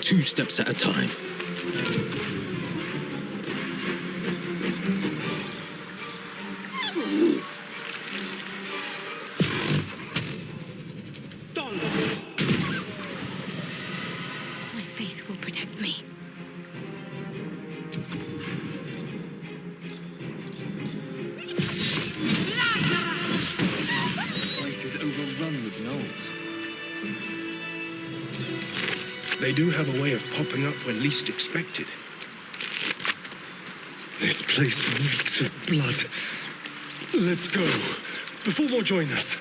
Speaker 12: 2 steps at a time.
Speaker 1: My faith will protect me.
Speaker 6: The place is overrun with gnolls.
Speaker 18: They do have a way of popping up when least expected.
Speaker 5: This place reeks of blood. Let's go, before more join us.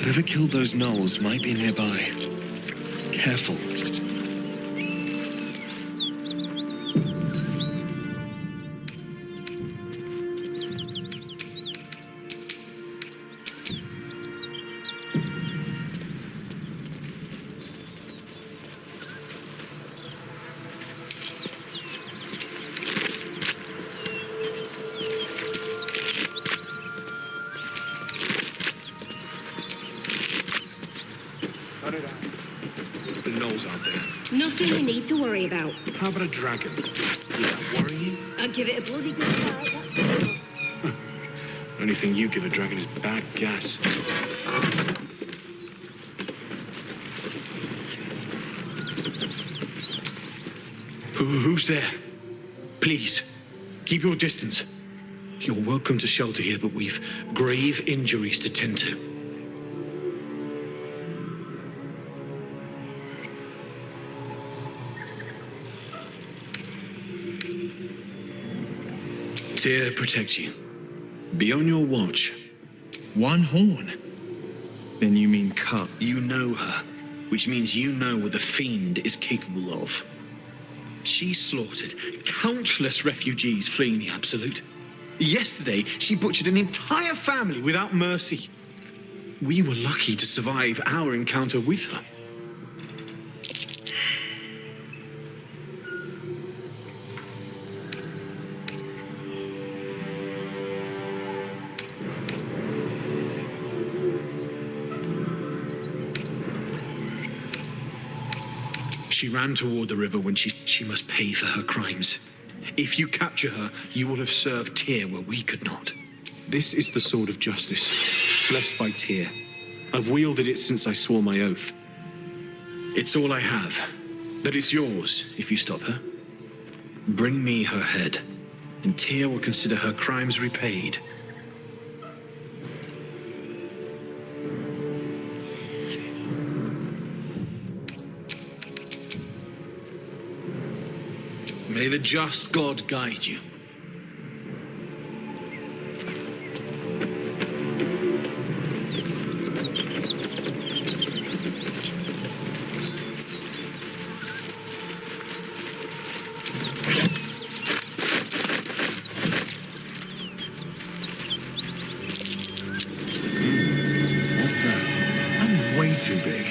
Speaker 6: Whoever killed those gnolls might be nearby. Careful.
Speaker 18: The gnolls out there.
Speaker 19: Nothing you need to worry about.
Speaker 18: How about a dragon? Would that worry you?
Speaker 19: I'd give it a bloody good try.
Speaker 18: Only thing you give a dragon is bad gas. Who's there? Please, keep your distance. You're welcome to shelter here, but we've grave injuries to tend to. Tyr protect you. Be on your watch.
Speaker 14: One horn? Then you mean cut?
Speaker 3: You know her, which means you know what the Fiend is capable of. She slaughtered countless refugees fleeing the Absolute. Yesterday, she butchered an entire family without mercy. We were lucky to survive our encounter with her. She ran toward the river when she must pay for her crimes. If you capture her, you will have served Tyr where we could not. This is the sword of justice, blessed by Tyr. I've wielded it since I swore my oath. It's all I have, but it's yours if you stop her. Bring me her head, and Tyr will consider her crimes repaid. May the just God guide you.
Speaker 6: What's that? I'm way too big.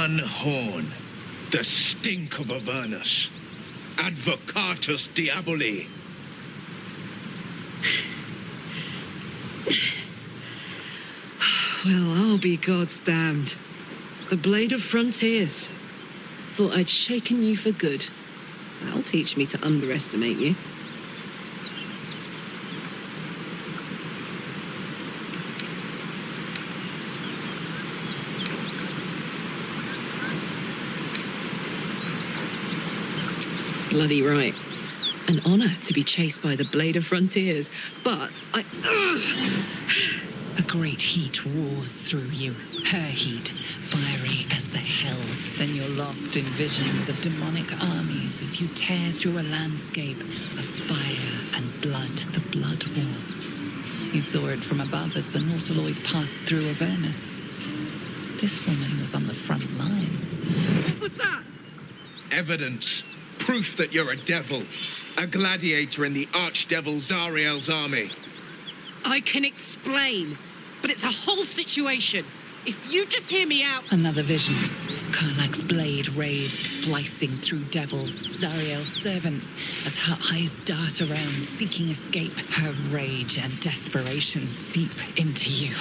Speaker 14: one horn, the stink of Avernus. Advocatus Diaboli.
Speaker 20: Well, I'll be God's damned. The Blade of Frontiers. Thought I'd shaken you for good. That'll teach me to underestimate you. Bloody right. An honor to be chased by the Blade of Frontiers, but
Speaker 2: A great heat roars through you, her heat, fiery as the hells. Then you're lost in visions of demonic armies as you tear through a landscape of fire and blood, the Blood War. You saw it from above as the Nautiloid passed through Avernus. This woman was on the front line.
Speaker 20: What was that?
Speaker 14: Evidence. Proof that you're a devil. A gladiator in the archdevil Zariel's army.
Speaker 20: I can explain, but it's a whole situation. If you just hear me out...
Speaker 2: Another vision. Karlak's blade raised, slicing through devils, Zariel's servants, as her eyes dart around, seeking escape. Her rage and desperation seep into you.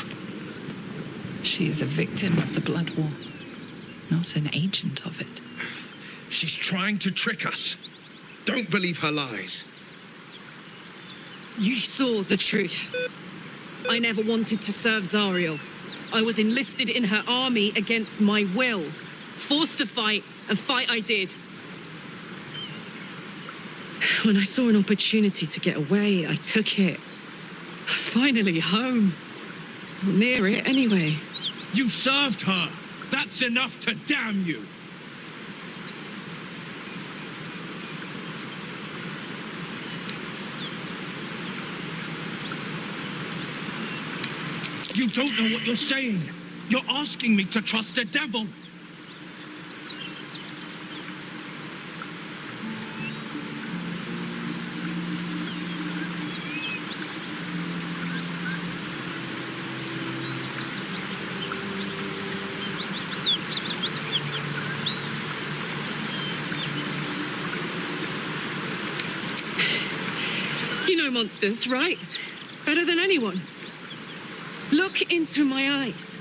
Speaker 2: She is a victim of the Blood War, not an agent of it.
Speaker 14: She's trying to trick us. Don't believe her lies.
Speaker 20: You saw the truth. I never wanted to serve Zariel. I was enlisted in her army against my will. Forced to fight, and fight I did. When I saw an opportunity to get away, I took it. Finally home. Or near it, anyway.
Speaker 14: You served her! That's enough to damn you! You don't know what you're saying. You're asking me to trust a devil.
Speaker 20: You know monsters, right? Better than anyone. Look into my eyes.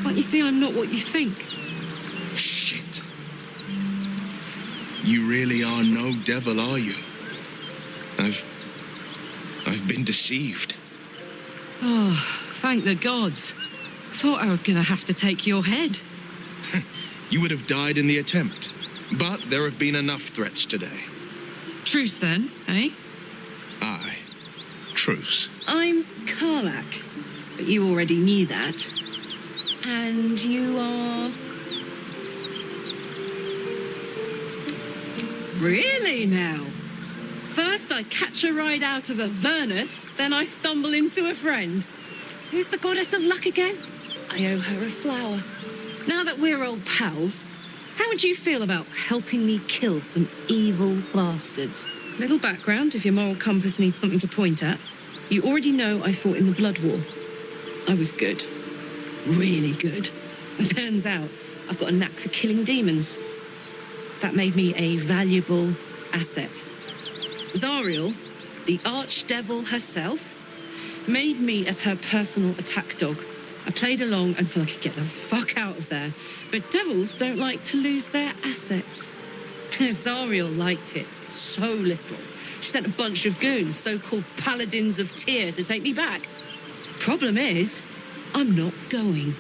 Speaker 20: Can't you see I'm not what you think?
Speaker 14: Shit. You really are no devil, are you? I've been deceived.
Speaker 20: Oh, thank the gods. Thought I was gonna have to take your head.
Speaker 14: You would have died in the attempt. But there have been enough threats today.
Speaker 20: Truce then, eh?
Speaker 14: Aye. Truce.
Speaker 20: I'm Karlak, but you already knew that. And you are... Really now? First I catch a ride out of Avernus, then I stumble into a friend. Who's the goddess of luck again? I owe her a flower. Now that we're old pals, how would you feel about helping me kill some evil bastards? Little background if your moral compass needs something to point at. You already know I fought in the Blood War. I was good. Really good. It turns out I've got a knack for killing demons. That made me a valuable asset. Zariel, the archdevil herself, made me as her personal attack dog. I played along until I could get the fuck out of there. But devils don't like to lose their assets. Zariel liked it so little. She sent a bunch of goons, so-called paladins of Tyr, to take me back. Problem is, I'm not going.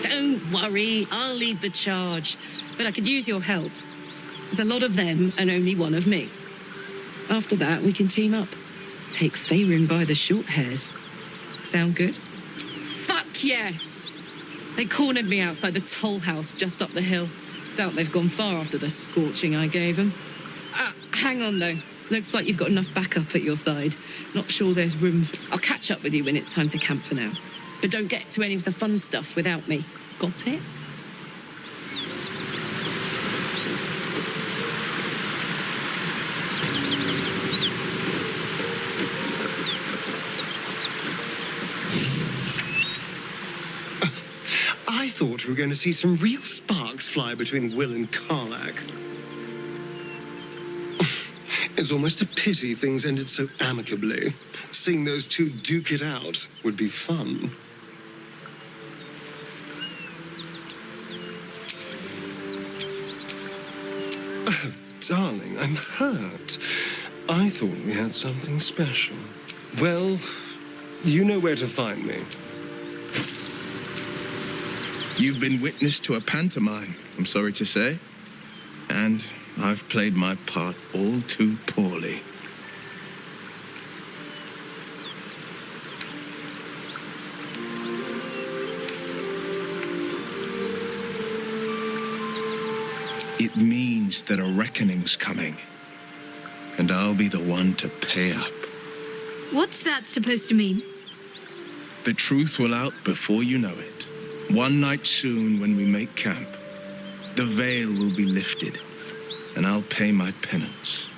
Speaker 20: Don't worry, I'll lead the charge. But I could use your help. There's a lot of them and only one of me. After that, we can team up. Take Faerun by the short hairs. Sound good? Fuck yes! They cornered me outside the toll house just up the hill. Doubt they've gone far after the scorching I gave them. Hang on though. Looks like you've got enough backup at your side. Not sure there's room. I'll catch up with you when it's time to camp for now. But don't get to any of the fun stuff without me. Got it?
Speaker 5: I thought we were going to see some real sparks fly between Will and Karlak. It's almost a pity things ended so amicably. Seeing those two duke it out would be fun. Oh, darling, I'm hurt. I thought we had something special. Well, you know where to find me.
Speaker 14: You've been witness to a pantomime, I'm sorry to say. And I've played my part all too poorly. It means that a reckoning's coming. And I'll be the one to pay up.
Speaker 1: What's that supposed to mean?
Speaker 14: The truth will out before you know it. One night soon, when we make camp, the veil will be lifted, and I'll pay my penance.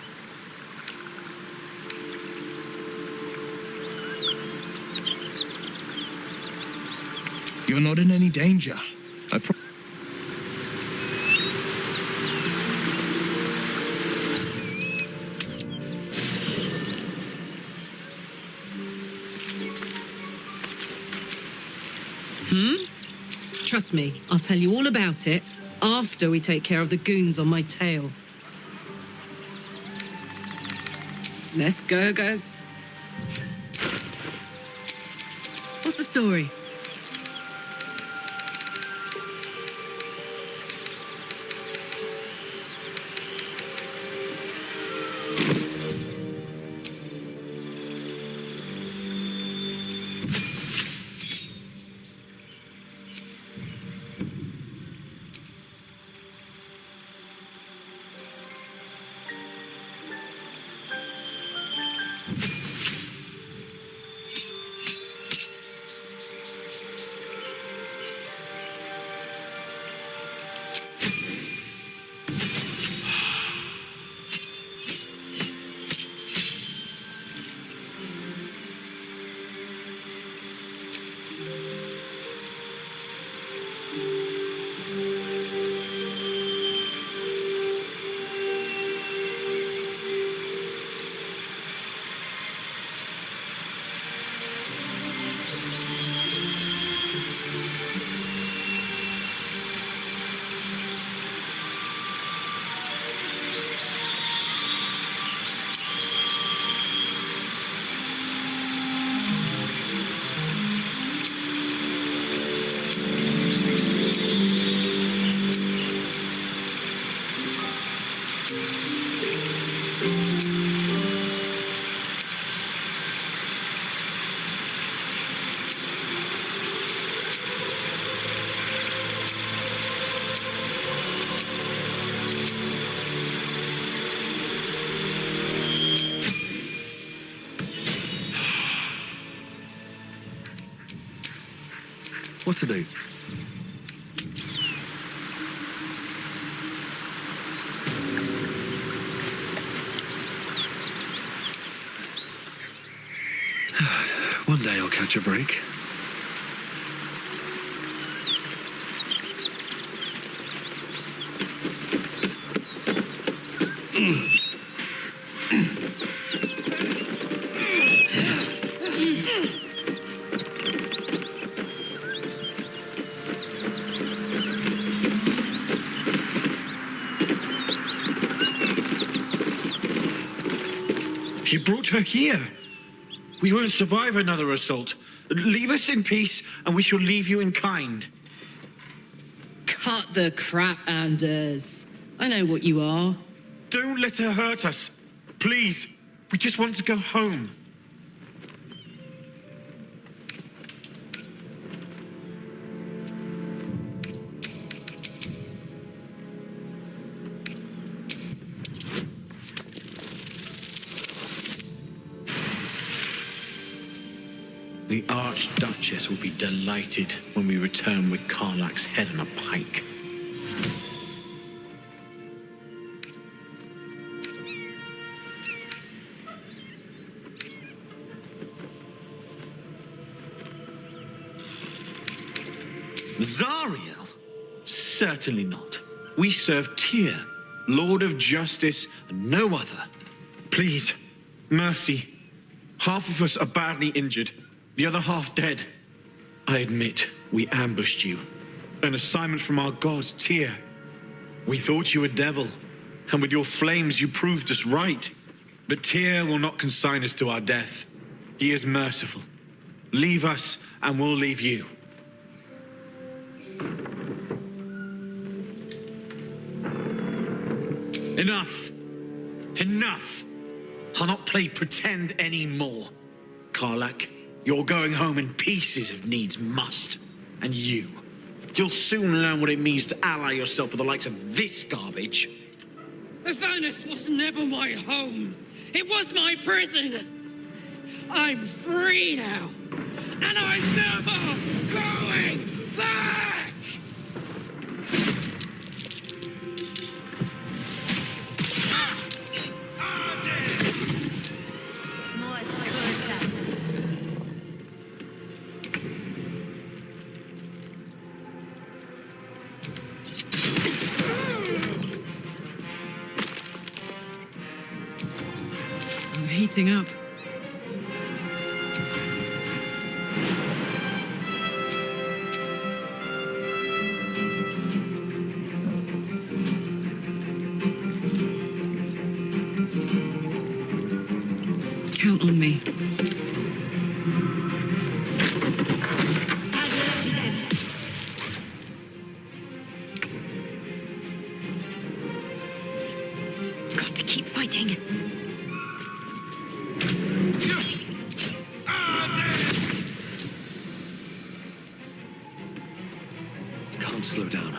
Speaker 14: You're not in any danger. I promise.
Speaker 20: Trust me, I'll tell you all about it after we take care of the goons on my tail. Let's go. What's the story?
Speaker 6: What to do? One day I'll catch a break.
Speaker 18: You brought her here. We won't survive another assault. Leave us in peace, and we shall leave you in kind.
Speaker 20: Cut the crap, Anders. I know what you are.
Speaker 18: Don't let her hurt us. Please. We just want to go home.
Speaker 3: The Archduchess will be delighted when we return with Karlach's head on a pike. Zariel? Certainly not. We serve Tyr, Lord of Justice, and no other. Please, mercy. Half of us are badly injured, the other half dead. I admit, we ambushed you. An assignment from our god, Tyr. We thought you a devil, and with your flames you proved us right. But Tyr will not consign us to our death. He is merciful. Leave us, and we'll leave you. Enough! Enough! I'll not play pretend anymore. Karlach, you're going home in pieces if needs must. And you'll soon learn what it means to ally yourself with the likes of this garbage.
Speaker 20: Avernus was never my home. It was my prison. I'm free now. And I'm never going back! I'm heating up. Count on me.
Speaker 1: Got to keep fighting.
Speaker 6: Can't slow down.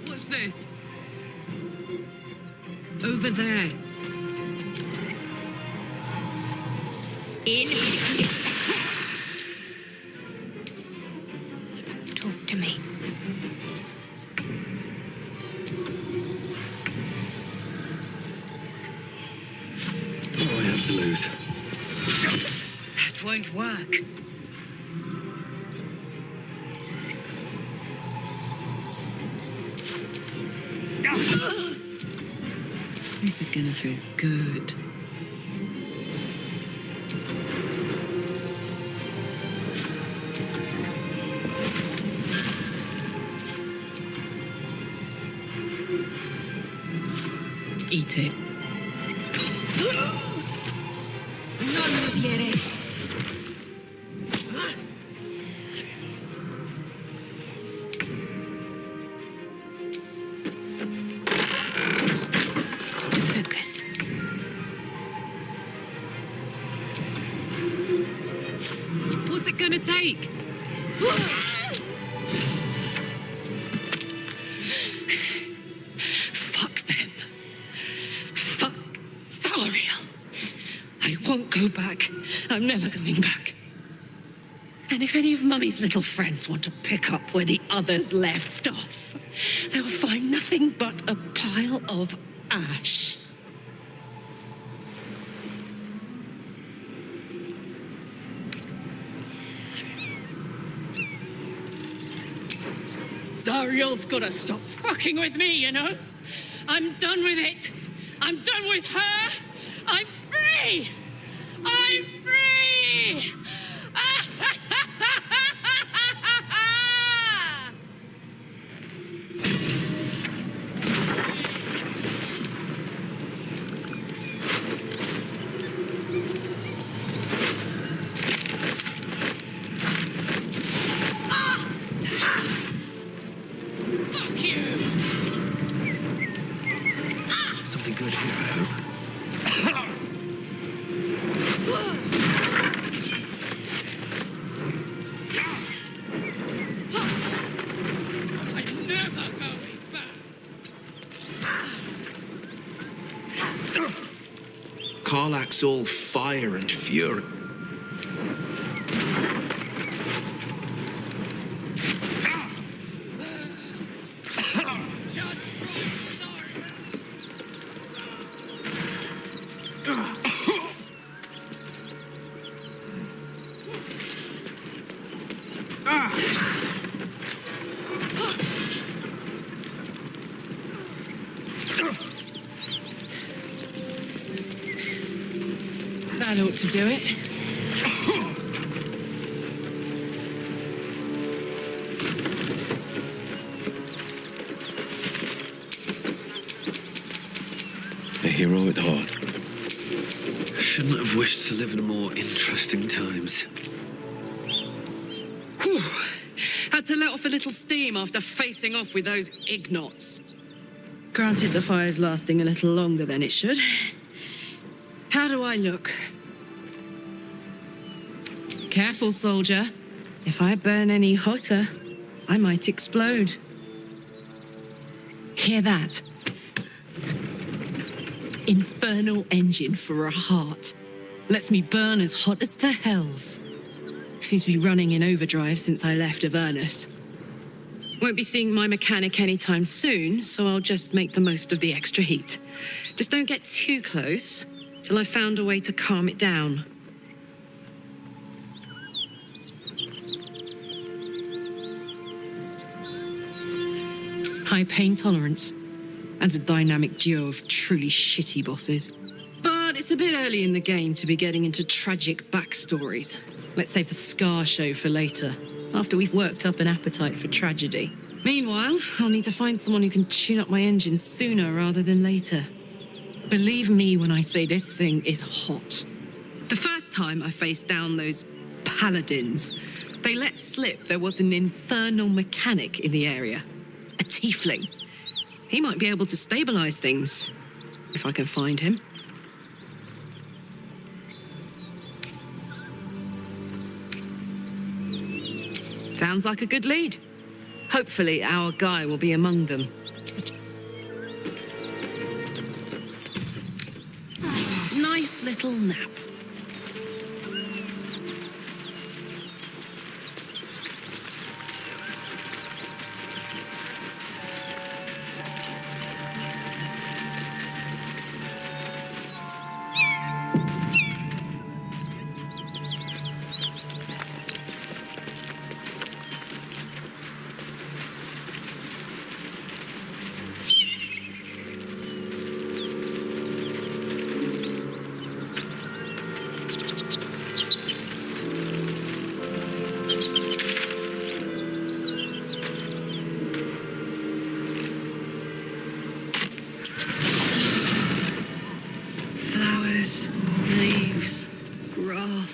Speaker 20: What's this? Over there.
Speaker 1: Talk to me.
Speaker 6: What do I have to lose?
Speaker 9: That won't work.
Speaker 20: This is gonna feel good. Eat it.
Speaker 1: Focus.
Speaker 20: What's it gonna take? Fuck them. Fuck Zariel. I won't go back. I'm never going back. And if any of Mummy's little friends want to pick up where the others left off, they'll find nothing but a pile of ash. Zariel's gotta stop fucking with me, you know? I'm done with it. I'm done with her. I'm free! I'm free! Fuck you!
Speaker 6: Something good here, I hope.
Speaker 8: Karlach's all fire and fury.
Speaker 20: That ought to do it.
Speaker 12: A hero at heart.
Speaker 6: Shouldn't have wished to live in more interesting times.
Speaker 20: Whew. Had to let off a little steam after facing off with those ignots. Granted, the fire's lasting a little longer than it should. How do I look? Careful, soldier. If I burn any hotter, I might explode. Hear that? Infernal engine for a heart. Lets me burn as hot as the hells. Seems to be running in overdrive since I left Avernus. Won't be seeing my mechanic anytime soon, so I'll just make the most of the extra heat. Just don't get too close till I've found a way to calm it down. High pain tolerance, and a dynamic duo of truly shitty bosses. But it's a bit early in the game to be getting into tragic backstories. Let's save the Scar show for later, after we've worked up an appetite for tragedy. Meanwhile, I'll need to find someone who can tune up my engine sooner rather than later. Believe me when I say this thing is hot. The first time I faced down those paladins, they let slip there was an infernal mechanic in the area. A tiefling. He might be able to stabilize things, if I can find him. Sounds like a good lead. Hopefully our guy will be among them. Nice little nap.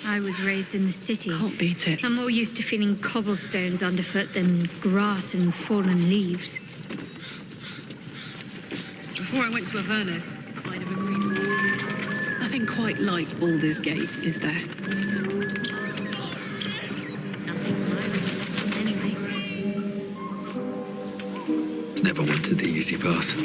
Speaker 1: I was raised in the city.
Speaker 20: Can't beat it.
Speaker 1: I'm more used to feeling cobblestones underfoot than grass and fallen leaves.
Speaker 20: Before I went to Avernus, I'd have agreed with you. Nothing quite like Baldur's Gate, is there?
Speaker 6: Never wanted the easy path.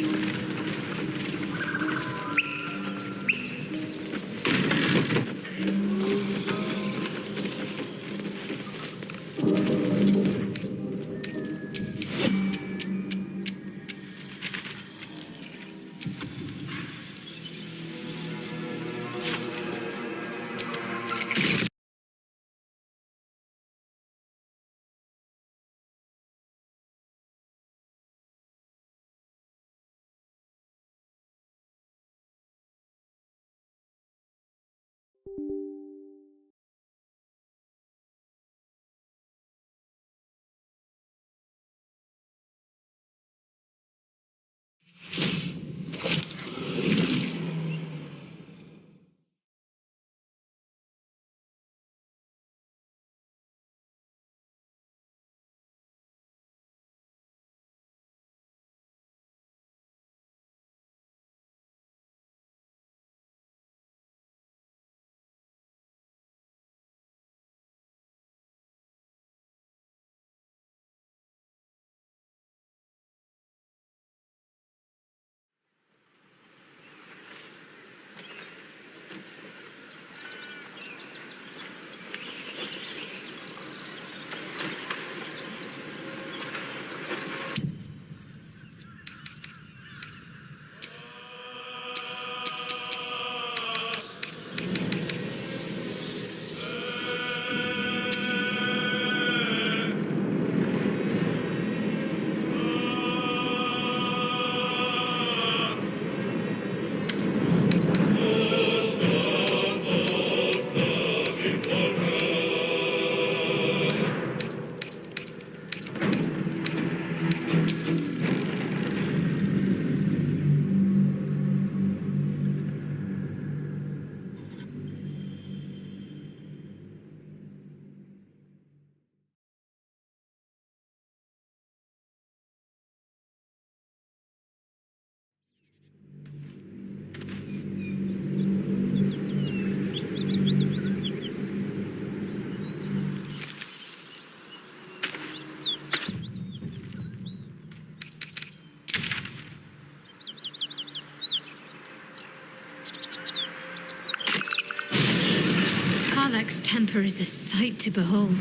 Speaker 1: Karlak's temper is a sight to behold.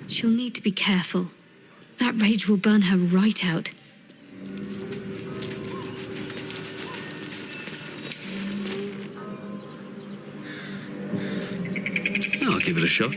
Speaker 1: She'll need to be careful. That rage will burn her right out.
Speaker 6: I'll give it a shot.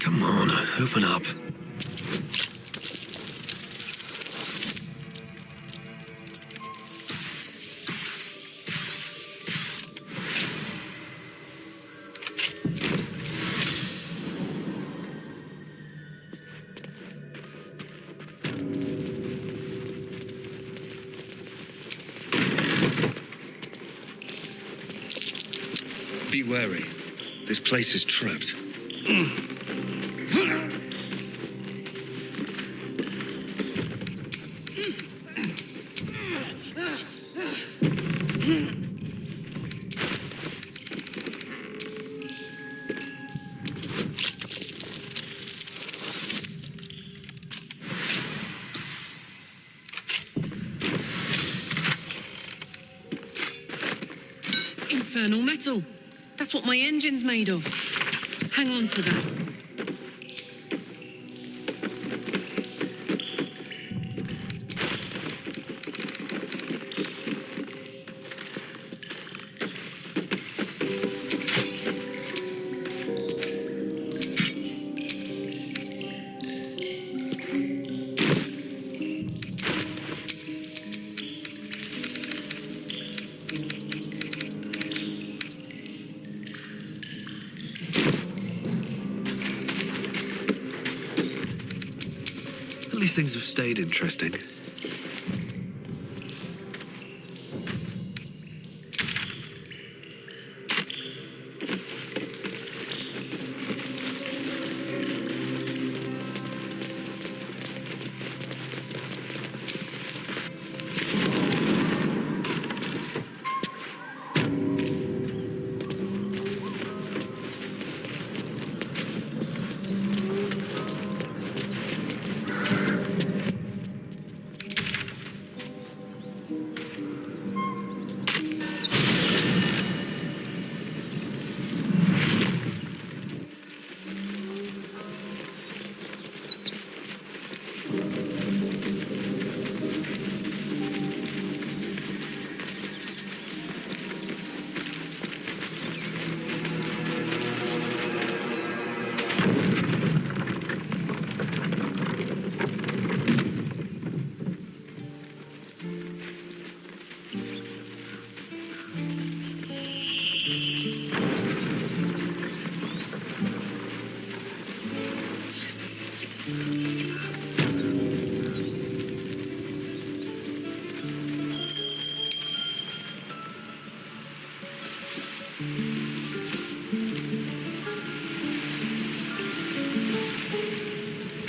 Speaker 6: Come on, open up. Be wary. This place is trapped.
Speaker 20: Infernal metal. That's what my engine's made of. Hang on to that.
Speaker 6: At least things have stayed interesting.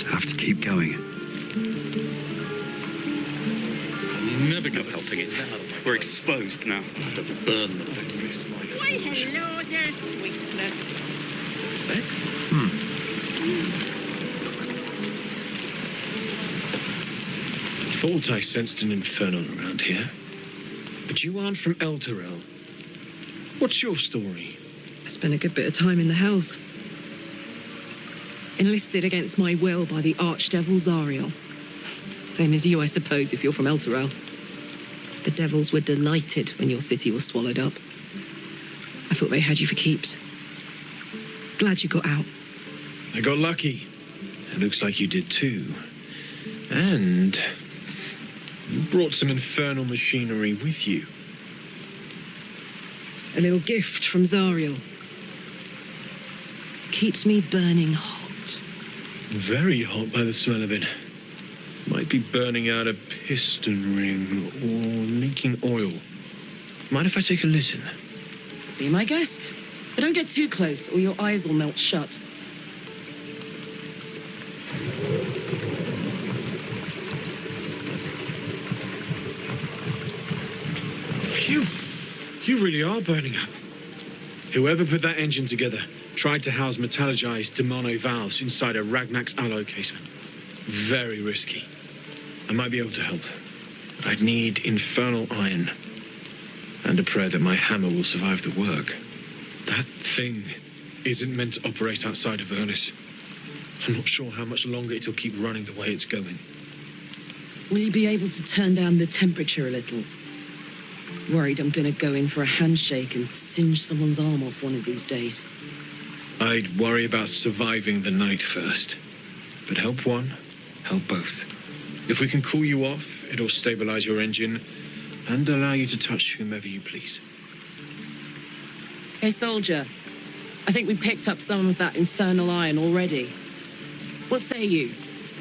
Speaker 6: Have to keep going.
Speaker 16: You're never going to helping it. We're exposed now. I have to burn them.
Speaker 21: Why, hello there, sweetness.
Speaker 3: Thought I sensed an infernal around here. But you aren't from Elturel. What's your story?
Speaker 20: I spent a good bit of time in the Hells. Enlisted against my will by the Archdevil Zariel. Same as you, I suppose, if you're from Elturel. The devils were delighted when your city was swallowed up. I thought they had you for keeps. Glad you got out.
Speaker 3: I got lucky. It looks like you did too. And you brought some infernal machinery with you.
Speaker 20: A little gift from Zariel. Keeps me burning hot.
Speaker 3: Very hot by the smell of it. Might be burning out a piston ring or leaking oil. Mind if I take a listen?
Speaker 20: Be my guest. But don't get too close or your eyes will melt shut.
Speaker 3: You really are burning up. Whoever put that engine together tried to house metallurgized Demono valves inside a Ragnak's alloy casement. Very risky. I might be able to help. But I'd need infernal iron. And a prayer that my hammer will survive the work. That thing isn't meant to operate outside of Ernest. I'm not sure how much longer it'll keep running the way it's going.
Speaker 20: Will you be able to turn down the temperature a little? Worried I'm gonna go in for a handshake and singe someone's arm off one of these days.
Speaker 3: I'd worry about surviving the night first. But help one, help both. If we can cool you off, it'll stabilize your engine and allow you to touch whomever you please.
Speaker 20: Hey, soldier. I think we picked up some of that infernal iron already. What say you?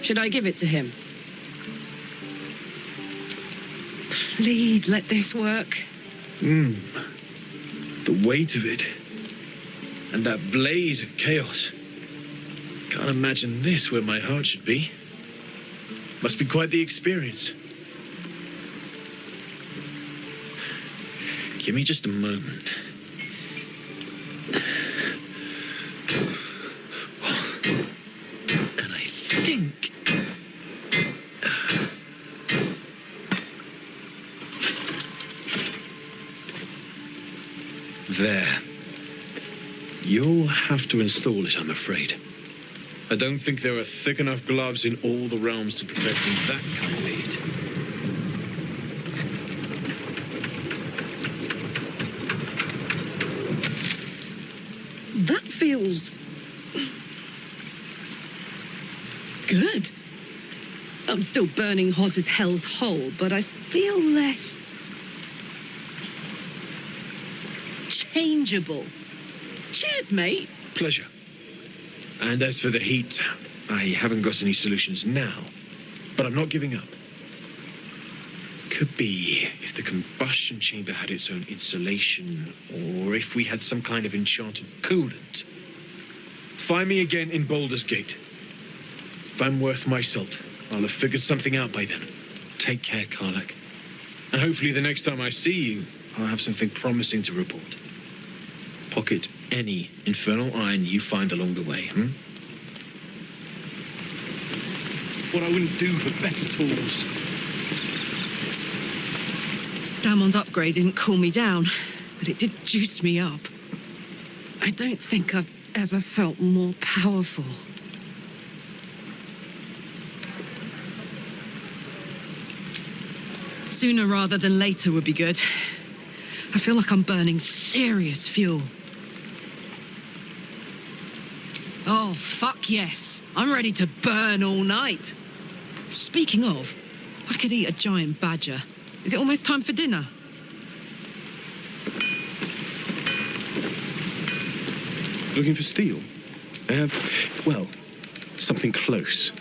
Speaker 20: Should I give it to him? Please let this work.
Speaker 3: The weight of it. And that blaze of chaos. Can't imagine this where my heart should be. Must be quite the experience. Give me just a moment. And I think... There. You'll have to install it, I'm afraid. I don't think there are thick enough gloves in all the realms to protect from that kind of heat.
Speaker 20: That feels... good. I'm still burning hot as hell's hole, but I feel less... changeable. Cheers, mate.
Speaker 3: Pleasure. And as for the heat, I haven't got any solutions now, but I'm not giving up. Could be if the combustion chamber had its own insulation, or if we had some kind of enchanted coolant. Find me again in Baldur's Gate. If I'm worth my salt, I'll have figured something out by then. Take care, Karlak. And hopefully the next time I see you, I'll have something promising to report. Pocket any infernal iron you find along the way,
Speaker 6: What I wouldn't do for better tools.
Speaker 20: Damon's upgrade didn't cool me down, but it did juice me up. I don't think I've ever felt more powerful. Sooner rather than later would be good. I feel like I'm burning serious fuel. Oh, fuck yes. I'm ready to burn all night. Speaking of, I could eat a giant badger. Is it almost time for dinner?
Speaker 3: Looking for steel? I have, well, something close.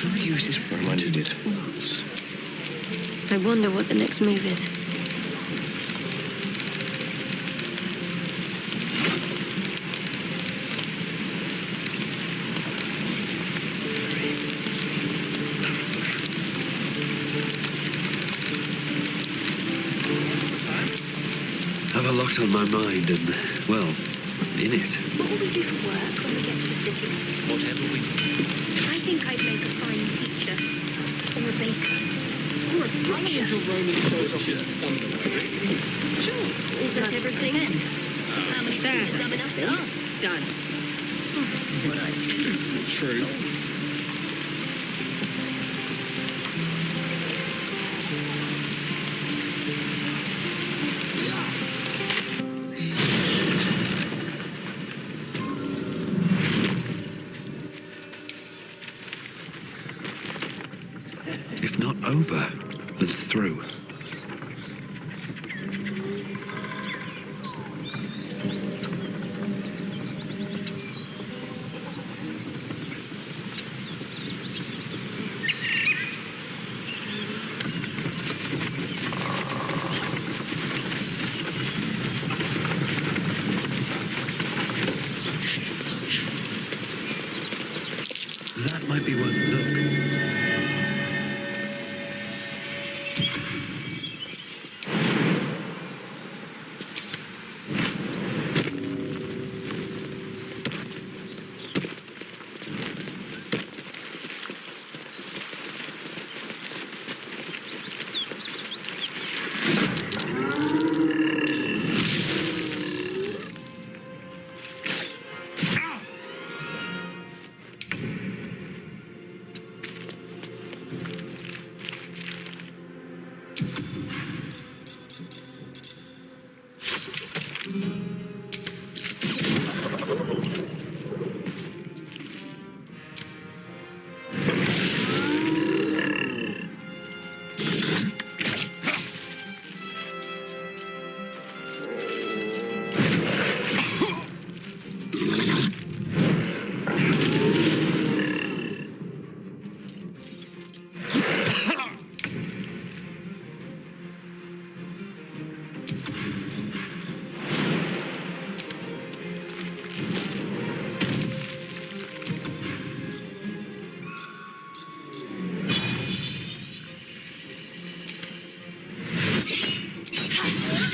Speaker 4: Who uses pointed it?
Speaker 19: I wonder what the next move is.
Speaker 6: I've a lot on my mind and, well, in it.
Speaker 19: What will we do for work when we get to the city?
Speaker 12: Whatever we do.
Speaker 19: I think I'd make a fine teacher. Or a baker. Or a butcher. Sure. Is that everything? How many there? Dumb enough?
Speaker 20: Done.
Speaker 16: True.
Speaker 6: If not over, then through. That might be worth a look.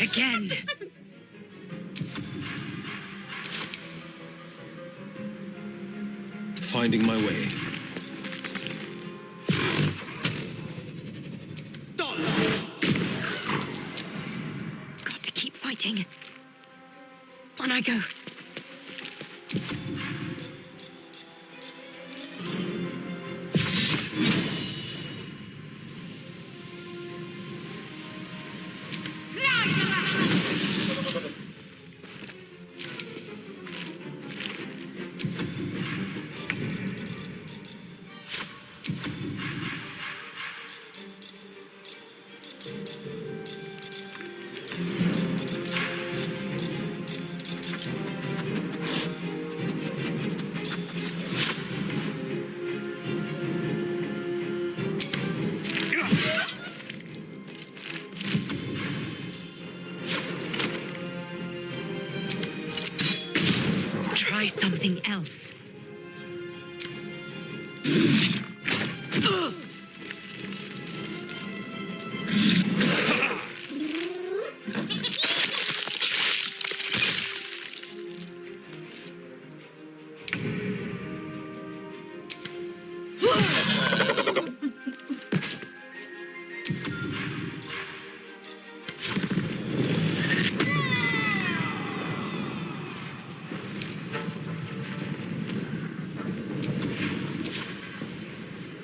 Speaker 9: Again.
Speaker 6: Finding my way.
Speaker 1: Got to keep fighting. On I go.
Speaker 9: Try something else.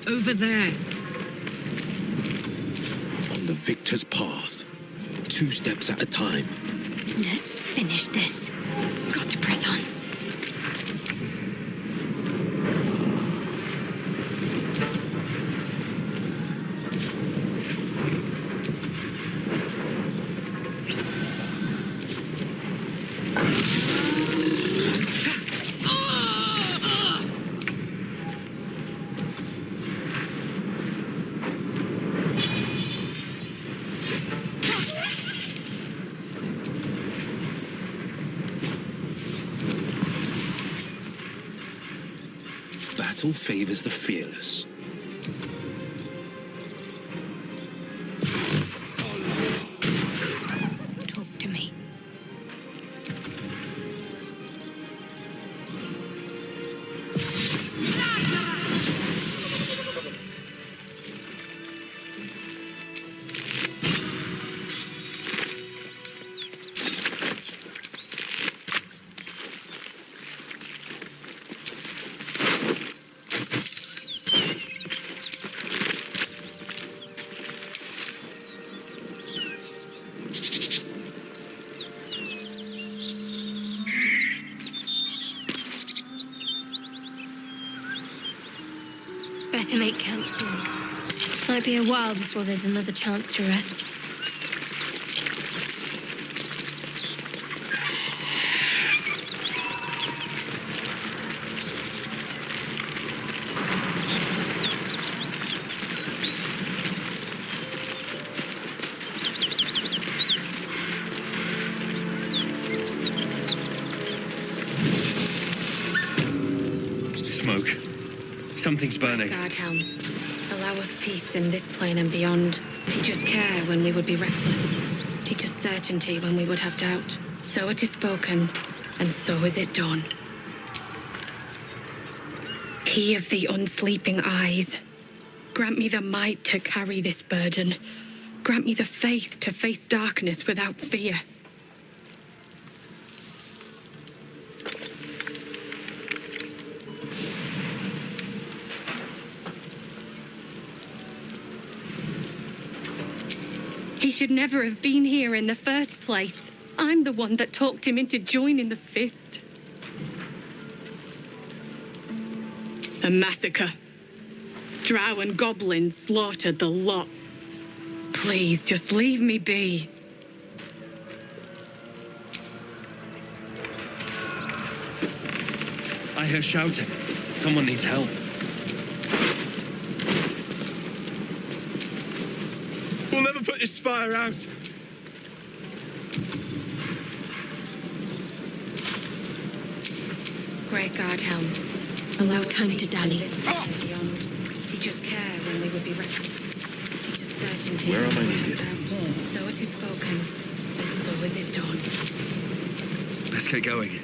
Speaker 9: Over there.
Speaker 8: On the victor's path. 2 steps at a time.
Speaker 1: Let's finish this. Got to press on.
Speaker 12: battle favors the fearless.
Speaker 1: Talk to me. Better make camp soon. Might be a while before there's another chance to rest.
Speaker 6: Smoke. Something's burning.
Speaker 7: Guardhelm, allow us peace in this plane and beyond. Teach us care when we would be reckless. Teach us certainty when we would have doubt. So it is spoken, and so is it done. He of the unsleeping eyes, grant me the might to carry this burden. Grant me the faith to face darkness without fear. He should never have been here in the first place. I'm the one that talked him into joining the Fist. A massacre. Drow and goblins slaughtered the lot. Please, just leave me be.
Speaker 6: I hear shouting. Someone needs help.
Speaker 11: We'll never put this fire out.
Speaker 7: Great Guardhelm, allow time to dally. Teach us care when we would be reckless. Teach us certainty.
Speaker 8: Where am I needed?
Speaker 7: So it is spoken, and so is it done.
Speaker 6: Let's get going.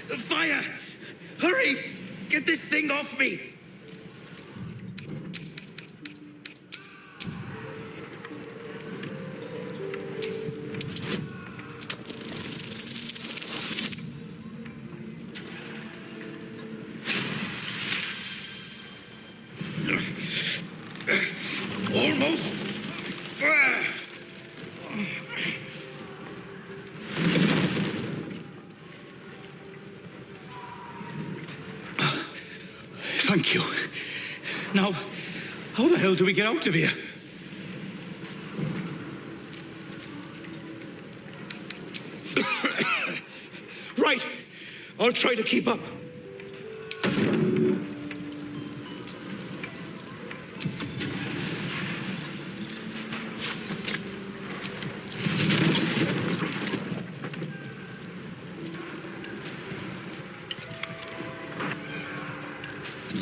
Speaker 4: The fire! Hurry! Get this thing off me! Almost.
Speaker 11: Thank you. Now, how the hell do we get out of here?
Speaker 4: Right. I'll try to keep up.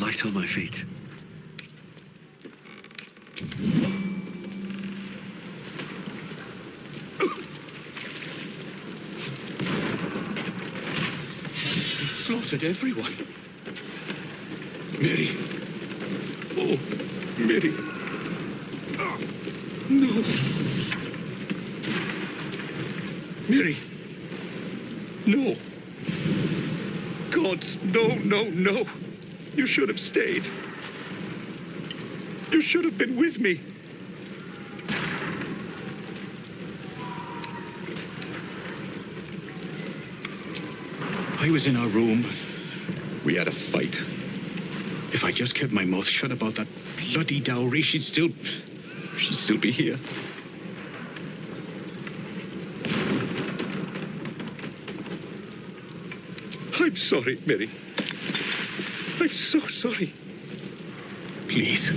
Speaker 6: Light on my feet.
Speaker 11: They slaughtered everyone. Mary. Oh, Mary. No.
Speaker 3: Miri! No! Gods, no, no, no! You should have stayed. You should have been with me.
Speaker 11: I was in our room. We had a fight. If I just kept my mouth shut about that bloody dowry, she'd still be here.
Speaker 3: I'm sorry, Miri. I'm so sorry.
Speaker 11: Please,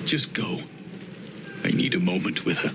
Speaker 11: just go. I need a moment with her.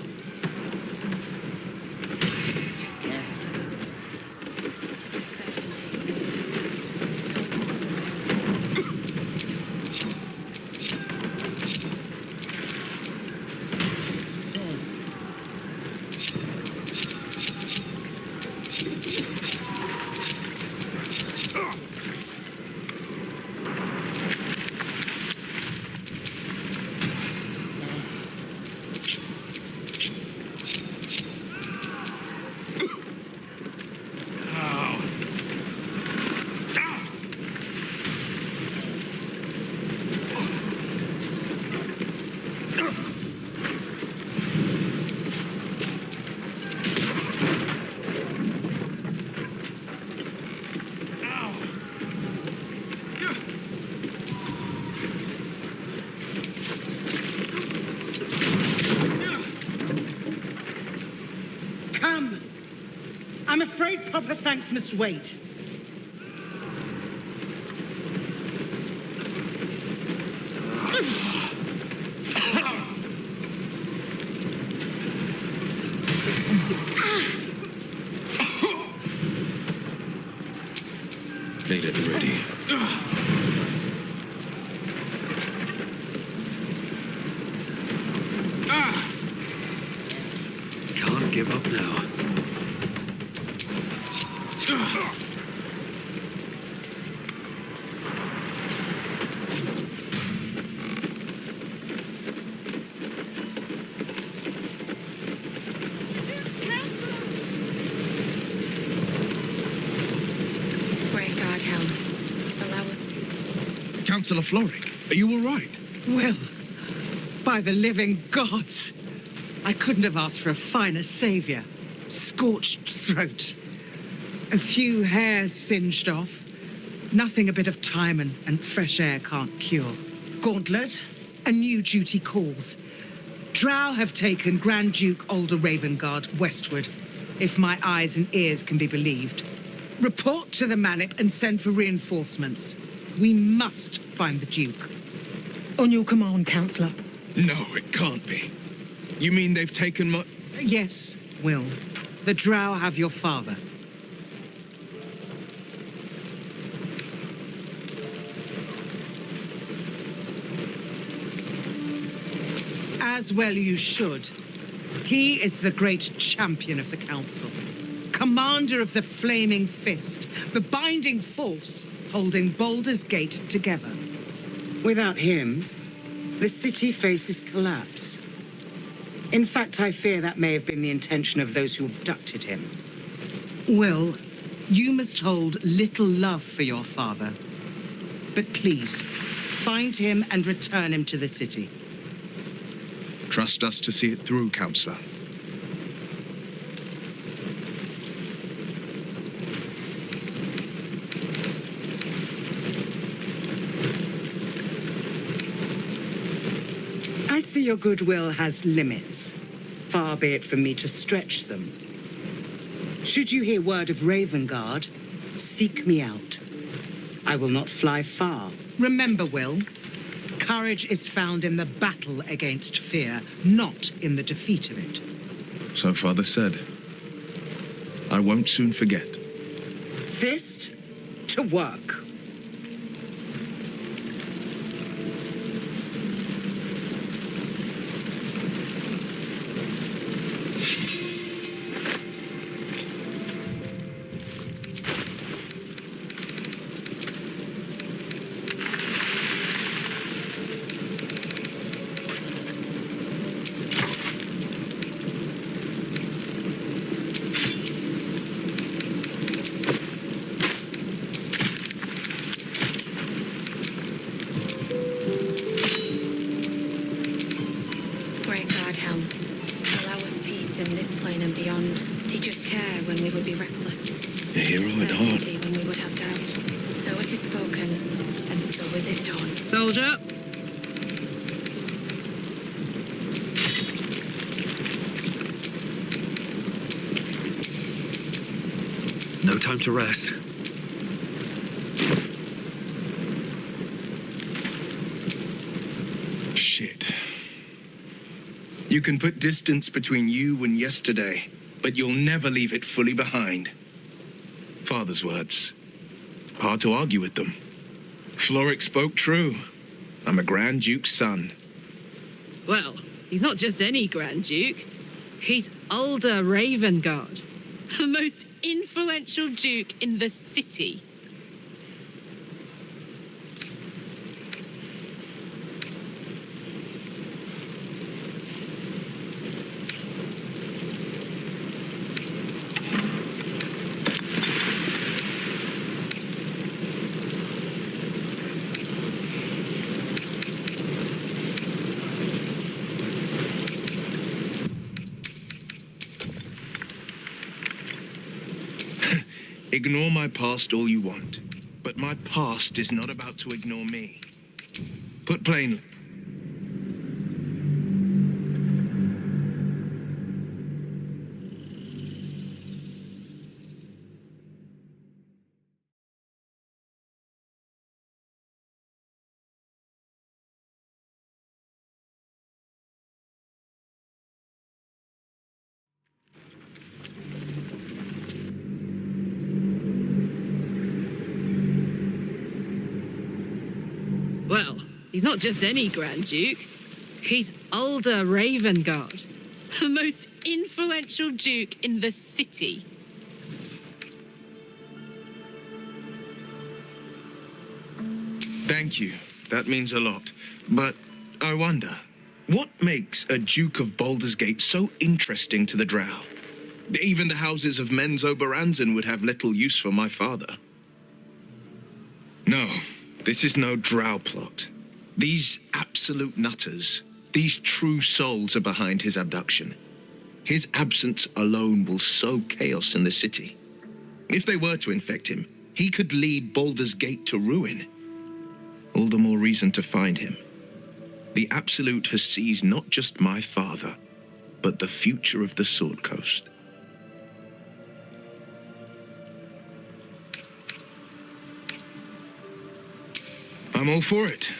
Speaker 21: Come. I'm afraid proper thanks must wait.
Speaker 12: Plate at the ready. Can't give up now.
Speaker 7: Great God, Helm. Allow us.
Speaker 14: Councillor Floric, are you all right?
Speaker 21: Well, by the living gods, I couldn't have asked for a finer savior. Scorched throat. A few hairs singed off. Nothing a bit of time and fresh air can't cure. Gauntlet, a new duty calls. Drow have taken Grand Duke Alder Ravengard westward, if my eyes and ears can be believed. Report to the Manip and send for reinforcements. We must find the Duke.
Speaker 10: On your command, Councillor.
Speaker 14: No, it can't be. You mean they've taken my...
Speaker 21: Yes, Will. The Drow have your father. As well you should. He is the great champion of the Council. Commander of the Flaming Fist, the binding force holding Baldur's Gate together.
Speaker 22: Without him, the city faces collapse. In fact, I fear that may have been the intention of those who abducted him.
Speaker 21: Will, you must hold little love for your father. But please, find him and return him to the city.
Speaker 14: Trust us to see it through, Councillor.
Speaker 22: I see your goodwill has limits. Far be it from me to stretch them. Should you hear word of Ravengard, seek me out. I will not fly far.
Speaker 21: Remember, Will, courage is found in the battle against fear, not in the defeat of it.
Speaker 14: So Father said. I won't soon forget.
Speaker 22: Fist to work.
Speaker 7: guard helm. Allow us peace in this plane and beyond. Teach us care when we would be reckless.
Speaker 4: A hero at heart.
Speaker 7: Certainty when we would have doubt. So it is spoken, and so is it done.
Speaker 20: Soldier.
Speaker 6: No time to rest.
Speaker 14: Shit. You can put distance between you and yesterday, but you'll never leave it fully behind. Father's words. Hard to argue with them. Floric spoke true. I'm a Grand Duke's son.
Speaker 20: Well, he's not just any Grand Duke. He's Ulder Ravengard, the most influential duke in the city.
Speaker 14: Ignore my past all you want, but my past is not about to ignore me. Put plainly,
Speaker 20: Well, he's not just any Grand Duke. He's Ulder Ravengard, the most influential duke in the city.
Speaker 14: thank you. That means a lot. But I wonder, what makes a Duke of Baldur's Gate so interesting to the Drow? Even the houses of Men's Oberanzen would have little use for my father. No, this is no Drow plot. These absolute nutters, these true souls are behind his abduction. His absence alone will sow chaos in the city. If they were to infect him, he could lead Baldur's Gate to ruin. All the more reason to find him. The Absolute has seized not just my father, but the future of the Sword Coast. I'm all for it.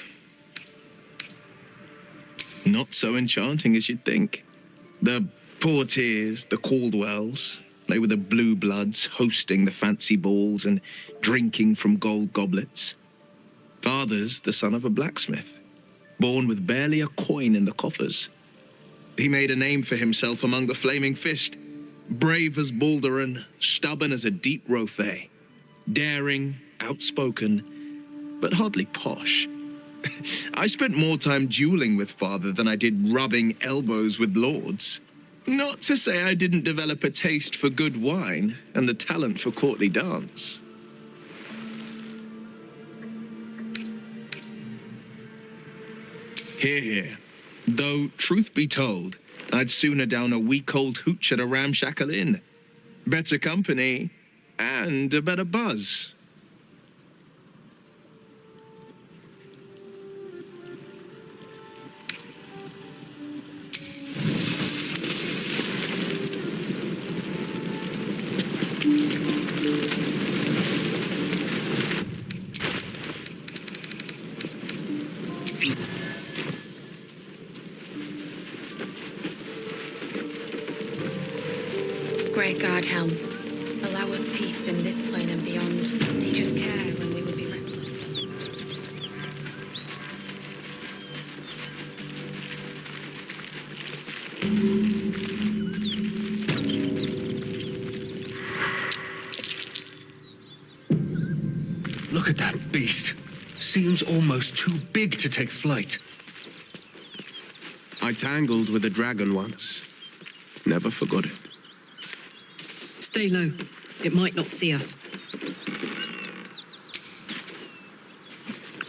Speaker 14: Not so enchanting as you'd think. The Portiers, the Caldwells, they were the blue bloods hosting the fancy balls and drinking from gold goblets. Father's the son of a blacksmith, born with barely a coin in the coffers. He made a name for himself among the Flaming Fist, brave as Bauldur, stubborn as a deep Rothay, daring, outspoken, but hardly posh. I spent more time dueling with father than I did rubbing elbows with lords. Not to say I didn't develop a taste for good wine and the talent for courtly dance. Hear, hear. Though, truth be told, I'd sooner down a week-old hooch at a ramshackle inn. Better company and a better buzz.
Speaker 7: Great guard helm. Allow us peace in this plane and beyond. Teach us care when we would be reckless.
Speaker 6: Look at that beast. Seems almost too big to take flight.
Speaker 3: I tangled with a dragon once. Never forgot it.
Speaker 10: Stay low. It might not see us.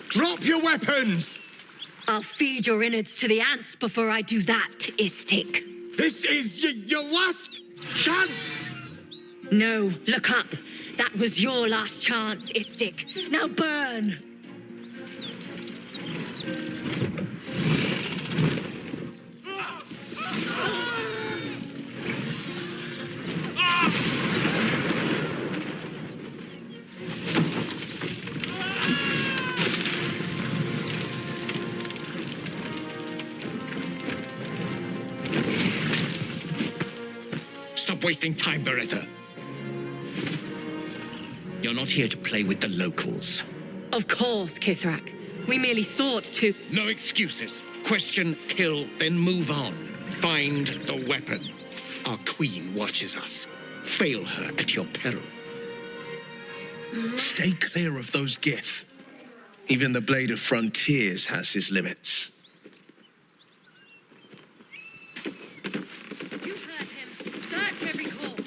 Speaker 11: Drop your weapons!
Speaker 17: I'll feed your innards to the ants before I do that, Istik.
Speaker 11: This is your last chance!
Speaker 17: No, look up. That was your last chance, Istik. Now burn!
Speaker 11: Stop wasting time, Beretta. You're not here to play with the locals.
Speaker 17: Of course, Kithrak. We merely sought to...
Speaker 11: No excuses. Question, kill, then move on. Find the weapon. Our queen watches us. Fail her at your peril.
Speaker 14: Stay clear of those Gith. Even the Blade of Frontiers has his limits.
Speaker 17: Search every corpse.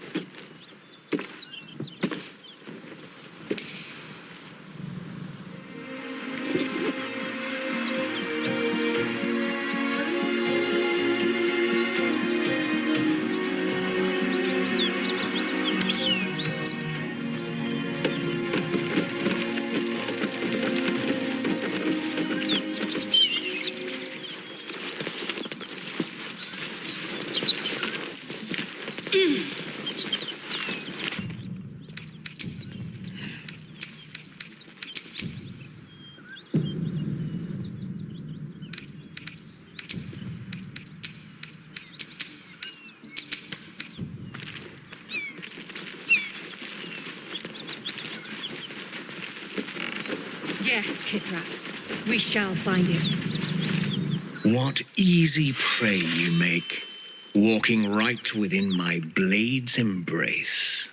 Speaker 17: Yes, Kithrak. We shall find it.
Speaker 11: What easy prey you make, walking right within my blade's embrace.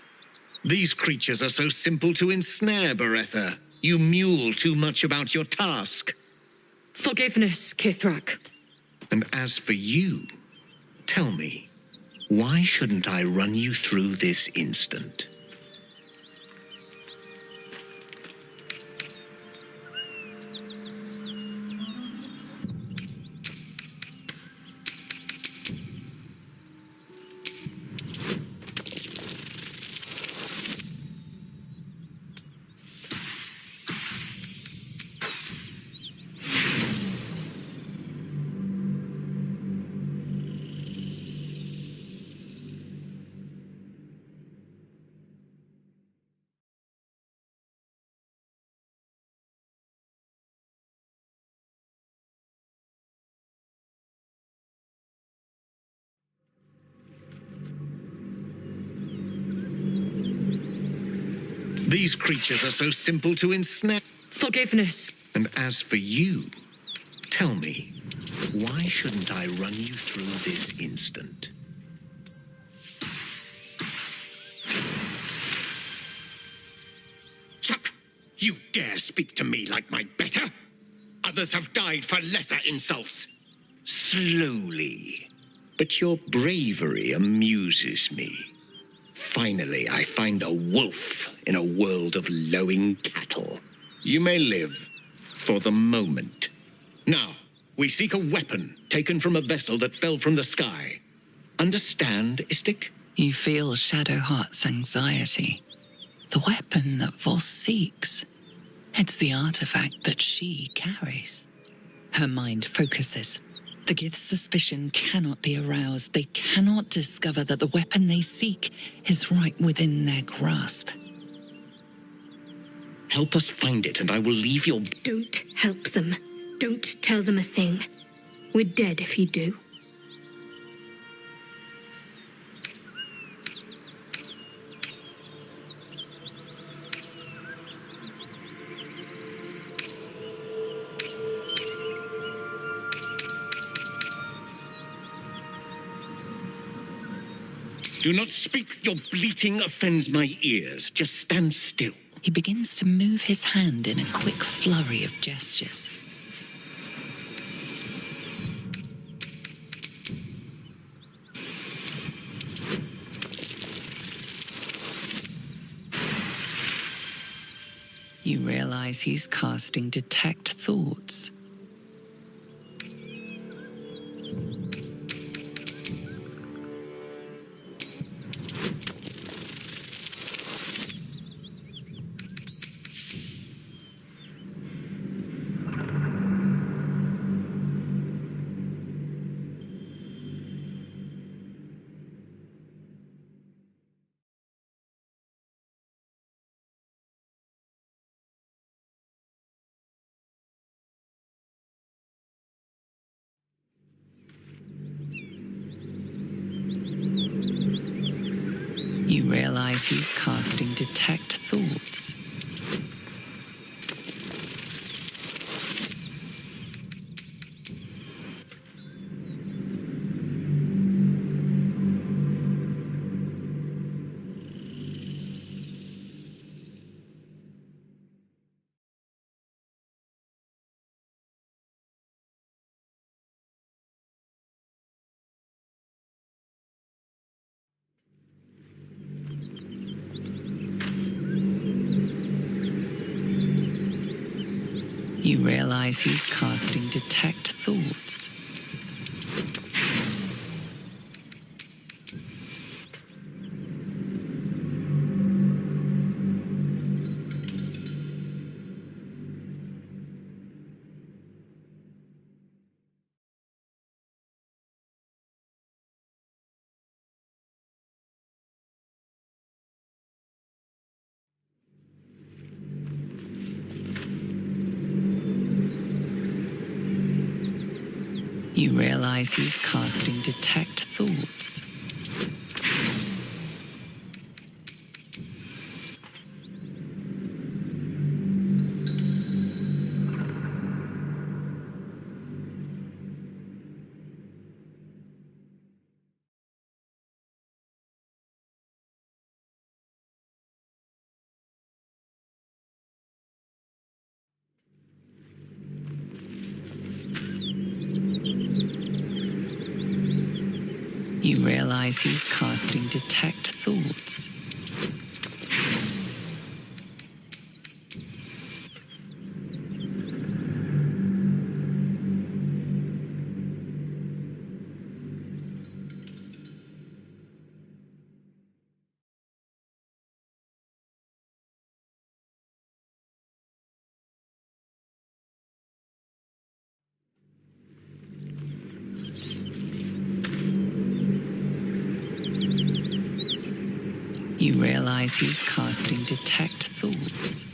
Speaker 11: These creatures are so simple to ensnare, Beretta. You mule too much about your task.
Speaker 17: Forgiveness, Kithrak.
Speaker 11: And as for you, tell me, why shouldn't I run you through this instant? These creatures are so simple to ensnare.
Speaker 17: Forgiveness.
Speaker 11: And as for you, tell me, why shouldn't I run you through this instant? Chuck, you dare speak to me like my better? Others have died for lesser insults. Slowly. But your bravery amuses me. Finally, I find a wolf in a world of lowing cattle. You may live for the moment. Now, we seek a weapon taken from a vessel that fell from the sky. Understand, Istik?
Speaker 2: You feel Shadowheart's anxiety. The weapon that Voss seeks. It's the artifact that she carries. Her mind focuses. The Gith's suspicion cannot be aroused. They cannot discover that the weapon they seek is right within their grasp.
Speaker 11: Help us find it, and I will leave your...
Speaker 1: Don't help them. Don't tell them a thing. We're dead if you do.
Speaker 11: Do not speak. Your bleating offends my ears. Just stand still.
Speaker 2: He begins to move his hand in a quick flurry of gestures. You realize he's casting detect thoughts. You realize he's casting detect thoughts. You realize he's casting detect thoughts. You realize he's casting detect thoughts. You realize he's casting detect thoughts. You realize he's casting detect thoughts.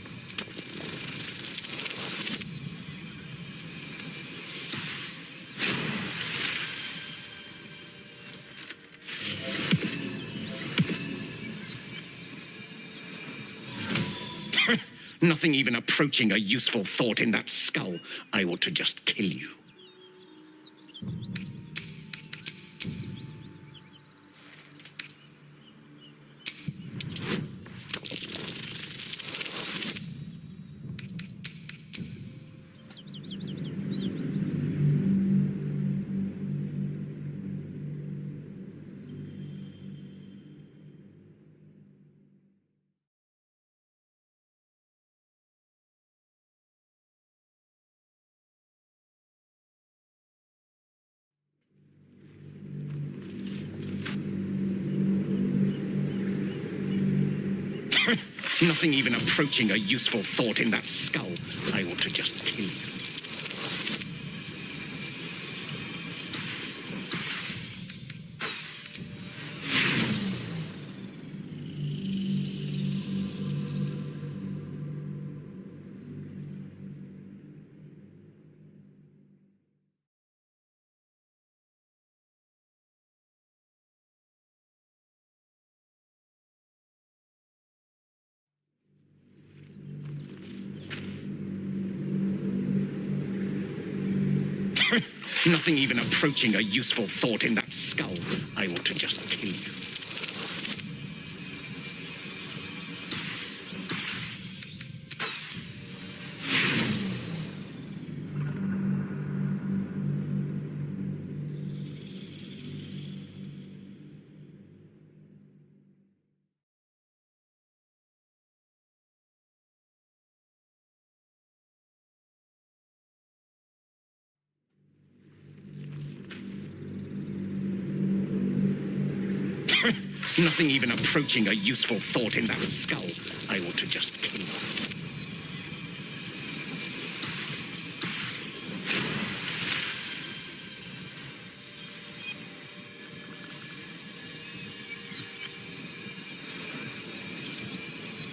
Speaker 11: Nothing even approaching a useful thought in that skull. I ought to just kill you. Nothing even approaching a useful thought in that skull. I ought to just kill you. Nothing even approaching a useful thought in that skull. I ought to just kill you. Nothing even approaching a useful thought in that skull. I ought to just kill you.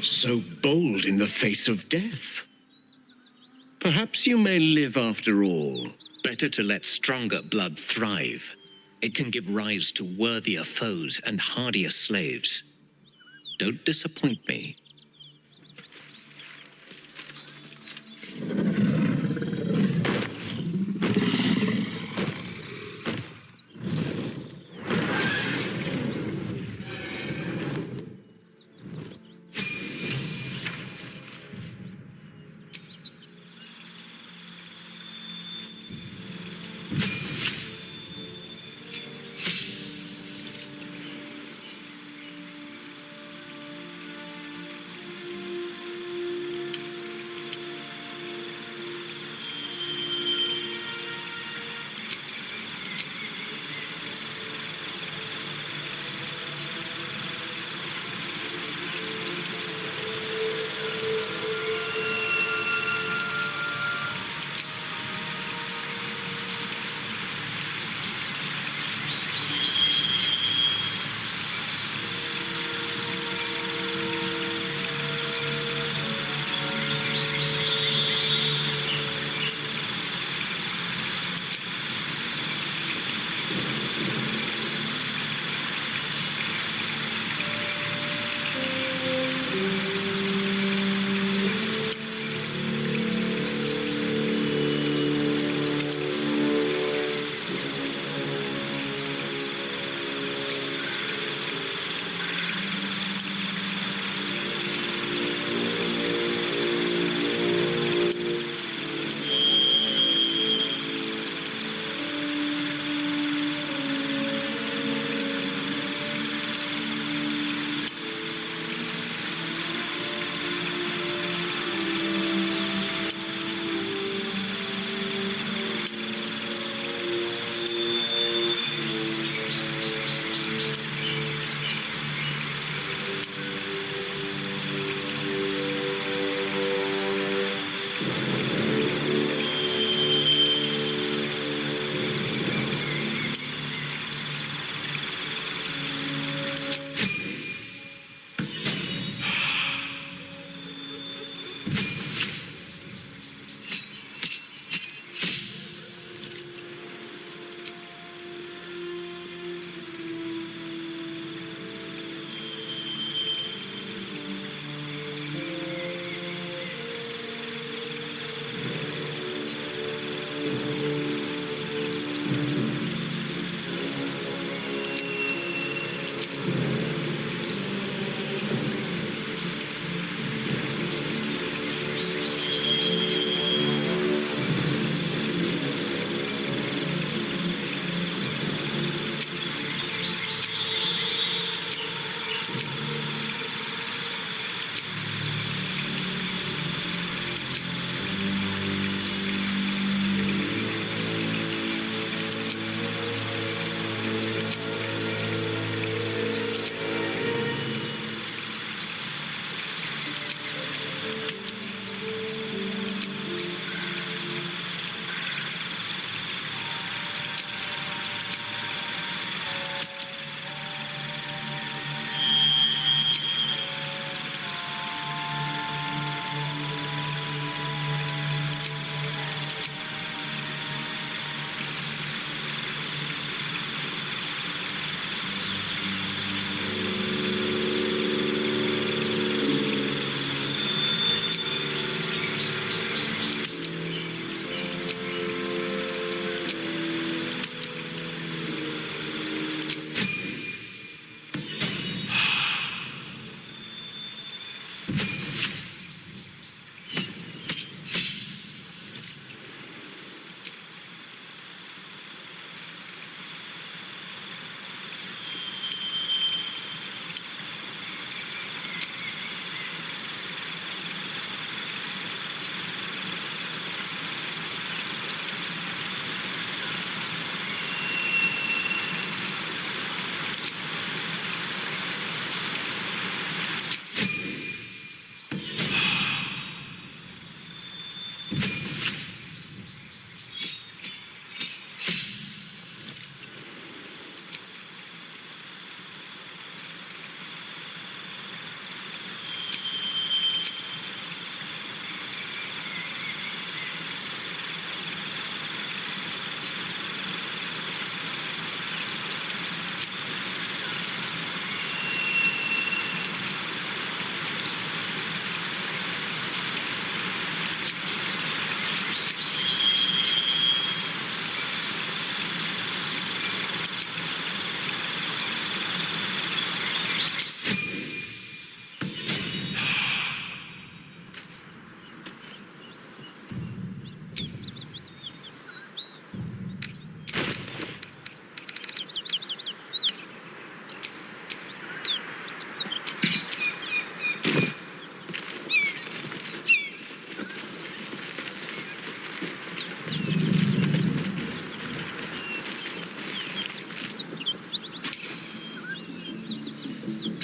Speaker 11: So bold in the face of death. Perhaps you may live after all.
Speaker 13: Better to let stronger blood thrive. It can give rise to worthier foes and hardier slaves.
Speaker 11: Don't disappoint me.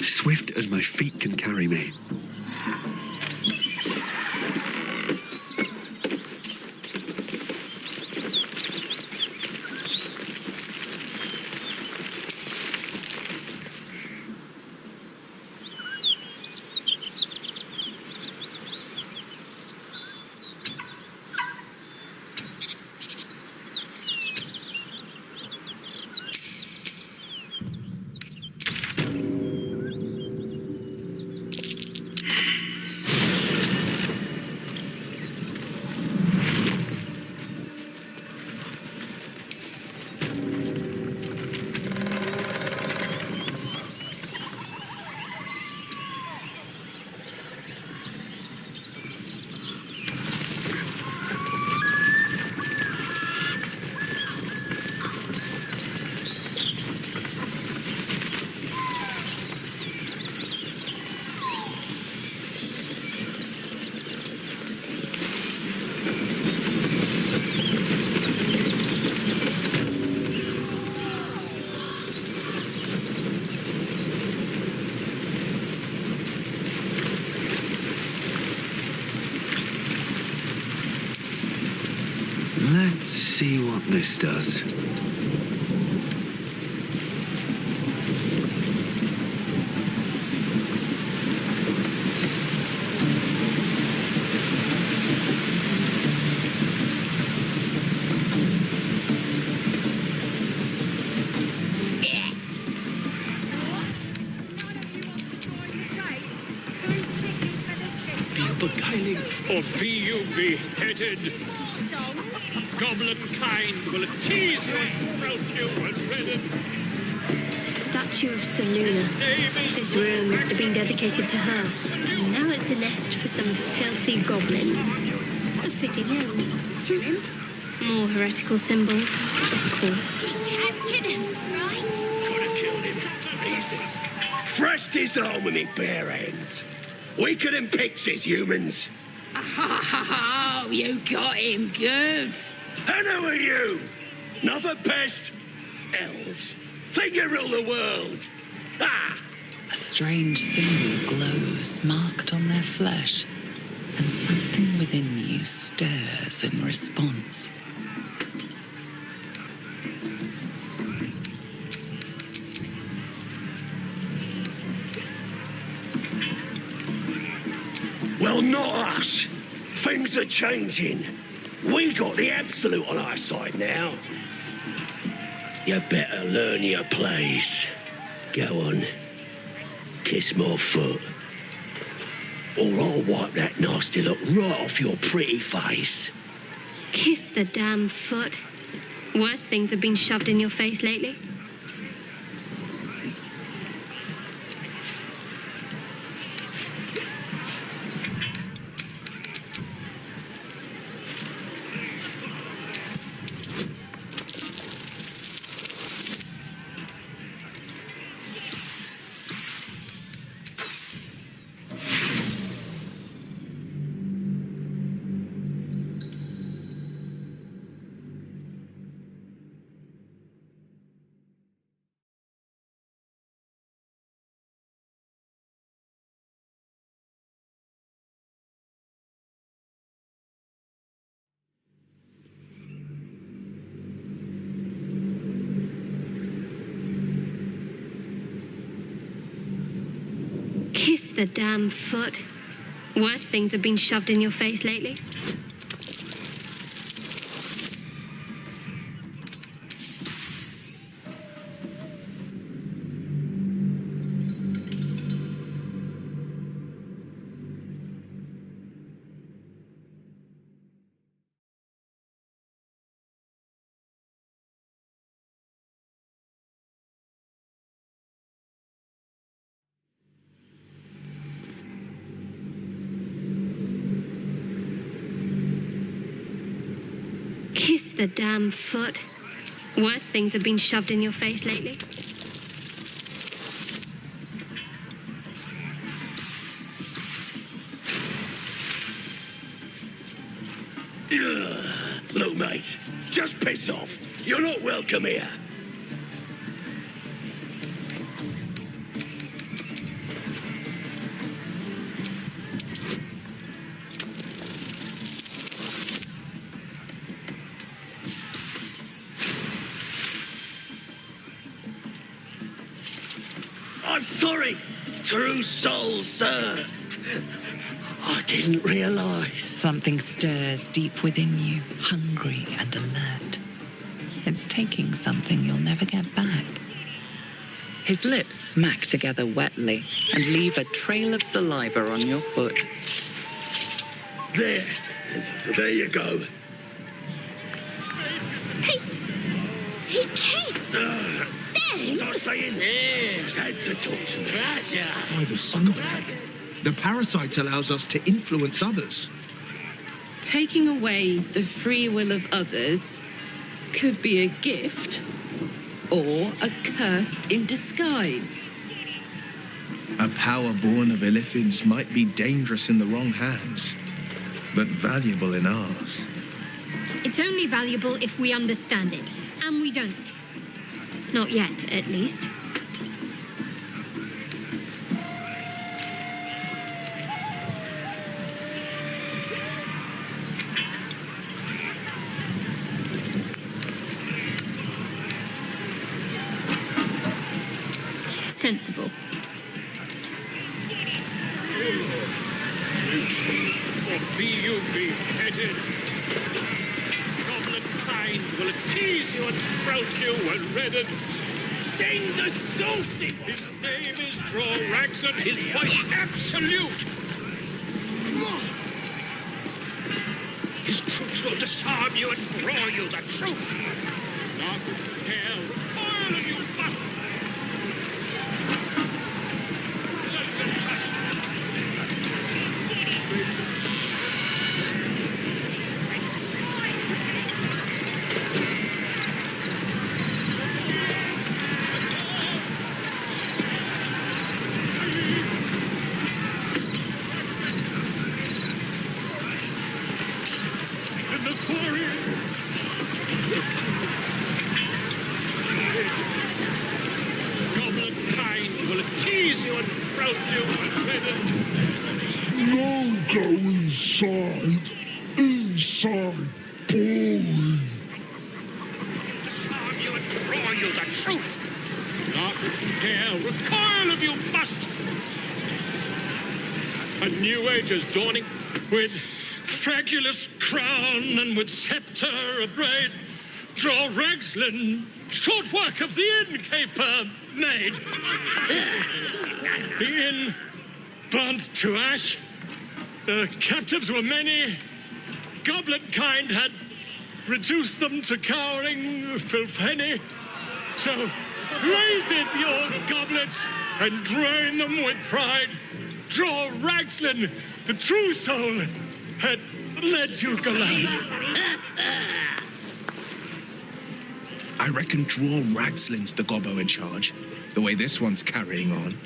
Speaker 6: Swift as my feet can carry me. Let's see what this does.
Speaker 11: Beguiling, or be you beheaded. Goblin kind will tease you and throat you and redden.
Speaker 1: Statue of Seluna. This room must have been dedicated to her. And now it's a nest for some filthy goblins. A fitting end. More heretical symbols, of course.
Speaker 4: We captured him, right? Could have killed him. Easy. Thrashed his arm with me bare hands. Weaker than pixies, humans.
Speaker 17: Oh, you got him good.
Speaker 4: And who are you? Another pest? Elves. Think you rule the world. Ah!
Speaker 2: A strange symbol glows, marked on their flesh, and something within you stirs in response.
Speaker 4: Well, not us. Things are changing. We got the absolute on our side now. You better learn your place. Go on. Kiss my foot. Or I'll wipe that nasty look right off your pretty face.
Speaker 1: Kiss the damn foot. Worse things have been shoved in your face lately. Kiss the damn foot. Worse things have been shoved in your face lately. Kiss the damn foot. Worse things have been shoved in your face lately.
Speaker 4: Ugh. Look, mate, just piss off. You're not welcome here. I'm sorry, true soul, sir. I didn't realise.
Speaker 2: Something stirs deep within you, hungry and alert. It's taking something you'll never get back. His lips smack together wetly and leave a trail of saliva on your foot.
Speaker 4: There you go.
Speaker 19: Hey, Case!
Speaker 4: What was I saying?
Speaker 11: Yes.
Speaker 4: Had to talk to me.
Speaker 14: By the sun, the parasite allows us to influence others.
Speaker 20: Taking away the free will of others could be a gift or a curse in disguise.
Speaker 14: A power born of illithids might be dangerous in the wrong hands, but valuable in ours.
Speaker 1: It's only valuable if we understand it, and we don't. Not yet, at least. Sensible.
Speaker 11: Or be you beheaded. Goblin kind will tease you and throat you and redden. Sing the saucy! His name is Draw Ragson, his voice absolute. His troops will disarm you and draw you the truth. Not hell, recoil of you must. Goblin kind will tease you and throat you and redden.
Speaker 5: No go inside. Inside. Boring.
Speaker 11: Disarm you and draw you the truth. Not dare recoil if you must. A new age is dawning with fragulous crown and with scepter abraid. Draw Ragslin, short work of the innkeeper made. The inn burnt to ash. The captives were many. Goblin kind had reduced them to cowering filthenny. So raise it, your goblets, and drain them with pride. Draw Ragslin, the true soul, had led you glad.
Speaker 14: I reckon Draw Ragslin's the gobbo in charge, the way this one's carrying on.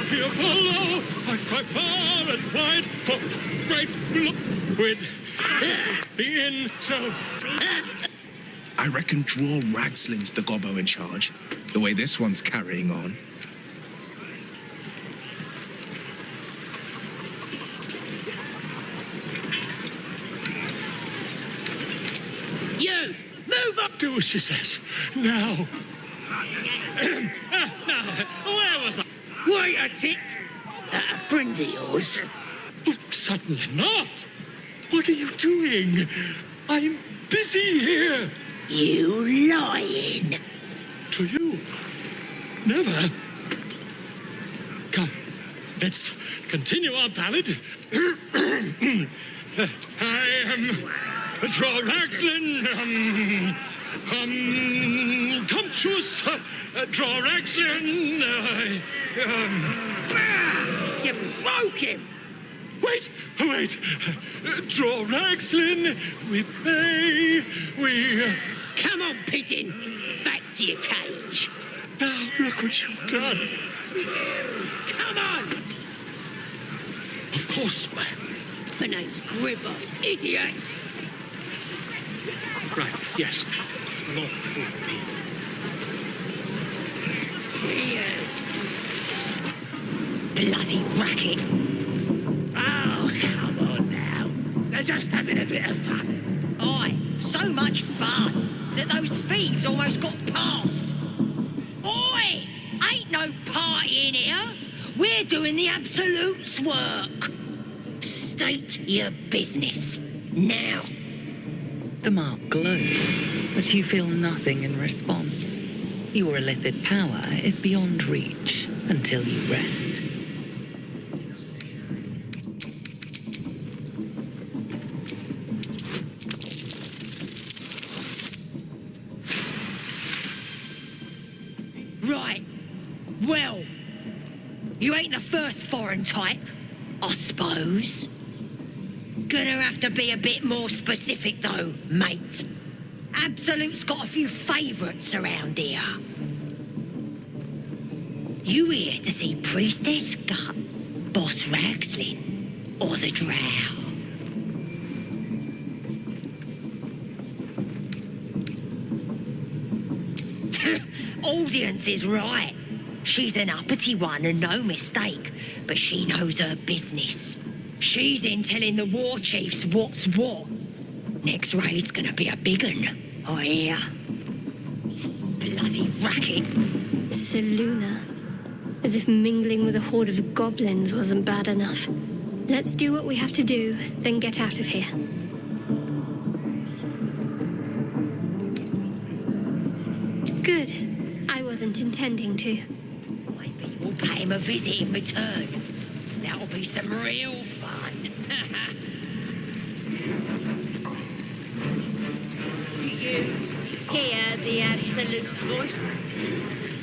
Speaker 11: Here follow, I cry far and wide for great look with the inn so.
Speaker 14: I reckon Draw Ragslin's the gobbo in charge, the way this one's carrying on.
Speaker 11: You! Move up! Do as she says. Now. Now, where was I?
Speaker 17: Wait a tick. That a friend of yours?
Speaker 11: Oh, certainly not. What are you doing? I'm busy here.
Speaker 17: You lying.
Speaker 11: To you? Never. Come, let's continue our ballad. I am Draw Ragslin, Tumptuous, Draw Ragslin,
Speaker 17: You broke him.
Speaker 11: Wait. Draw Ragslin, we pray, we...
Speaker 17: Come on, pigeon. Back to your cage.
Speaker 11: Now, look what you've done.
Speaker 17: Come on.
Speaker 11: Of course.
Speaker 17: My name's Gribber, idiot.
Speaker 11: Right, yes. Not for me.
Speaker 17: Cheers. Bloody racket. Ah! just having a bit of fun. Aye, so much fun that those thieves almost got past. Oi! Ain't no party in here. We're doing the Absolute's work. State your business. Now.
Speaker 2: The mark glows, but you feel nothing in response. Your illithid power is beyond reach until you rest.
Speaker 17: Right. Well, you ain't the first foreign type, I suppose. Gonna have to be a bit more specific, though, mate. Absolute's got a few favourites around here. You here to see Priestess Gut, Boss Ragslin, or the Drow? Audience is right. She's an uppity one and no mistake, but she knows her business. She's in telling the war chiefs what's what. Next raid's gonna be a big un, I hear. Bloody racket.
Speaker 1: Seluna. As if mingling with a horde of goblins wasn't bad enough. Let's do what we have to do, then get out of here. Good. I wasn't intending to.
Speaker 17: Maybe we'll pay him a visit in return. That'll be some real fun.
Speaker 15: Do you hear the Absolute's voice?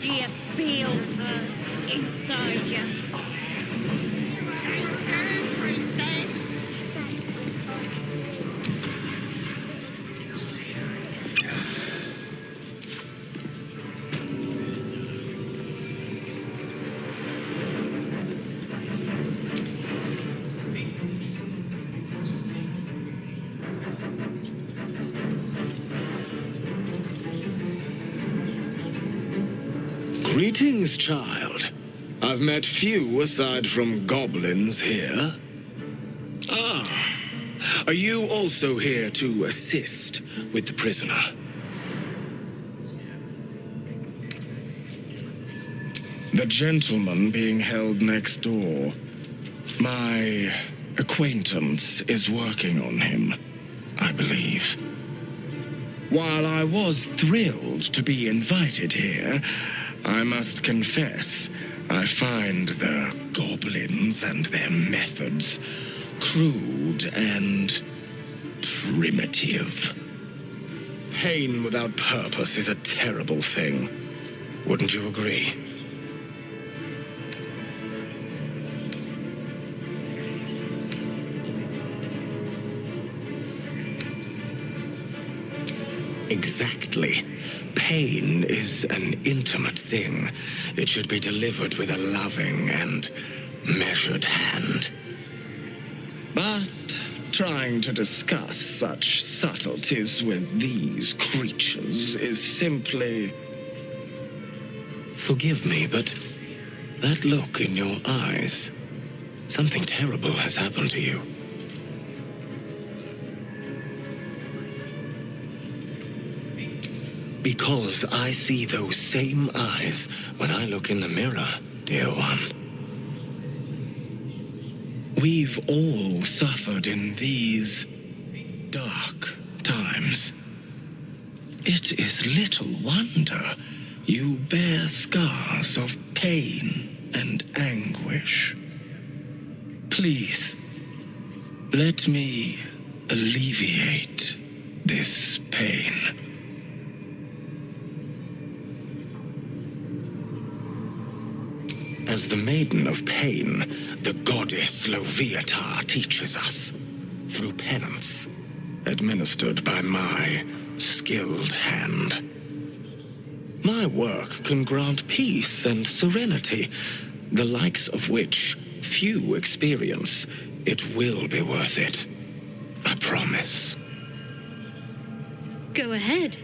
Speaker 15: Do you feel her inside you?
Speaker 3: Greetings, child. I've met few aside from goblins here. Ah, are you also here to assist with the prisoner? The gentleman being held next door. My acquaintance is working on him, I believe. While I was thrilled to be invited here, I must confess, I find the goblins and their methods crude and primitive. Pain without purpose is a terrible thing. Wouldn't you agree? Exactly. Pain is an intimate thing. It should be delivered with a loving and measured hand. But trying to discuss such subtleties with these creatures is simply... Forgive me, but that look in your eyes, something terrible has happened to you. Because I see those same eyes when I look in the mirror, dear one. We've all suffered in these dark times. It is little wonder you bear scars of pain and anguish. Please, let me alleviate this pain. As the Maiden of Pain, the goddess Loviatar teaches us, through penance, administered by my skilled hand. My work can grant peace and serenity, the likes of which few experience. It will be worth it. I promise.
Speaker 1: Go ahead.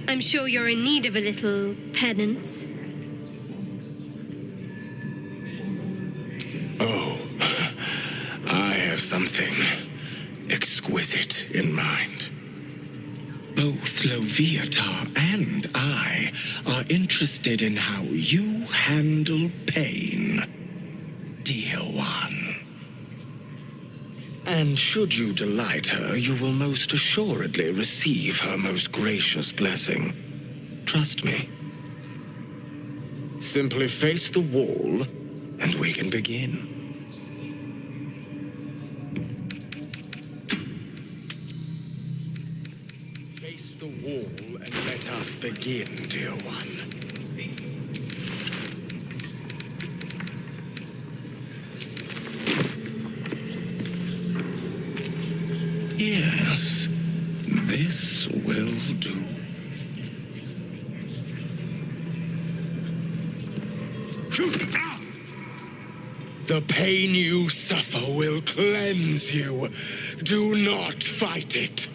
Speaker 1: I'm sure you're in need of a little penance.
Speaker 3: Oh, I have something
Speaker 8: exquisite in mind. Both Loviatar and I are interested in how you handle pain, dear one. And should you delight her, you will most assuredly receive her most gracious blessing. Trust me. Simply face the wall, and we can begin. Face the wall, and let us begin, dear one. Yes, this will do. The pain you suffer will cleanse you. Do not fight it.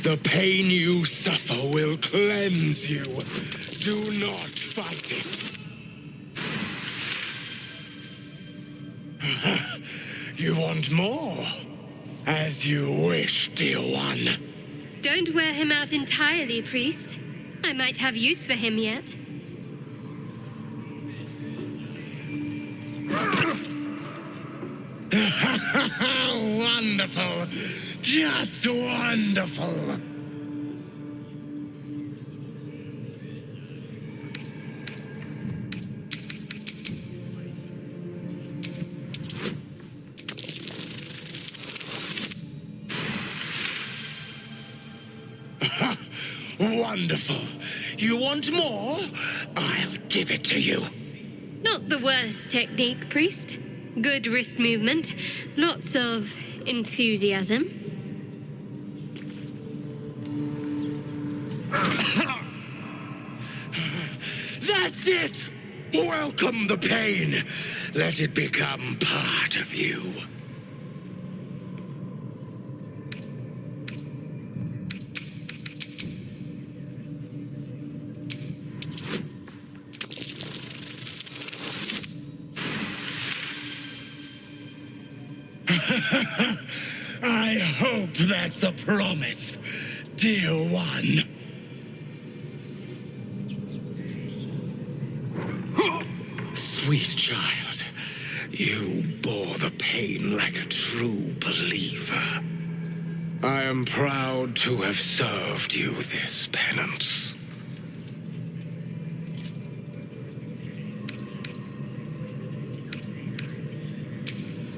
Speaker 8: The pain you suffer will cleanse you. Do not fight it. You want more? As you wish, dear one.
Speaker 1: Don't wear him out entirely, priest. I might have use for him yet.
Speaker 8: Wonderful. Just wonderful. Wonderful. You want more? I'll give it to you.
Speaker 1: Not the worst technique, priest. Good wrist movement. Lots of enthusiasm.
Speaker 8: That's it! Welcome the pain. Let it become part of you. I hope that's a promise, dear one. Sweet child, you bore the pain like a true believer. I am proud to have served you this penance.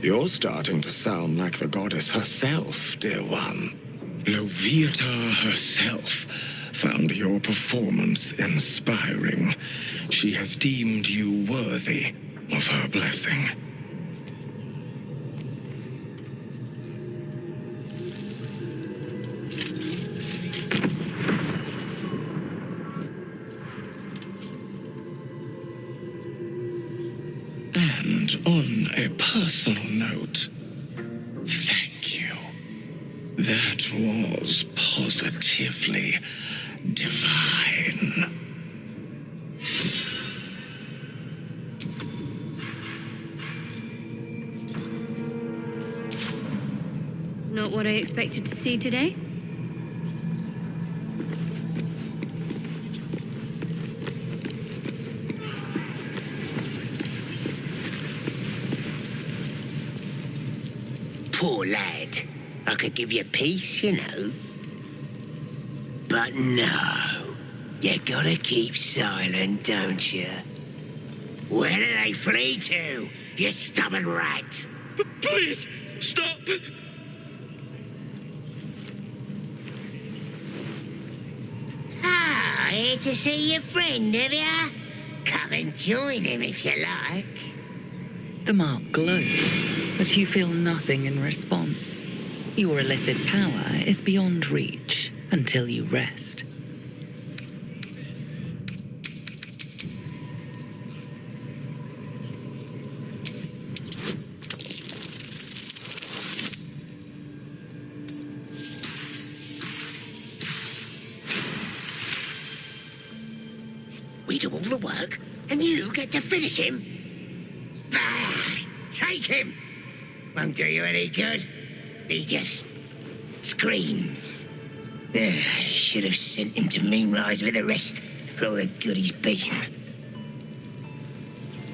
Speaker 8: You're starting to sound like the goddess herself, dear one. Loviatar herself found your performance inspiring. She has deemed you worthy of her blessing. And on a personal note, thank you. That was positively divine.
Speaker 1: Not what I expected to see today.
Speaker 16: Poor lad. I could give you peace, you know. But no. You gotta keep silent, don't you? Where do they flee to, you stubborn rat?
Speaker 8: Please, stop!
Speaker 16: Ah, here to see your friend, have ya? Come and join him if you like.
Speaker 2: The mark glows, but you feel nothing in response. Your illithid power is beyond reach until you rest.
Speaker 16: We do all the work, and you get to finish him? Bah! Take him! Won't do you any good. He just screams. Should have sent him to Moonrise with the rest for all the good he's been.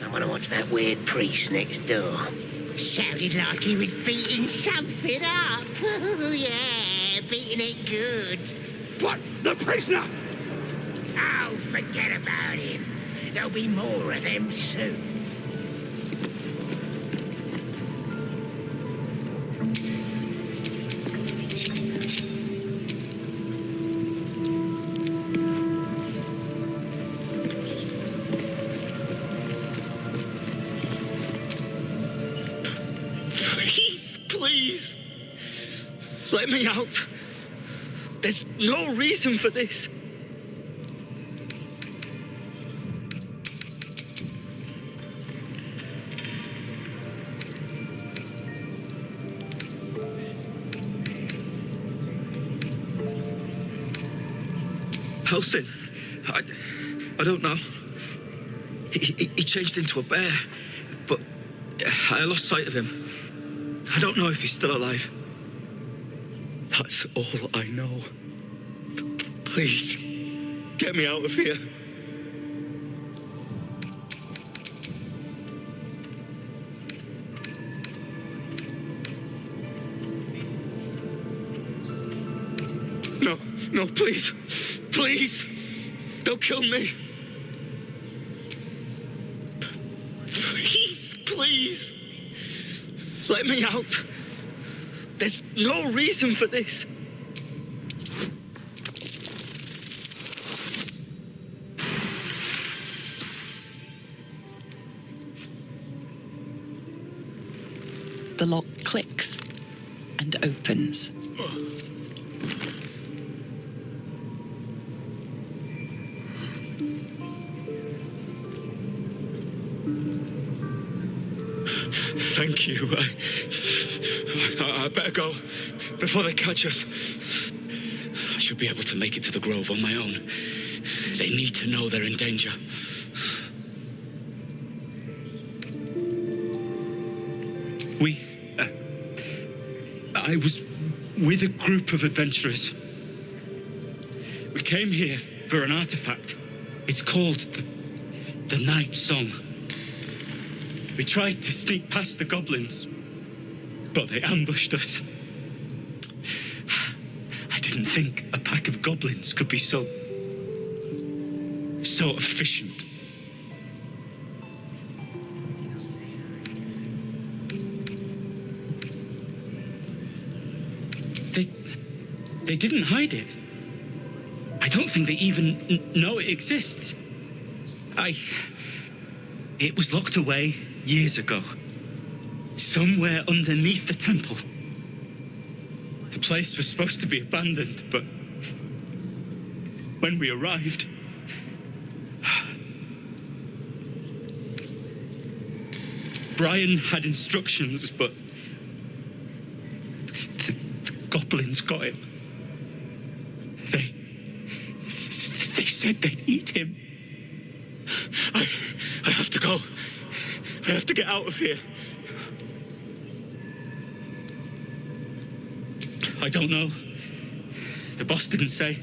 Speaker 16: I want to watch that weird priest next door. Sounded like he was beating something up. Yeah, beating it good.
Speaker 4: What? The prisoner?
Speaker 16: Oh, forget about him. There'll be more of them soon.
Speaker 12: Please, let me out. There's no reason for this. Helsing, I don't know. He changed into a bear, but I lost sight of him. I don't know if he's still alive. That's all I know. Please, get me out of here. No, please. Please. They'll kill me. Please. Let me out. There's no reason for this.
Speaker 2: The lock clicks and opens.
Speaker 12: Thank you. I better go before they catch us. I should be able to make it to the Grove on my own. They need to know they're in danger. I was with a group of adventurers. We came here for an artifact. It's called the Night Song. We tried to sneak past the goblins, but they ambushed us. I didn't think a pack of goblins could be so efficient. They didn't hide it. I don't think they even know it exists. It was locked away years ago, somewhere underneath the temple. The place was supposed to be abandoned, but when we arrived, Brian had instructions, but the goblins got him. They said they'd eat him. I have to go. I have to get out of here. I don't know. The boss didn't say.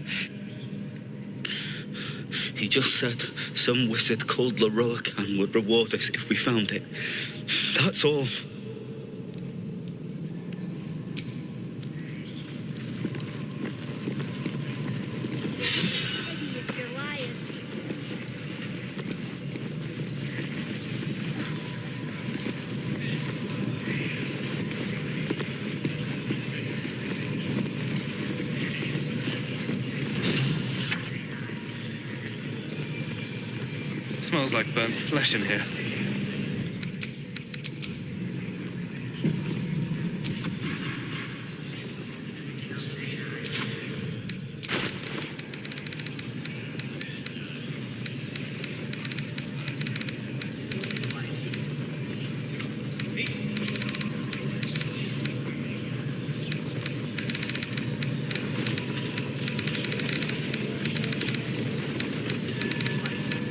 Speaker 12: He just said some wizard called Leroacan would reward us if we found it. That's all.
Speaker 6: Smells like burnt flesh in here.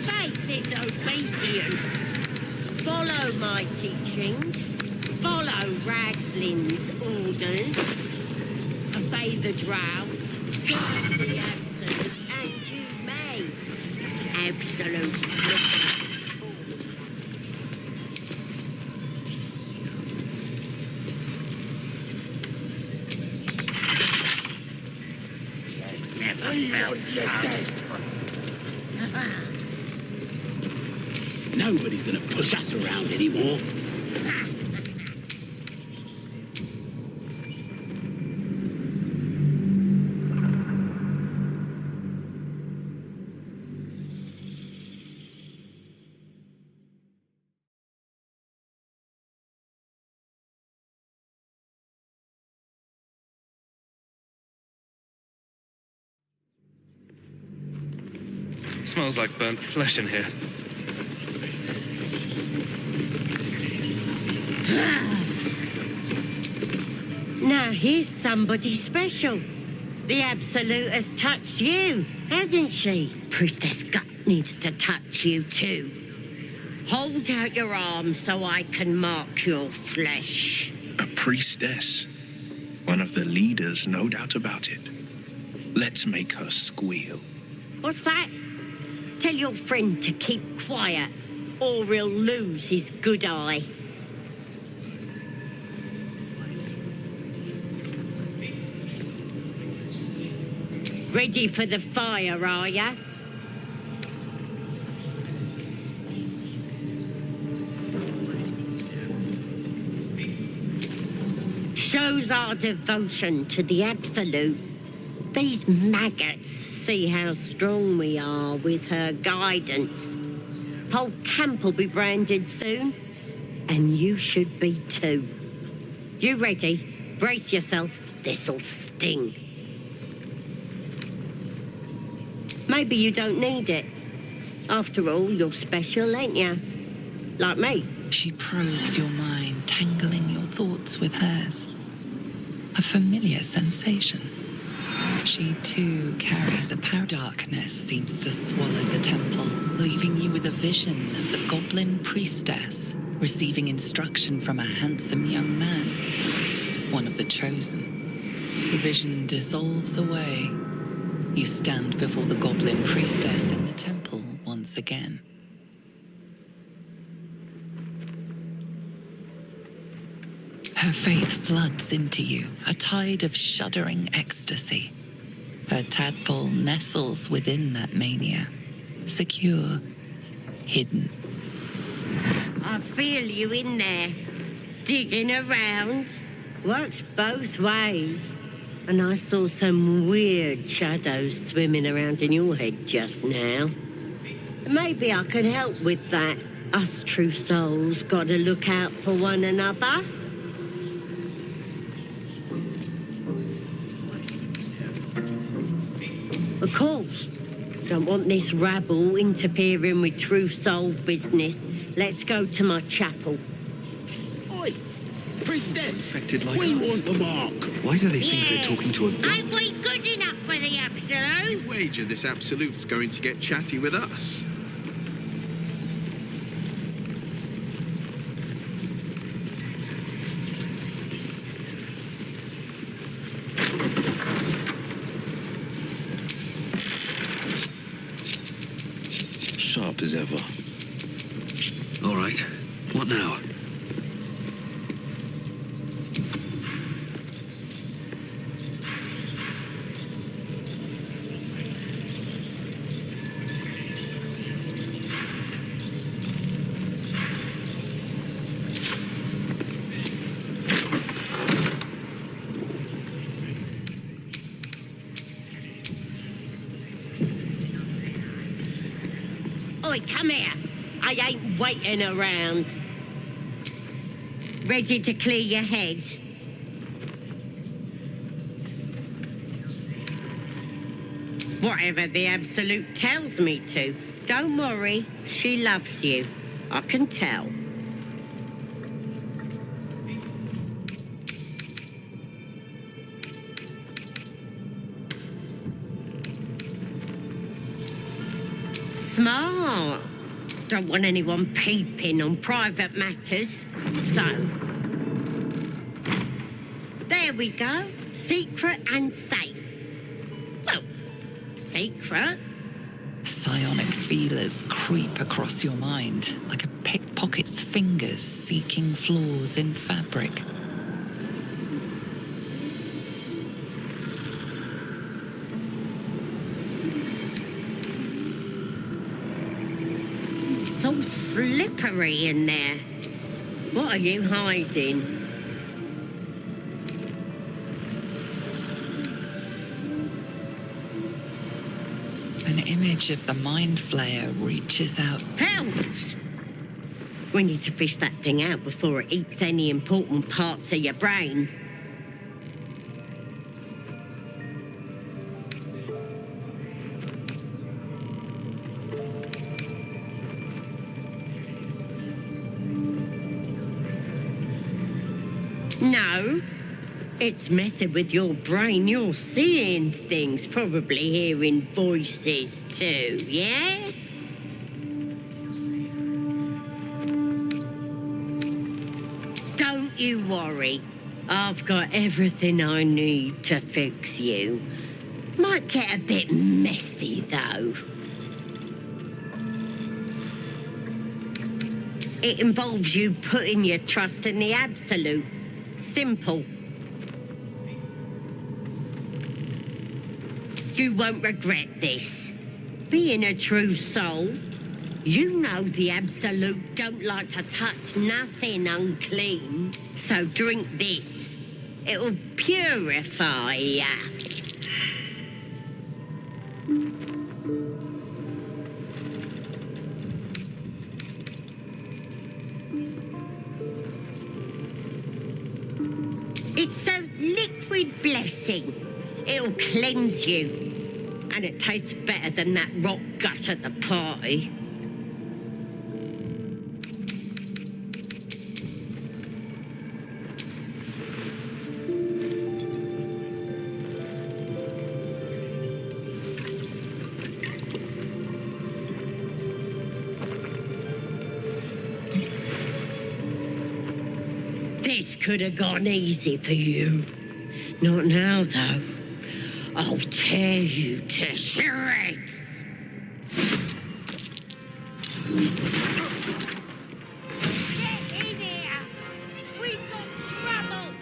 Speaker 15: Faith is obedience. Follow my teachings. Follow Ragslin's orders. Obey the drow. Serve the absolute, and you may. Absolute. Never felt
Speaker 4: Nobody's gonna push us around anymore.
Speaker 6: Smells like burnt flesh in here.
Speaker 15: Now here's somebody special. The Absolute has touched you, hasn't she? Priestess Gut needs to touch you too. Hold out your arm so I can mark your flesh.
Speaker 14: A priestess. One of the leaders, no doubt about it. Let's make her squeal.
Speaker 15: What's that? Tell your friend to keep quiet, or he'll lose his good eye. Ready for the fire, are ya? Shows our devotion to the Absolute. These maggots see how strong we are with her guidance. Whole camp will be branded soon, and you should be too. You ready? Brace yourself. This'll sting. Maybe you don't need it. After all, you're special, ain't you? Like me.
Speaker 2: She probes your mind, tangling your thoughts with hers. A familiar sensation. She too carries a power. Darkness seems to swallow the temple, leaving you with a vision of the goblin priestess receiving instruction from a handsome young man, one of the chosen. The vision dissolves away. You stand before the goblin priestess in the temple once again. Her faith floods into you, a tide of shuddering ecstasy. Her tadpole nestles within that mania, secure, hidden.
Speaker 15: I feel you in there, digging around. Works both ways. And I saw some weird shadows swimming around in your head just now. Maybe I can help with that. Us true souls gotta look out for one another. Of course. Don't want this rabble interfering with true soul business. Let's go to my chapel.
Speaker 4: Oi, priestess.
Speaker 6: Affected like
Speaker 4: we
Speaker 6: us.
Speaker 4: want the mark.
Speaker 6: Why do they think they're talking to a god?
Speaker 15: Ain't we good enough for the Absolute?
Speaker 14: Wager this Absolute's going to get chatty with us.
Speaker 12: Sharp as ever.
Speaker 6: All right. What now?
Speaker 15: Oi, come here. I ain't waiting around. Ready to clear your head? Whatever the Absolute tells me to. Don't worry, she loves you. I can tell. Smart. Don't want anyone peeping on private matters. So, there we go. Secret and safe. Well, secret.
Speaker 2: Psionic feelers creep across your mind like a pickpocket's fingers seeking flaws in fabric.
Speaker 15: It's all slippery in there. What are you hiding?
Speaker 2: An image of the Mind Flayer reaches out.
Speaker 15: Hells! We need to fish that thing out before it eats any important parts of your brain. No, it's messing with your brain. You're seeing things, probably hearing voices too, yeah? Don't you worry. I've got everything I need to fix you. Might get a bit messy, though. It involves you putting your trust in the Absolute. Simple. You won't regret this. Being a true soul, you know the Absolute don't like to touch nothing unclean. So drink this. It'll purify ya. It's a liquid blessing. It'll cleanse you. And it tastes better than that rot gut at the party. This could have gone easy for you. Not now, though. I'll tear you to shreds. Get in here! We've got trouble!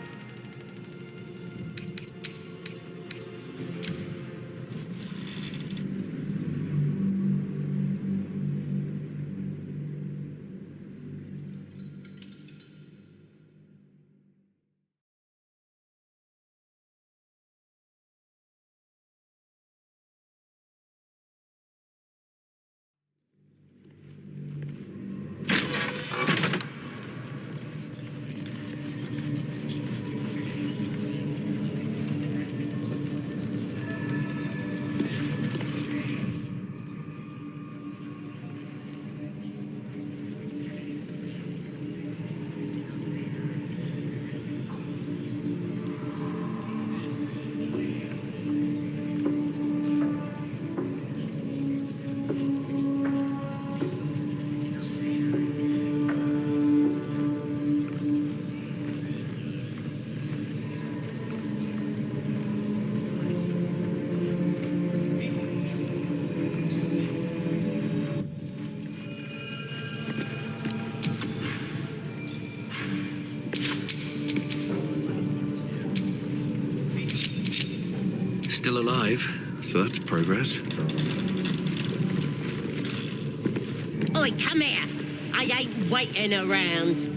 Speaker 6: Still alive, so that's progress.
Speaker 15: Oi, come here. I ain't waiting around.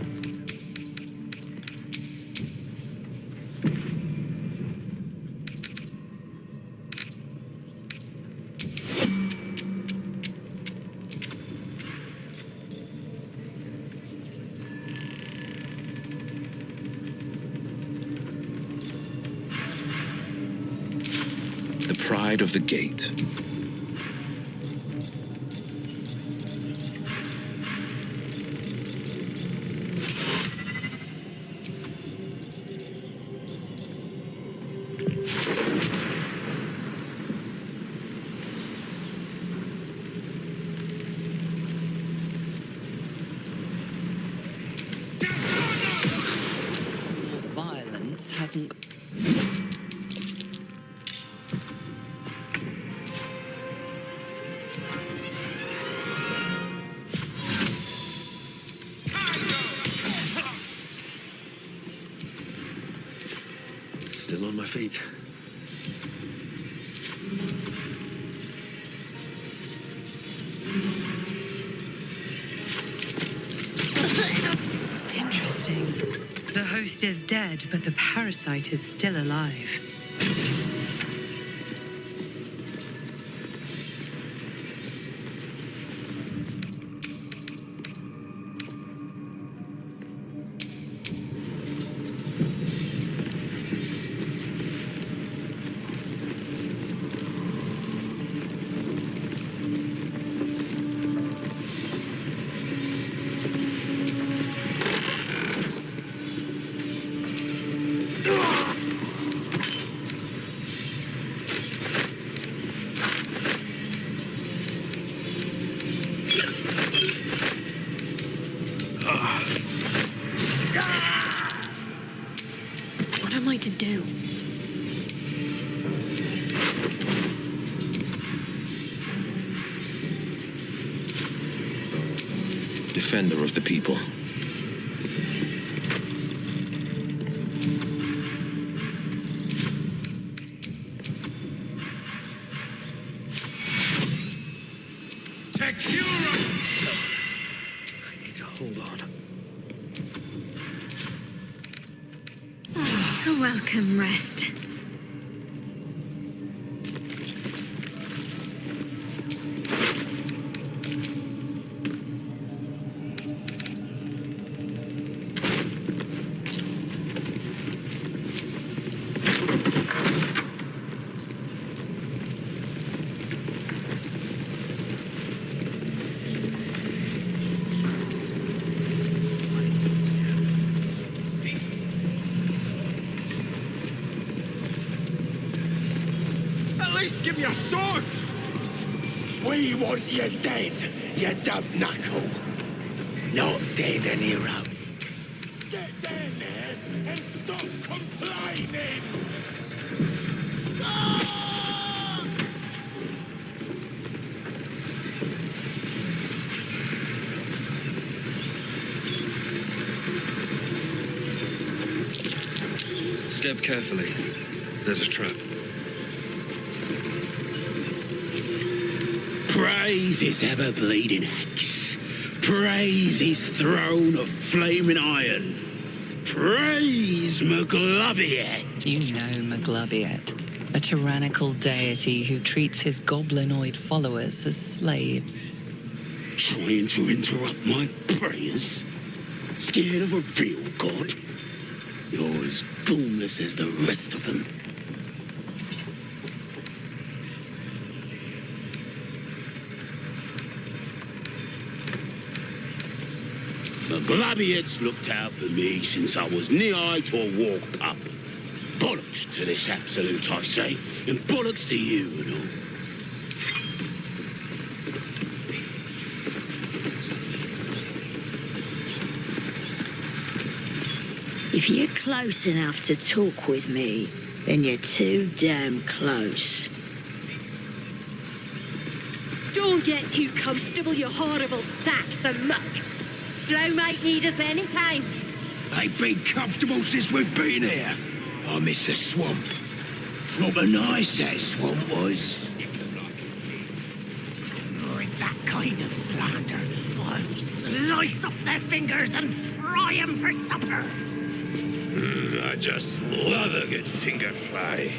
Speaker 9: side of the gate.
Speaker 2: Violence hasn't.
Speaker 6: Still on my feet.
Speaker 18: Interesting. The host is dead, but the parasite is still alive.
Speaker 1: What am I to do?
Speaker 9: Defender of the people.
Speaker 6: I need to hold on.
Speaker 1: A welcome rest.
Speaker 4: At least give me a sword! We want you dead, you dumb knuckle. Not dead an hero. Get down there and stop complaining! Ah!
Speaker 6: Step carefully. There's a trap.
Speaker 4: Praise his ever-bleeding axe. Praise his throne of flaming iron. Praise Maglubiet.
Speaker 2: You know Maglubiet, a tyrannical deity who treats his goblinoid followers as slaves.
Speaker 4: Trying to interrupt my prayers? Scared of a real god? You're as ghoulless as the rest of them. Maglubiet's looked out for me since I was knee-high to a walk pup. Bollocks to this absolute, I say, and bollocks to you and all.
Speaker 17: If you're close enough to talk with me, then you're too damn close.
Speaker 19: Don't get too comfortable, you horrible sacks of muck. Drow might need us any time.
Speaker 4: Ain't been comfortable since we've been here. I miss the swamp. Proper nice that swamp was.
Speaker 17: With that kind of slander, I'll slice off their fingers and fry them for supper.
Speaker 4: I just love a good finger fry.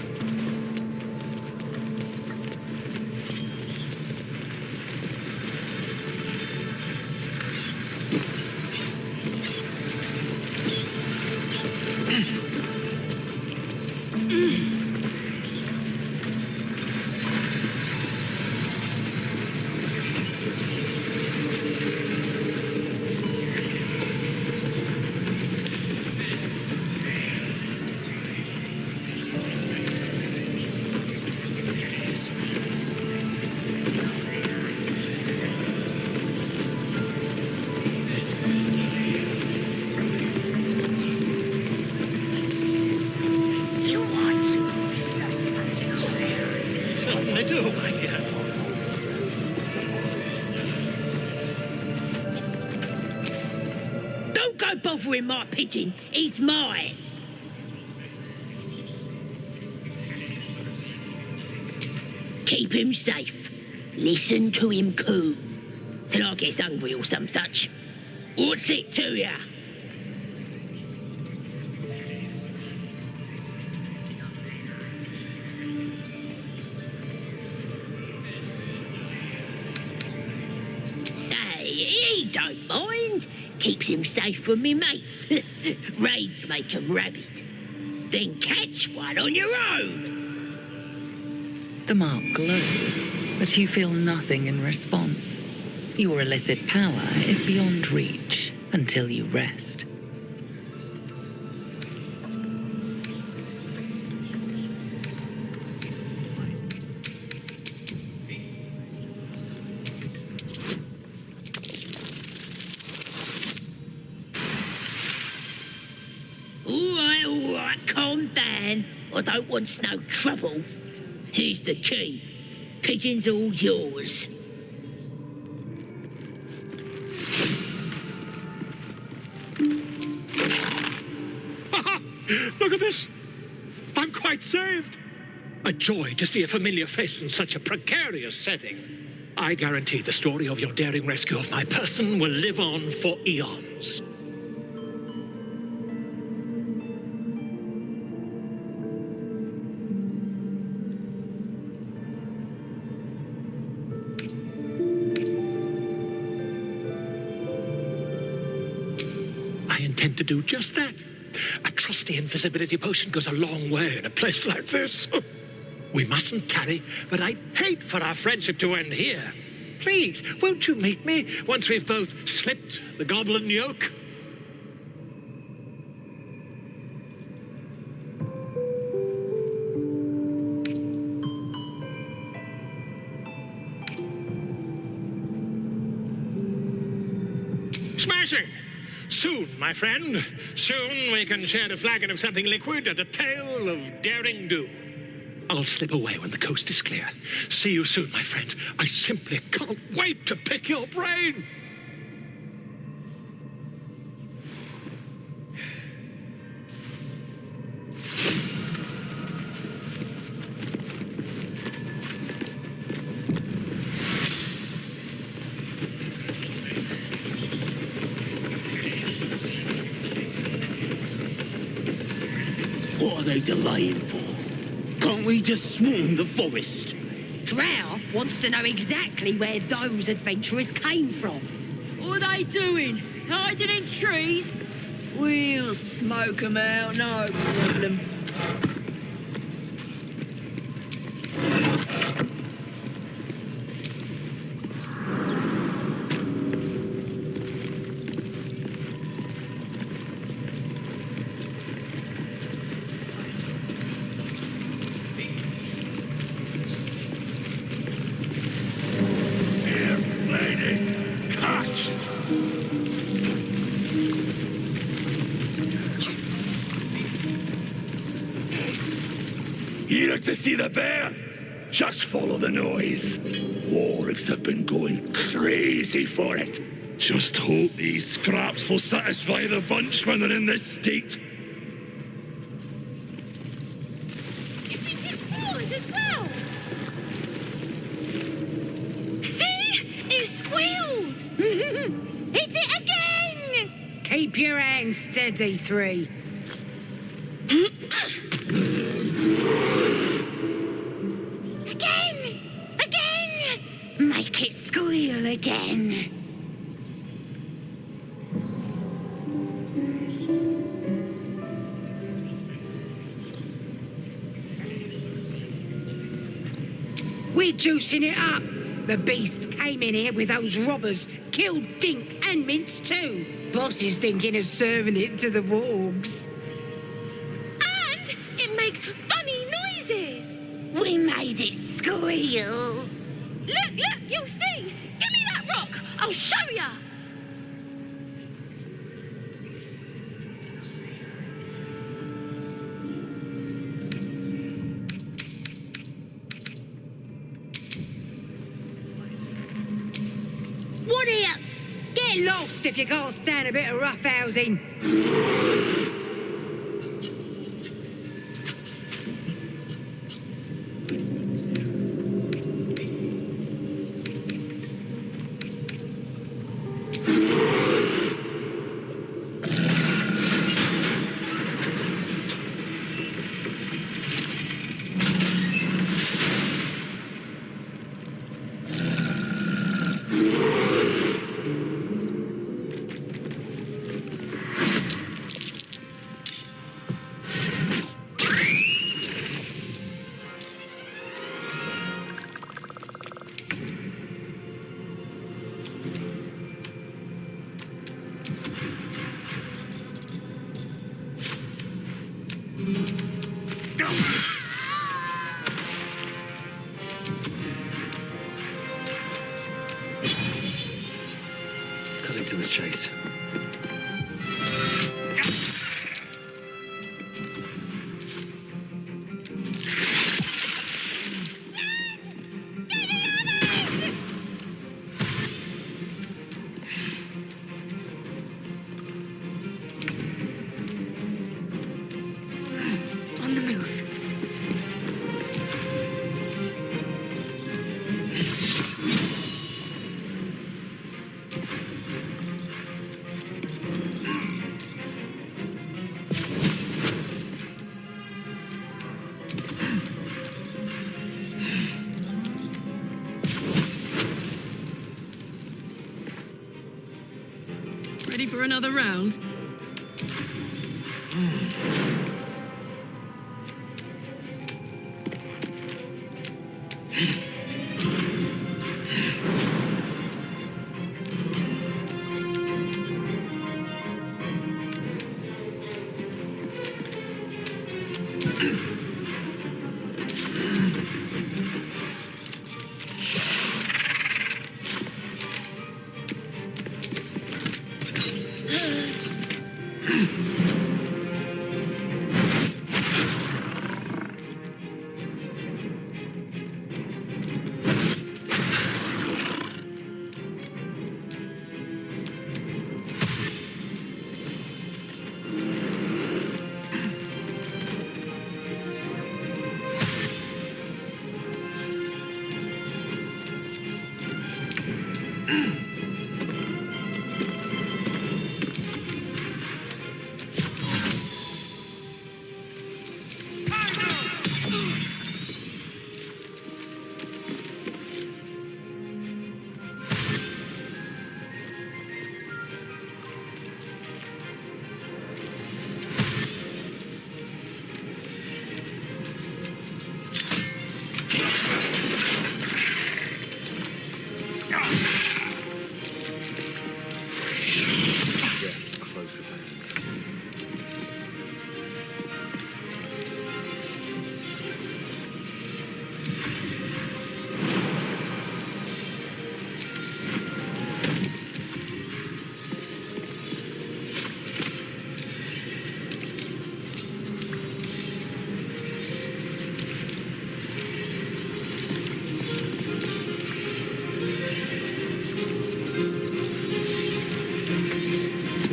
Speaker 17: No bothering my pigeon. He's mine. Keep him safe. Listen to him coo. Till I gets hungry or some such. What's it to ya? He don't mind. Keeps him safe from me mates. Raids make 'em rabid. Then catch one on your own.
Speaker 2: The mark glows, but you feel nothing in response. Your illithid power is beyond reach until you rest.
Speaker 17: All right, calm down. I don't want no trouble. Here's the key. Pigeon's all yours.
Speaker 11: Look at this. I'm quite saved. A joy to see a familiar face in such a precarious setting. I guarantee the story of your daring rescue of my person will live on for eons. I intend to do just that. A trusty invisibility potion goes a long way in a place like this. We mustn't tarry, but I'd hate for our friendship to end here. Please, won't you meet me once we've both slipped the goblin yoke? Smashing! Soon, my friend. Soon we can share a flagon of something liquid and a tale of daring do. I'll slip away when the coast is clear. See you soon, my friend. I simply can't wait to pick your brain.
Speaker 4: What are they delaying for? Can't we just swarm the forest?
Speaker 17: Drow wants to know exactly where those adventurers came from.
Speaker 19: What are they doing? Hiding in trees? We'll smoke 'em out, no problem.
Speaker 4: Here to see the bear? Just follow the noise. Wargs have been going crazy for it. Just hope these scraps will satisfy the bunch when they're in this state.
Speaker 1: See? It squealed! Hit it again!
Speaker 19: Keep your hands steady, Three.
Speaker 1: Again! Make it squeal again.
Speaker 19: We're juicing it up. The beast came in here with those robbers, killed Dink and Mince too. Boss is thinking of serving it to the wargs.
Speaker 1: And it makes funny noises.
Speaker 15: We made it squeal.
Speaker 1: Look, you'll see. Give me that rock. I'll show ya.
Speaker 15: What here? Get
Speaker 19: Get lost if you can't stand a bit of roughhousing.
Speaker 12: Cutting to the chase.
Speaker 1: On the move.
Speaker 20: Ready for another round?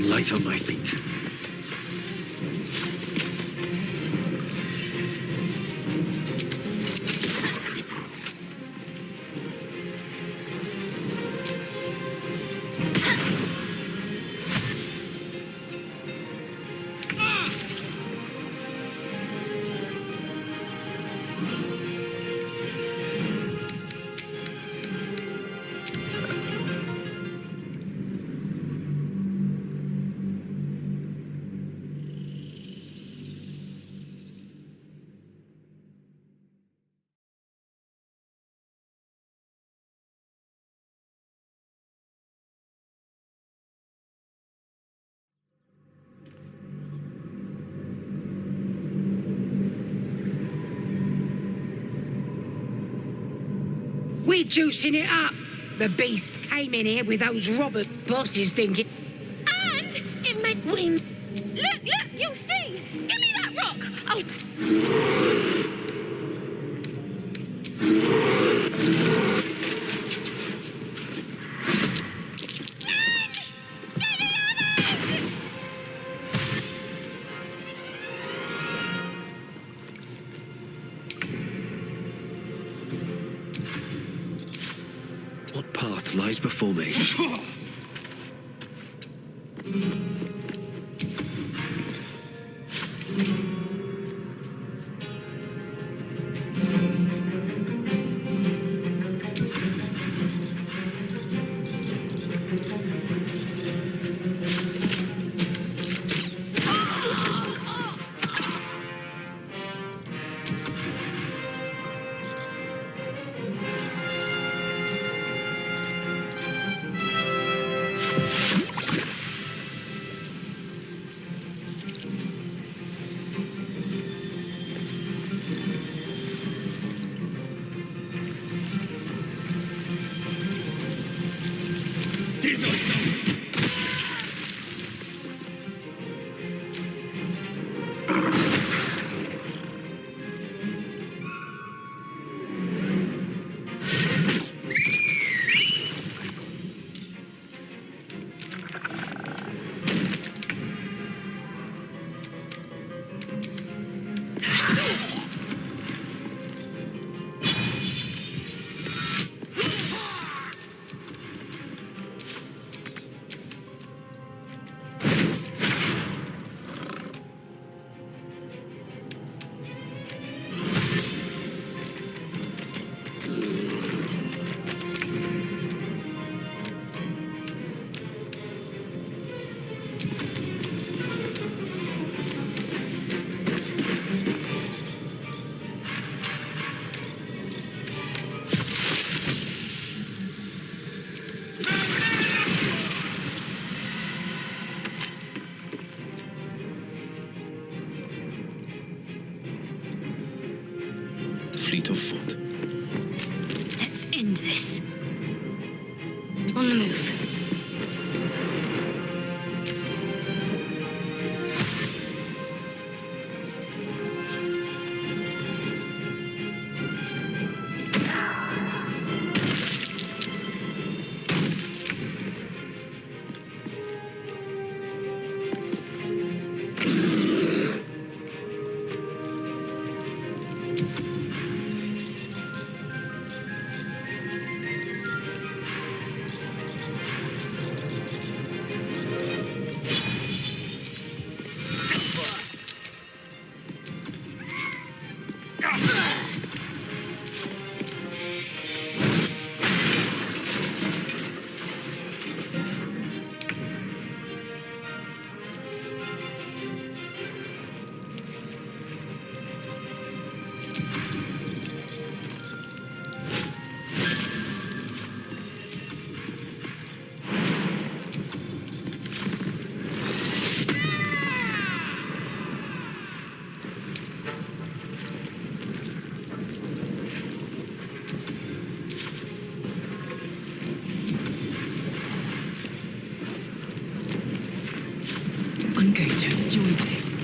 Speaker 12: Light on my feet.
Speaker 19: We're juicing it up. The beast came in here with those robbers. Boss is thinking.
Speaker 1: And it made wind. Look, you'll see. Give me that rock. Oh.
Speaker 6: dark path lies before me.
Speaker 9: Fleet of foot.
Speaker 1: Let's end this. On the move.
Speaker 20: I'm going to enjoy this.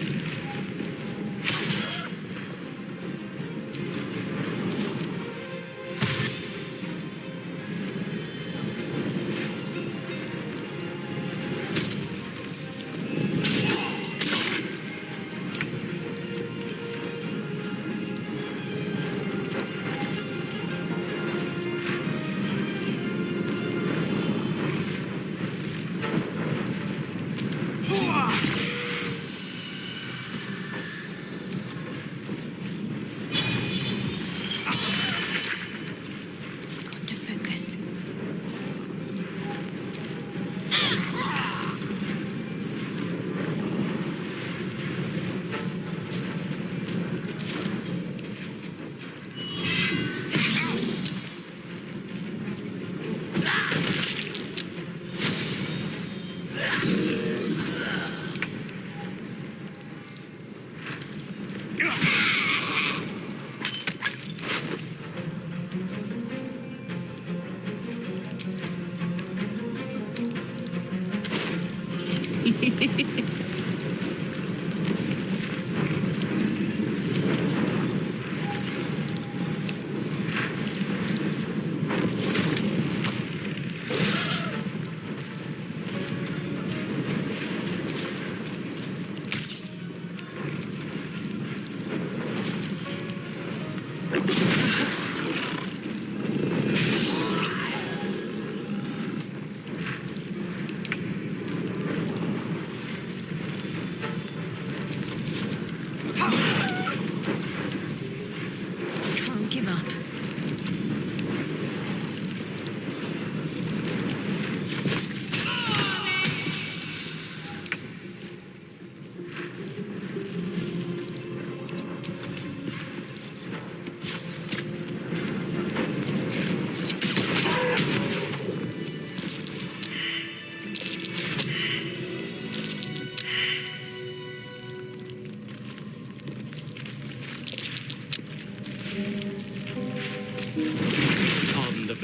Speaker 1: Got to focus.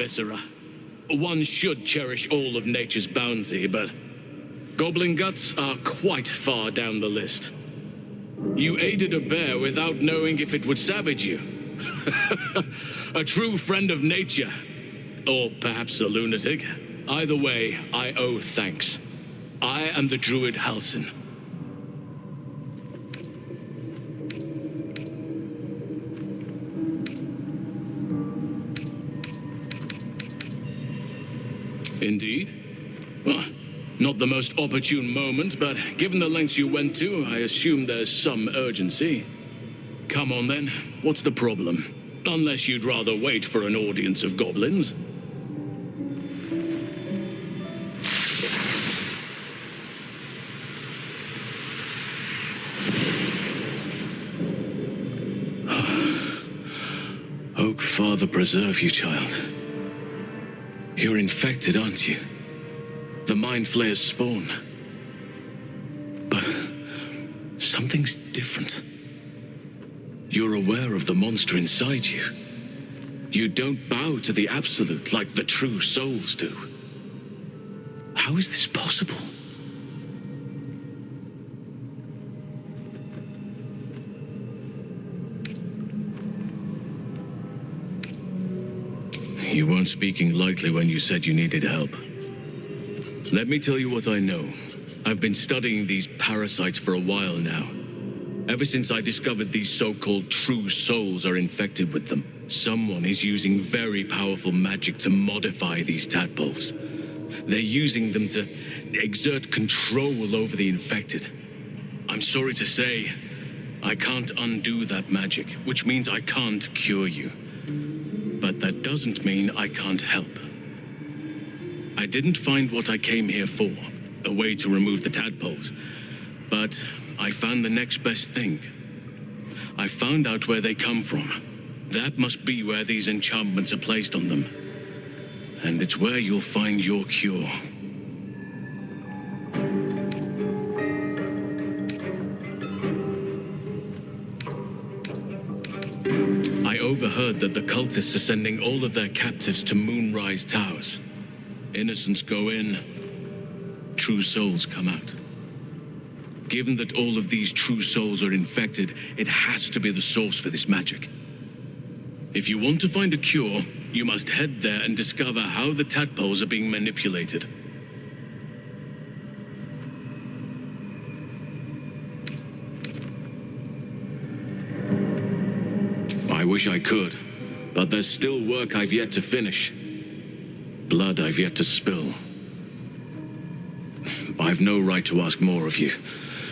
Speaker 21: viscera. One should cherish all of nature's bounty, but goblin guts are quite far down the list. You aided a bear without knowing if it would savage you. A true friend of nature. Or perhaps a lunatic. Either way, I owe thanks. I am the druid Halsin. Indeed. Well, not the most opportune moment, but given the lengths you went to, I assume there's some urgency. Come on then, what's the problem? Unless you'd rather wait for an audience of goblins. Oak Father preserve you, child. You're infected, aren't you? The Mind Flayer's spawn. But something's different. You're aware of the monster inside you. You don't bow to the Absolute like the true souls do. How is this possible? You weren't speaking lightly when you said you needed help. Let me tell you what I know. I've been studying these parasites for a while now. Ever since I discovered these so-called true souls are infected with them, someone is using very powerful magic to modify these tadpoles. They're using them to exert control over the infected. I'm sorry to say, I can't undo that magic, which means I can't cure you. But that doesn't mean I can't help. I didn't find what I came here for, a way to remove the tadpoles. But I found the next best thing. I found out where they come from. That must be where these enchantments are placed on them. And it's where you'll find your cure. I overheard that the cultists are sending all of their captives to Moonrise Towers. Innocents go in, true souls come out. Given that all of these true souls are infected, it has to be the source for this magic. If you want to find a cure, you must head there and discover how the tadpoles are being manipulated. I wish I could, but there's still work I've yet to finish. Blood I've yet to spill. I've no right to ask more of you,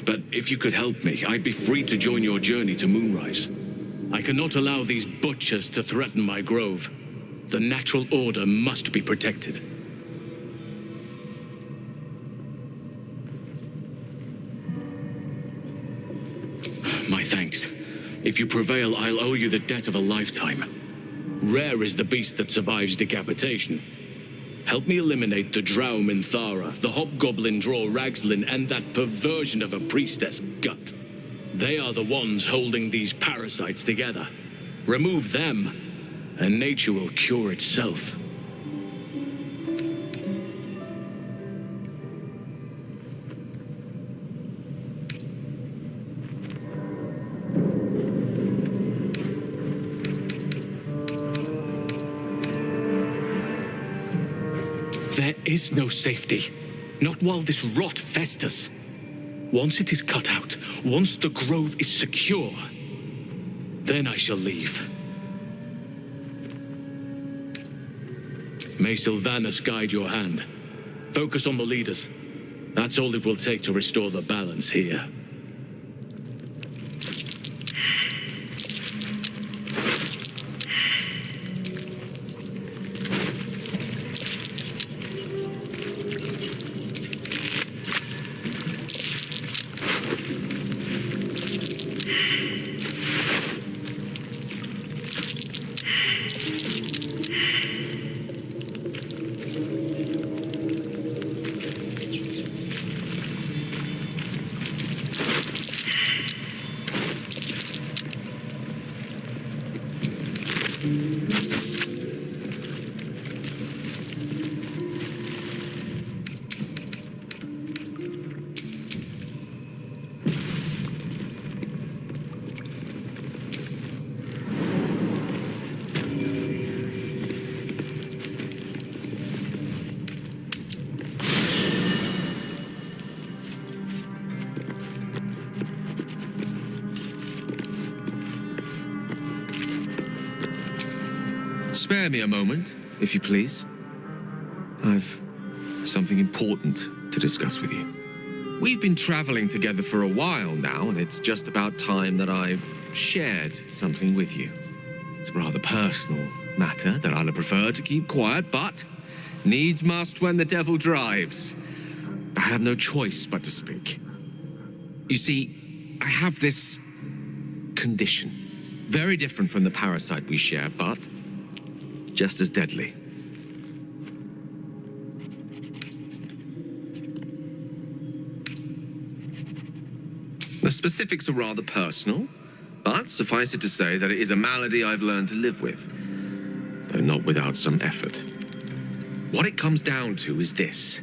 Speaker 21: but if you could help me, I'd be free to join your journey to Moonrise. I cannot allow these butchers to threaten my grove. The natural order must be protected. My thanks. If you prevail, I'll owe you the debt of a lifetime. Rare is the beast that survives decapitation. Help me eliminate the Drow Minthara, the Hobgoblin Draw Ragslin, and that perversion of a priestess, Gut. They are the ones holding these parasites together. Remove them, and nature will cure itself. There is no safety. Not while this rot festers. Once it is cut out, once the grove is secure, then I shall leave. May Sylvanus guide your hand. Focus on the leaders. That's all it will take to restore the balance here.
Speaker 14: Spare me a moment, if you please. I've something important to discuss with you. We've been traveling together for a while now, and it's just about time that I shared something with you. It's a rather personal matter that I'd prefer to keep quiet, but needs must when the devil drives. I have no choice but to speak. You see, I have this condition. Very different from the parasite we share, but just as deadly. The specifics are rather personal, but suffice it to say that it is a malady I've learned to live with, though not without some effort. What it comes down to is this.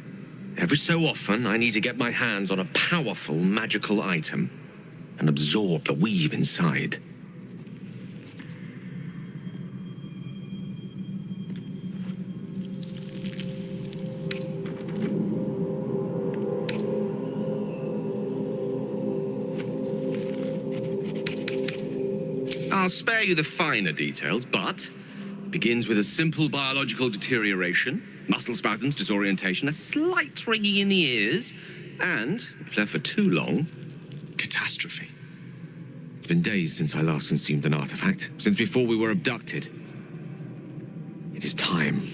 Speaker 14: Every so often, I need to get my hands on a powerful magical item and absorb the weave inside. I'll spare you the finer details, but it begins with a simple biological deterioration, muscle spasms, disorientation, a slight ringing in the ears, and, if left for too long, catastrophe. It's been days since I last consumed an artifact, since before we were abducted. It is time,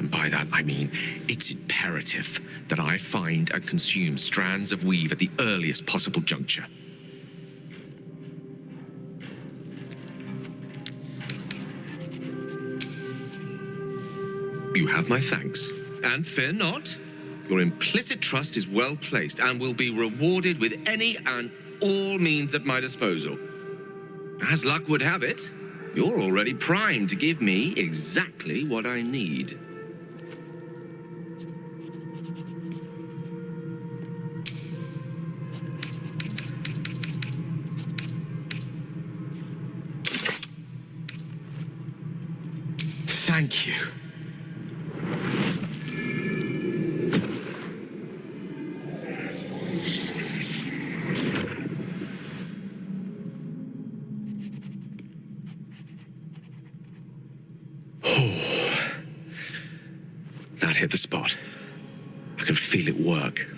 Speaker 14: and by that I mean it's imperative that I find and consume strands of weave at the earliest possible juncture. You have my thanks. And fear not, your implicit trust is well placed and will be rewarded with any and all means at my disposal. As luck would have it, you're already primed to give me exactly what I need. Thank you. That hit the spot. I can feel it work.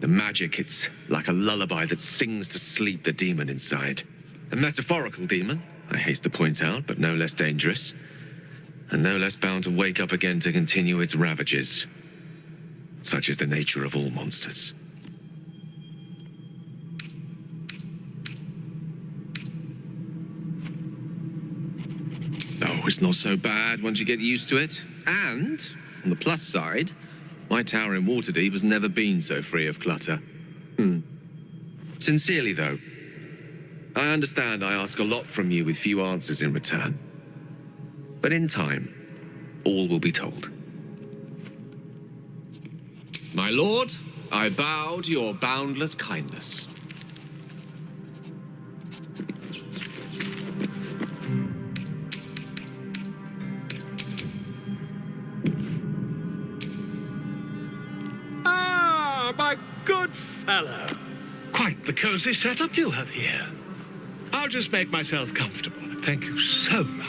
Speaker 14: The magic, it's like a lullaby that sings to sleep the demon inside. A metaphorical demon, I haste to point out, but no less dangerous. And no less bound to wake up again to continue its ravages. Such is the nature of all monsters. Oh, it's not so bad once you get used to it. And, on the plus side, my tower in Waterdeep has never been so free of clutter. Sincerely, though, I understand I ask a lot from you with few answers in return. But in time, all will be told. My lord, I bow to your boundless kindness.
Speaker 4: Ah, my good fellow. Quite the cozy setup you have here. I'll just make myself comfortable. Thank you so much.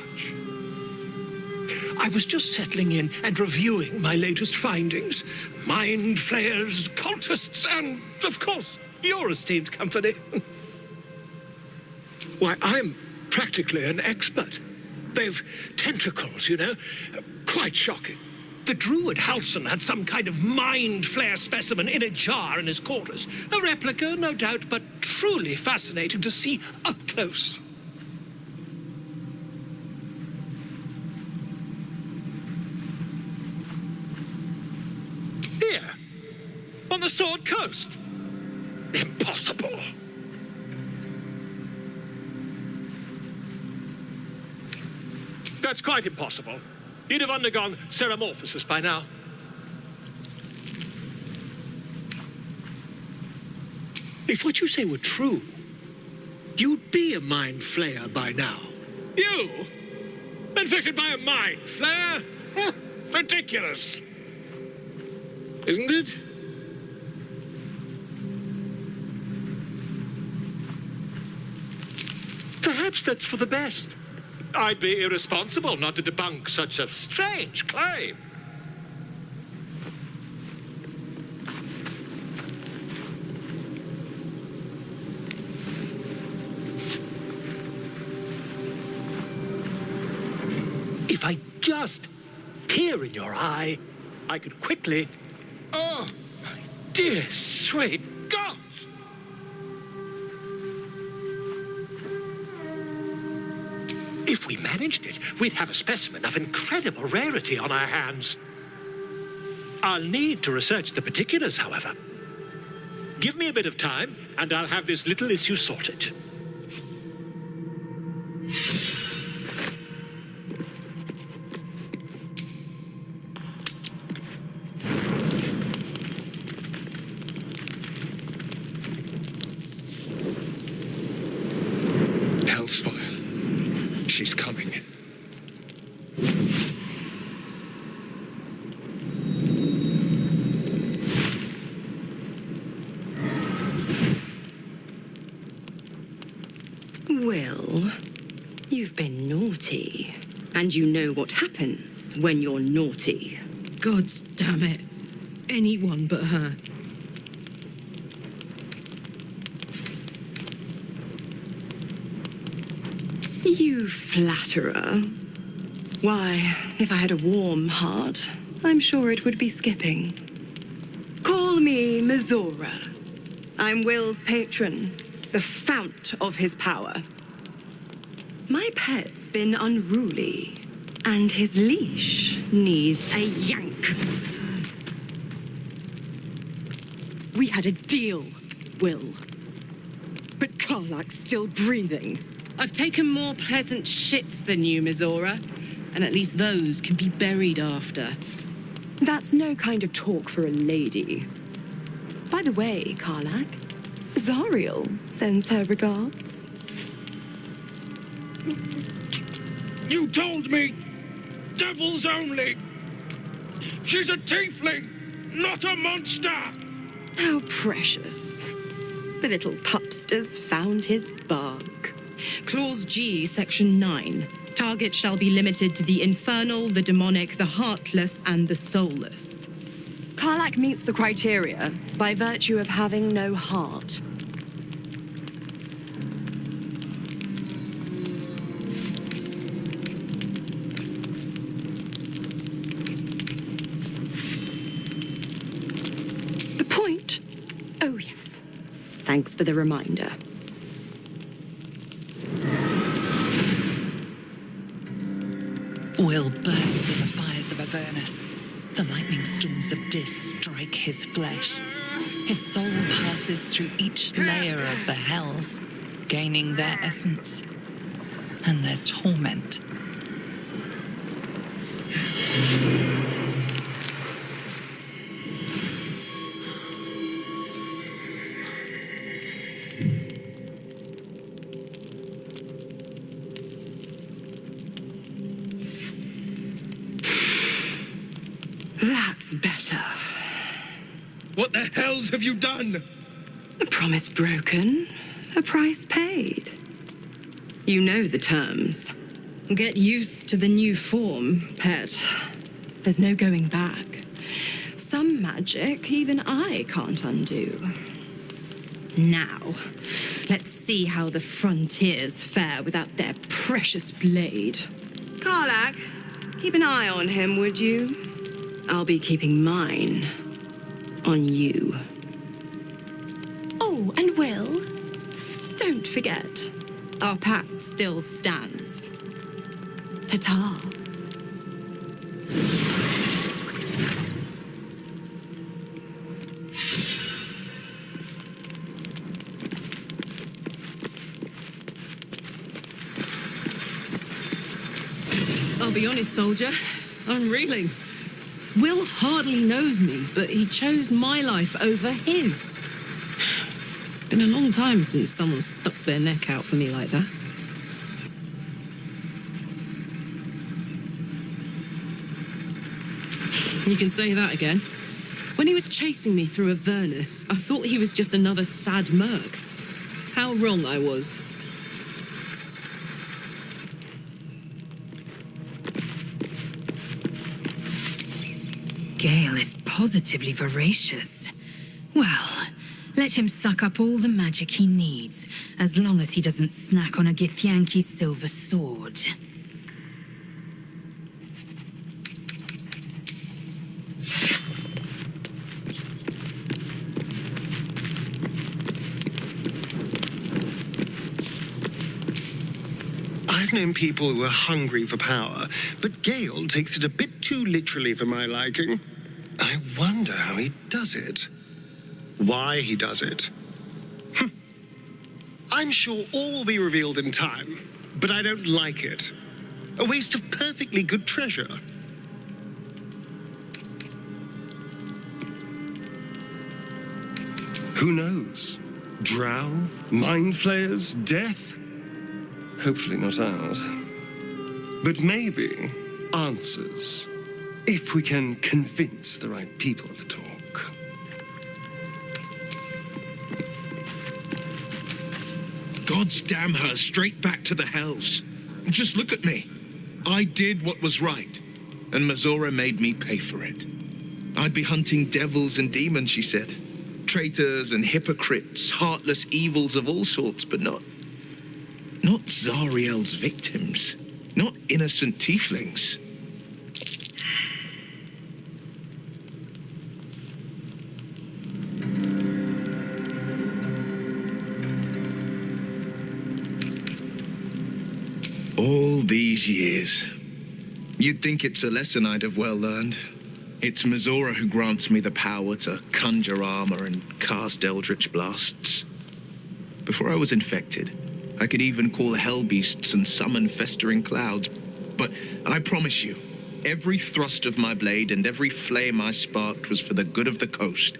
Speaker 4: I was just settling in and reviewing my latest findings. Mind flayers, cultists, and, of course, your esteemed company. Why, I'm practically an expert. They've tentacles, you know. Quite shocking. The druid Halson had some kind of mind flare specimen in a jar in his quarters. A replica, no doubt, but truly fascinating to see up close. Here, on the Sword Coast. Impossible. That's quite impossible. You'd have undergone ceramorphosis by now. If what you say were true, you'd be a mind flayer by now. You? Infected by a mind flayer? Ridiculous. Isn't it? Perhaps that's for the best.
Speaker 7: I'd be irresponsible not to debunk such a strange claim. If I just peer in your eye, I could quickly... Oh, my dear, sweet gods! If we managed it, we'd have a specimen of incredible rarity on our hands. I'll need to research the particulars, however. Give me a bit of time, and I'll have this little issue sorted.
Speaker 3: Hellsfire. She's coming.
Speaker 10: Will, you've been naughty. And you know what happens when you're naughty.
Speaker 20: Gods damn it. Anyone but her.
Speaker 10: You flatterer. Why, if I had a warm heart, I'm sure it would be skipping. Call me Mizora. I'm Will's patron, the fount of his power. My pet's been unruly, and his leash needs a yank. We had a deal, Will. But Karlak's still breathing.
Speaker 20: I've taken more pleasant shits than you, Mizora. And at least those can be buried after.
Speaker 10: That's no kind of talk for a lady. By the way, Karlak, Zariel sends her regards.
Speaker 14: You told me! Devils only! She's a tiefling, not a monster!
Speaker 10: How precious. The little pupster's found his bark.
Speaker 20: Clause G, Section 9. Target shall be limited to the infernal, the demonic, the heartless, and the soulless.
Speaker 10: Karlak meets the criteria by virtue of having no heart. The point? Oh, yes. Thanks for the reminder.
Speaker 2: Will burns in the fires of Avernus. The lightning storms of Dis strike his flesh. His soul passes through each layer of the hells, gaining their essence and their torment.
Speaker 10: That's better.
Speaker 14: What the hells have you done?
Speaker 10: A promise broken, a price paid. You know the terms.
Speaker 20: Get used to the new form, pet.
Speaker 10: There's no going back. Some magic even I can't undo.
Speaker 20: Now, let's see how the frontiers fare without their precious blade.
Speaker 10: Karlak, keep an eye on him, would you? I'll be keeping mine on you. Oh, and Will, don't forget, our pact still stands. Ta-ta.
Speaker 20: I'll be honest, soldier. I'm reeling. Will hardly knows me, but he chose my life over his. Been a long time since someone stuck their neck out for me like that. You can say that again. When he was chasing me through Avernus, I thought he was just another sad merc. How wrong I was.
Speaker 13: Gale is positively voracious. Well, let him suck up all the magic he needs, as long as he doesn't snack on a Githyanki's silver sword.
Speaker 22: I've known people who are hungry for power, but Gale takes it a bit too literally for my liking. I wonder how he does it. Why he does it. I'm sure all will be revealed in time, but I don't like it. A waste of perfectly good treasure. Who knows? Drow? Mind flayers? Death? Hopefully not ours. But maybe answers, if we can convince the right people to talk.
Speaker 14: God's damn her, straight back to the hells. Just look at me. I did what was right, and Mazora made me pay for it. I'd be hunting devils and demons, she said. Traitors and hypocrites, heartless evils of all sorts, but not Zariel's victims. Not innocent tieflings. All these years. You'd think it's a lesson I'd have well learned. It's Mazora who grants me the power to conjure armor and cast eldritch blasts. Before I was infected, I could even call hell beasts and summon festering clouds. But I promise you, every thrust of my blade and every flame I sparked was for the good of the coast.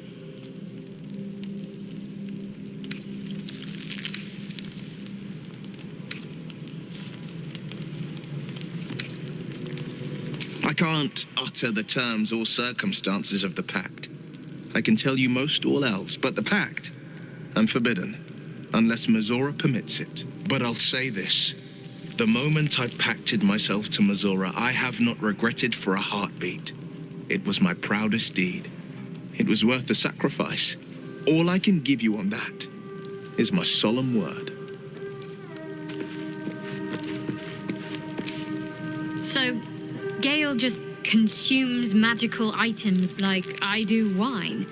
Speaker 14: I can't utter the terms or circumstances of the pact. I can tell you most all else, but the pact, I'm forbidden, unless Mazora permits it. But I'll say this. The moment I pacted myself to Mazora, I have not regretted for a heartbeat. It was my proudest deed. It was worth the sacrifice. All I can give you on that is my solemn word.
Speaker 1: So, Gale just consumes magical items like I do wine.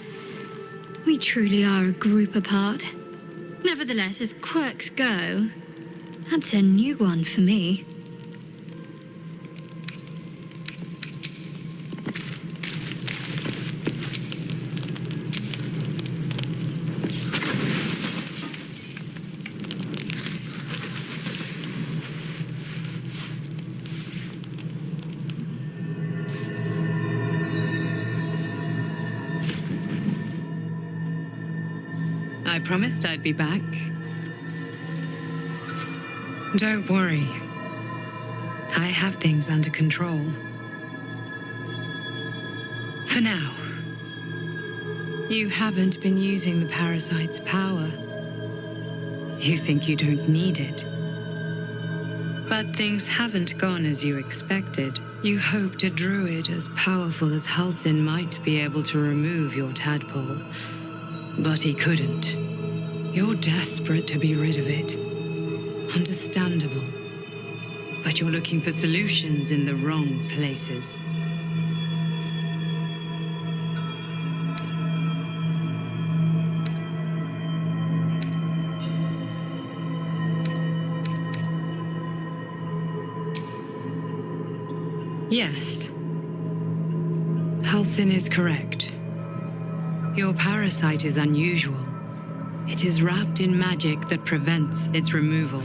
Speaker 1: We truly are a group apart. Nevertheless, as quirks go, that's a new one for me.
Speaker 18: I promised I'd be back. Don't worry. I have things under control. For now. You haven't been using the parasite's power. You think you don't need it. But things haven't gone as you expected. You hoped a druid as powerful as Halsin might be able to remove your tadpole. But he couldn't. You're desperate to be rid of it. Understandable. But you're looking for solutions in the wrong places. Yes. Halsin is correct. Your parasite is unusual. It is wrapped in magic that prevents its removal.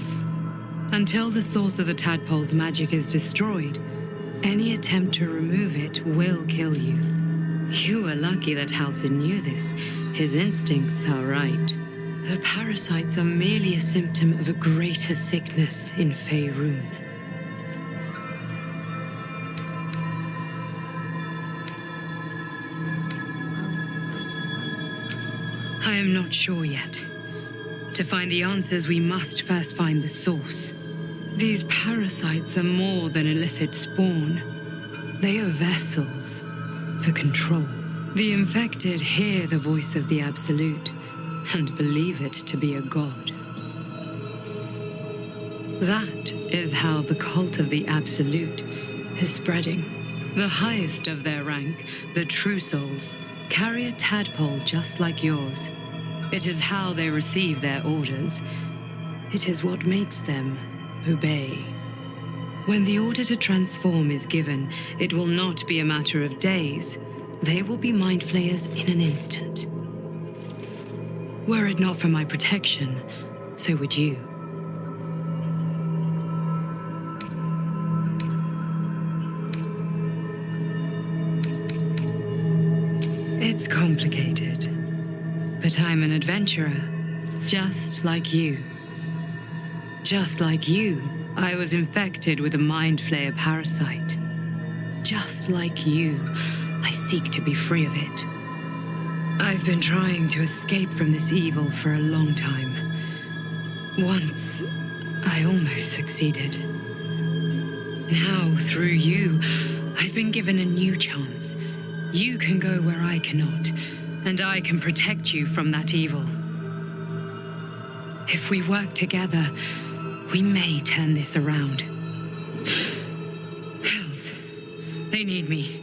Speaker 18: Until the source of the tadpole's magic is destroyed, any attempt to remove it will kill you. You were lucky that Halsin knew this. His instincts are right. The parasites are merely a symptom of a greater sickness in Faerun. I am not sure yet. To find the answers, we must first find the source. These parasites are more than illithid spawn. They are vessels for control. The infected hear the voice of the Absolute and believe it to be a god. That is how the cult of the Absolute is spreading. The highest of their rank, the True Souls, carry a tadpole just like yours. It is how they receive their orders. It is what makes them obey. When the order to transform is given, it will not be a matter of days. They will be mind flayers in an instant. Were it not for my protection, so would you. It's complicated, but I'm an adventurer, just like you. Just like you, I was infected with a mind flayer parasite. Just like you, I seek to be free of it. I've been trying to escape from this evil for a long time. Once, I almost succeeded. Now, through you, I've been given a new chance. You can go where I cannot, and I can protect you from that evil. If we work together, we may turn this around. Hells, they need me.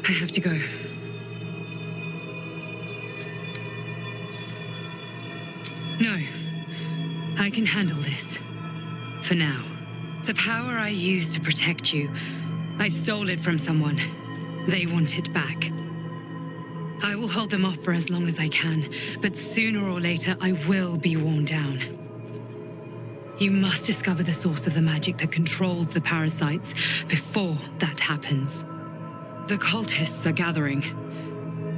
Speaker 18: I have to go. No, I can handle this. For now. The power I used to protect you, I stole it from someone. They want it back. I will hold them off for as long as I can, but sooner or later I will be worn down. You must discover the source of the magic that controls the parasites before that happens. The cultists are gathering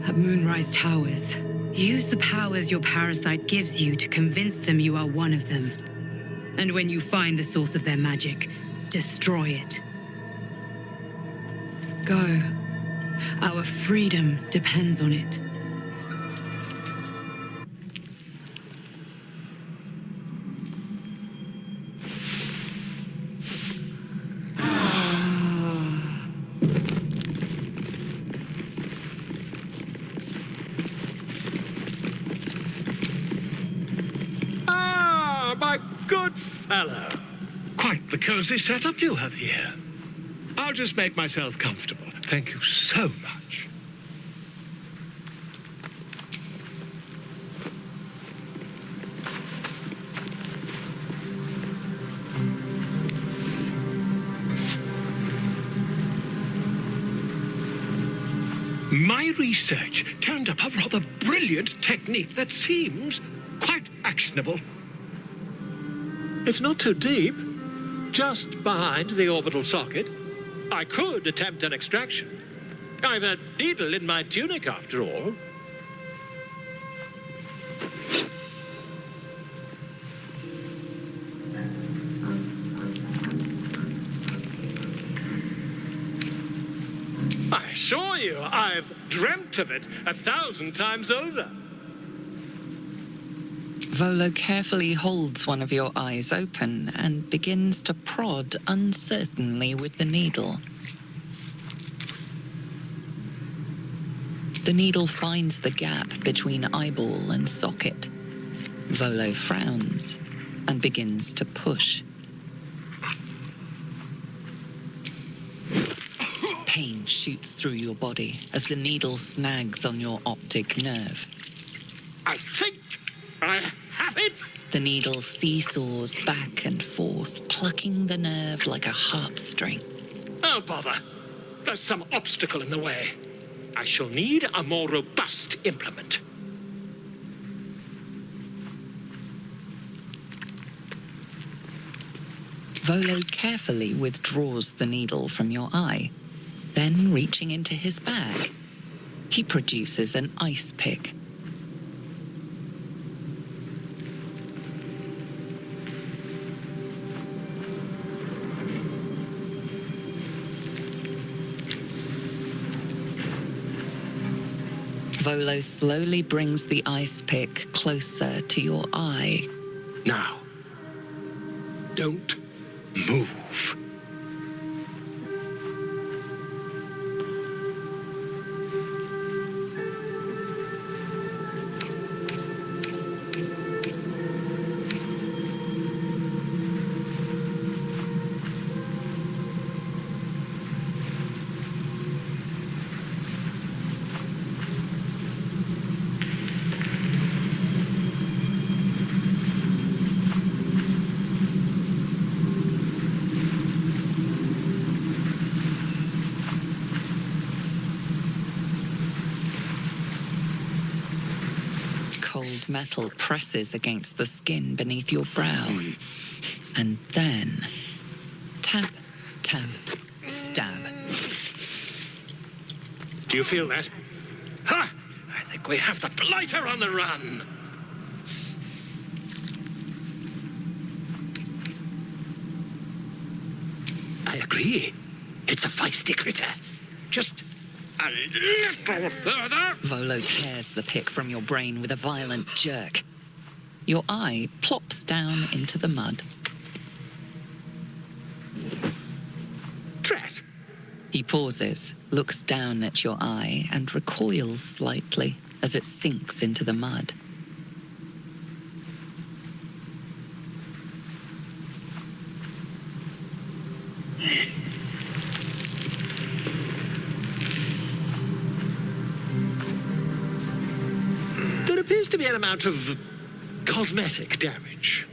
Speaker 18: at Moonrise Towers. Use the powers your parasite gives you to convince them you are one of them. And when you find the source of their magic, destroy it. Go. Our freedom depends on it.
Speaker 7: Ah, my good fellow. Quite the cozy setup you have here. I'll just make myself comfortable. Thank you so much. My research turned up a rather brilliant technique that seems quite actionable. It's not too deep, just behind the orbital socket. I could attempt an extraction. I've a needle in my tunic, after all. I assure you, I've dreamt of it 1,000 times over.
Speaker 2: Volo carefully holds one of your eyes open and begins to prod uncertainly with the needle. The needle finds the gap between eyeball and socket. Volo frowns and begins to push. Pain shoots through your body as the needle snags on your optic nerve.
Speaker 7: I think I have it!
Speaker 2: The needle seesaws back and forth, plucking the nerve like a harp string.
Speaker 7: Oh, bother. There's some obstacle in the way. I shall need a more robust implement.
Speaker 2: Volo carefully withdraws the needle from your eye. Then, reaching into his bag, he produces an ice pick. Volo slowly brings the ice pick closer to your eye.
Speaker 7: Now, don't move.
Speaker 2: cold metal presses against the skin beneath your brow. And then, tap, tap, stab.
Speaker 7: Do you feel that? Ha! I think we have the blighter on the run. I agree. It's a feisty critter. Just a little further.
Speaker 2: Volo tears the pick from your brain with a violent jerk. Your eye plops down into the mud.
Speaker 7: Drat.
Speaker 2: He pauses, looks down at your eye, and recoils slightly as it sinks into the mud.
Speaker 7: There appears to be an amount of cosmetic damage.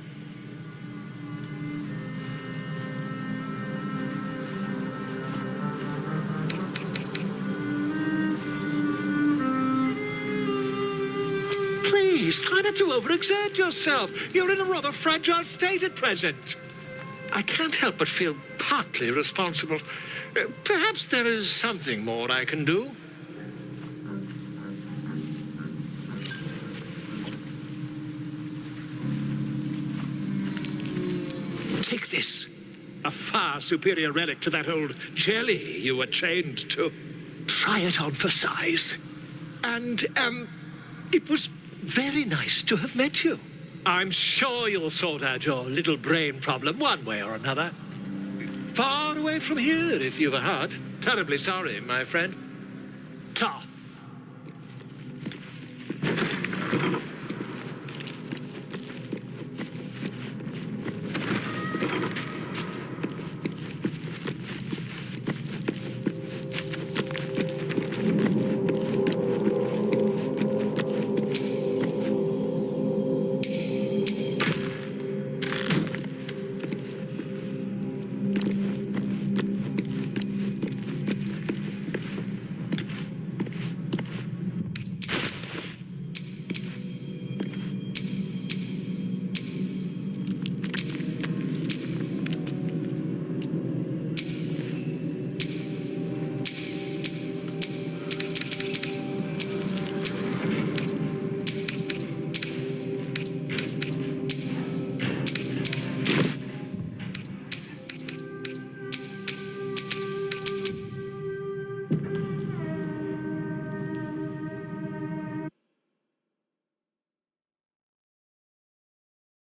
Speaker 7: Please, try not to overexert yourself. You're in a rather fragile state at present. I can't help but feel partly responsible. Perhaps there is something more I can do. Take this. A far superior relic to that old jelly you were chained to. Try it on for size. And, it was very nice to have met you. I'm sure you'll sort out your little brain problem one way or another. Far away from here, if you've a heart. Terribly sorry, my friend. Ta.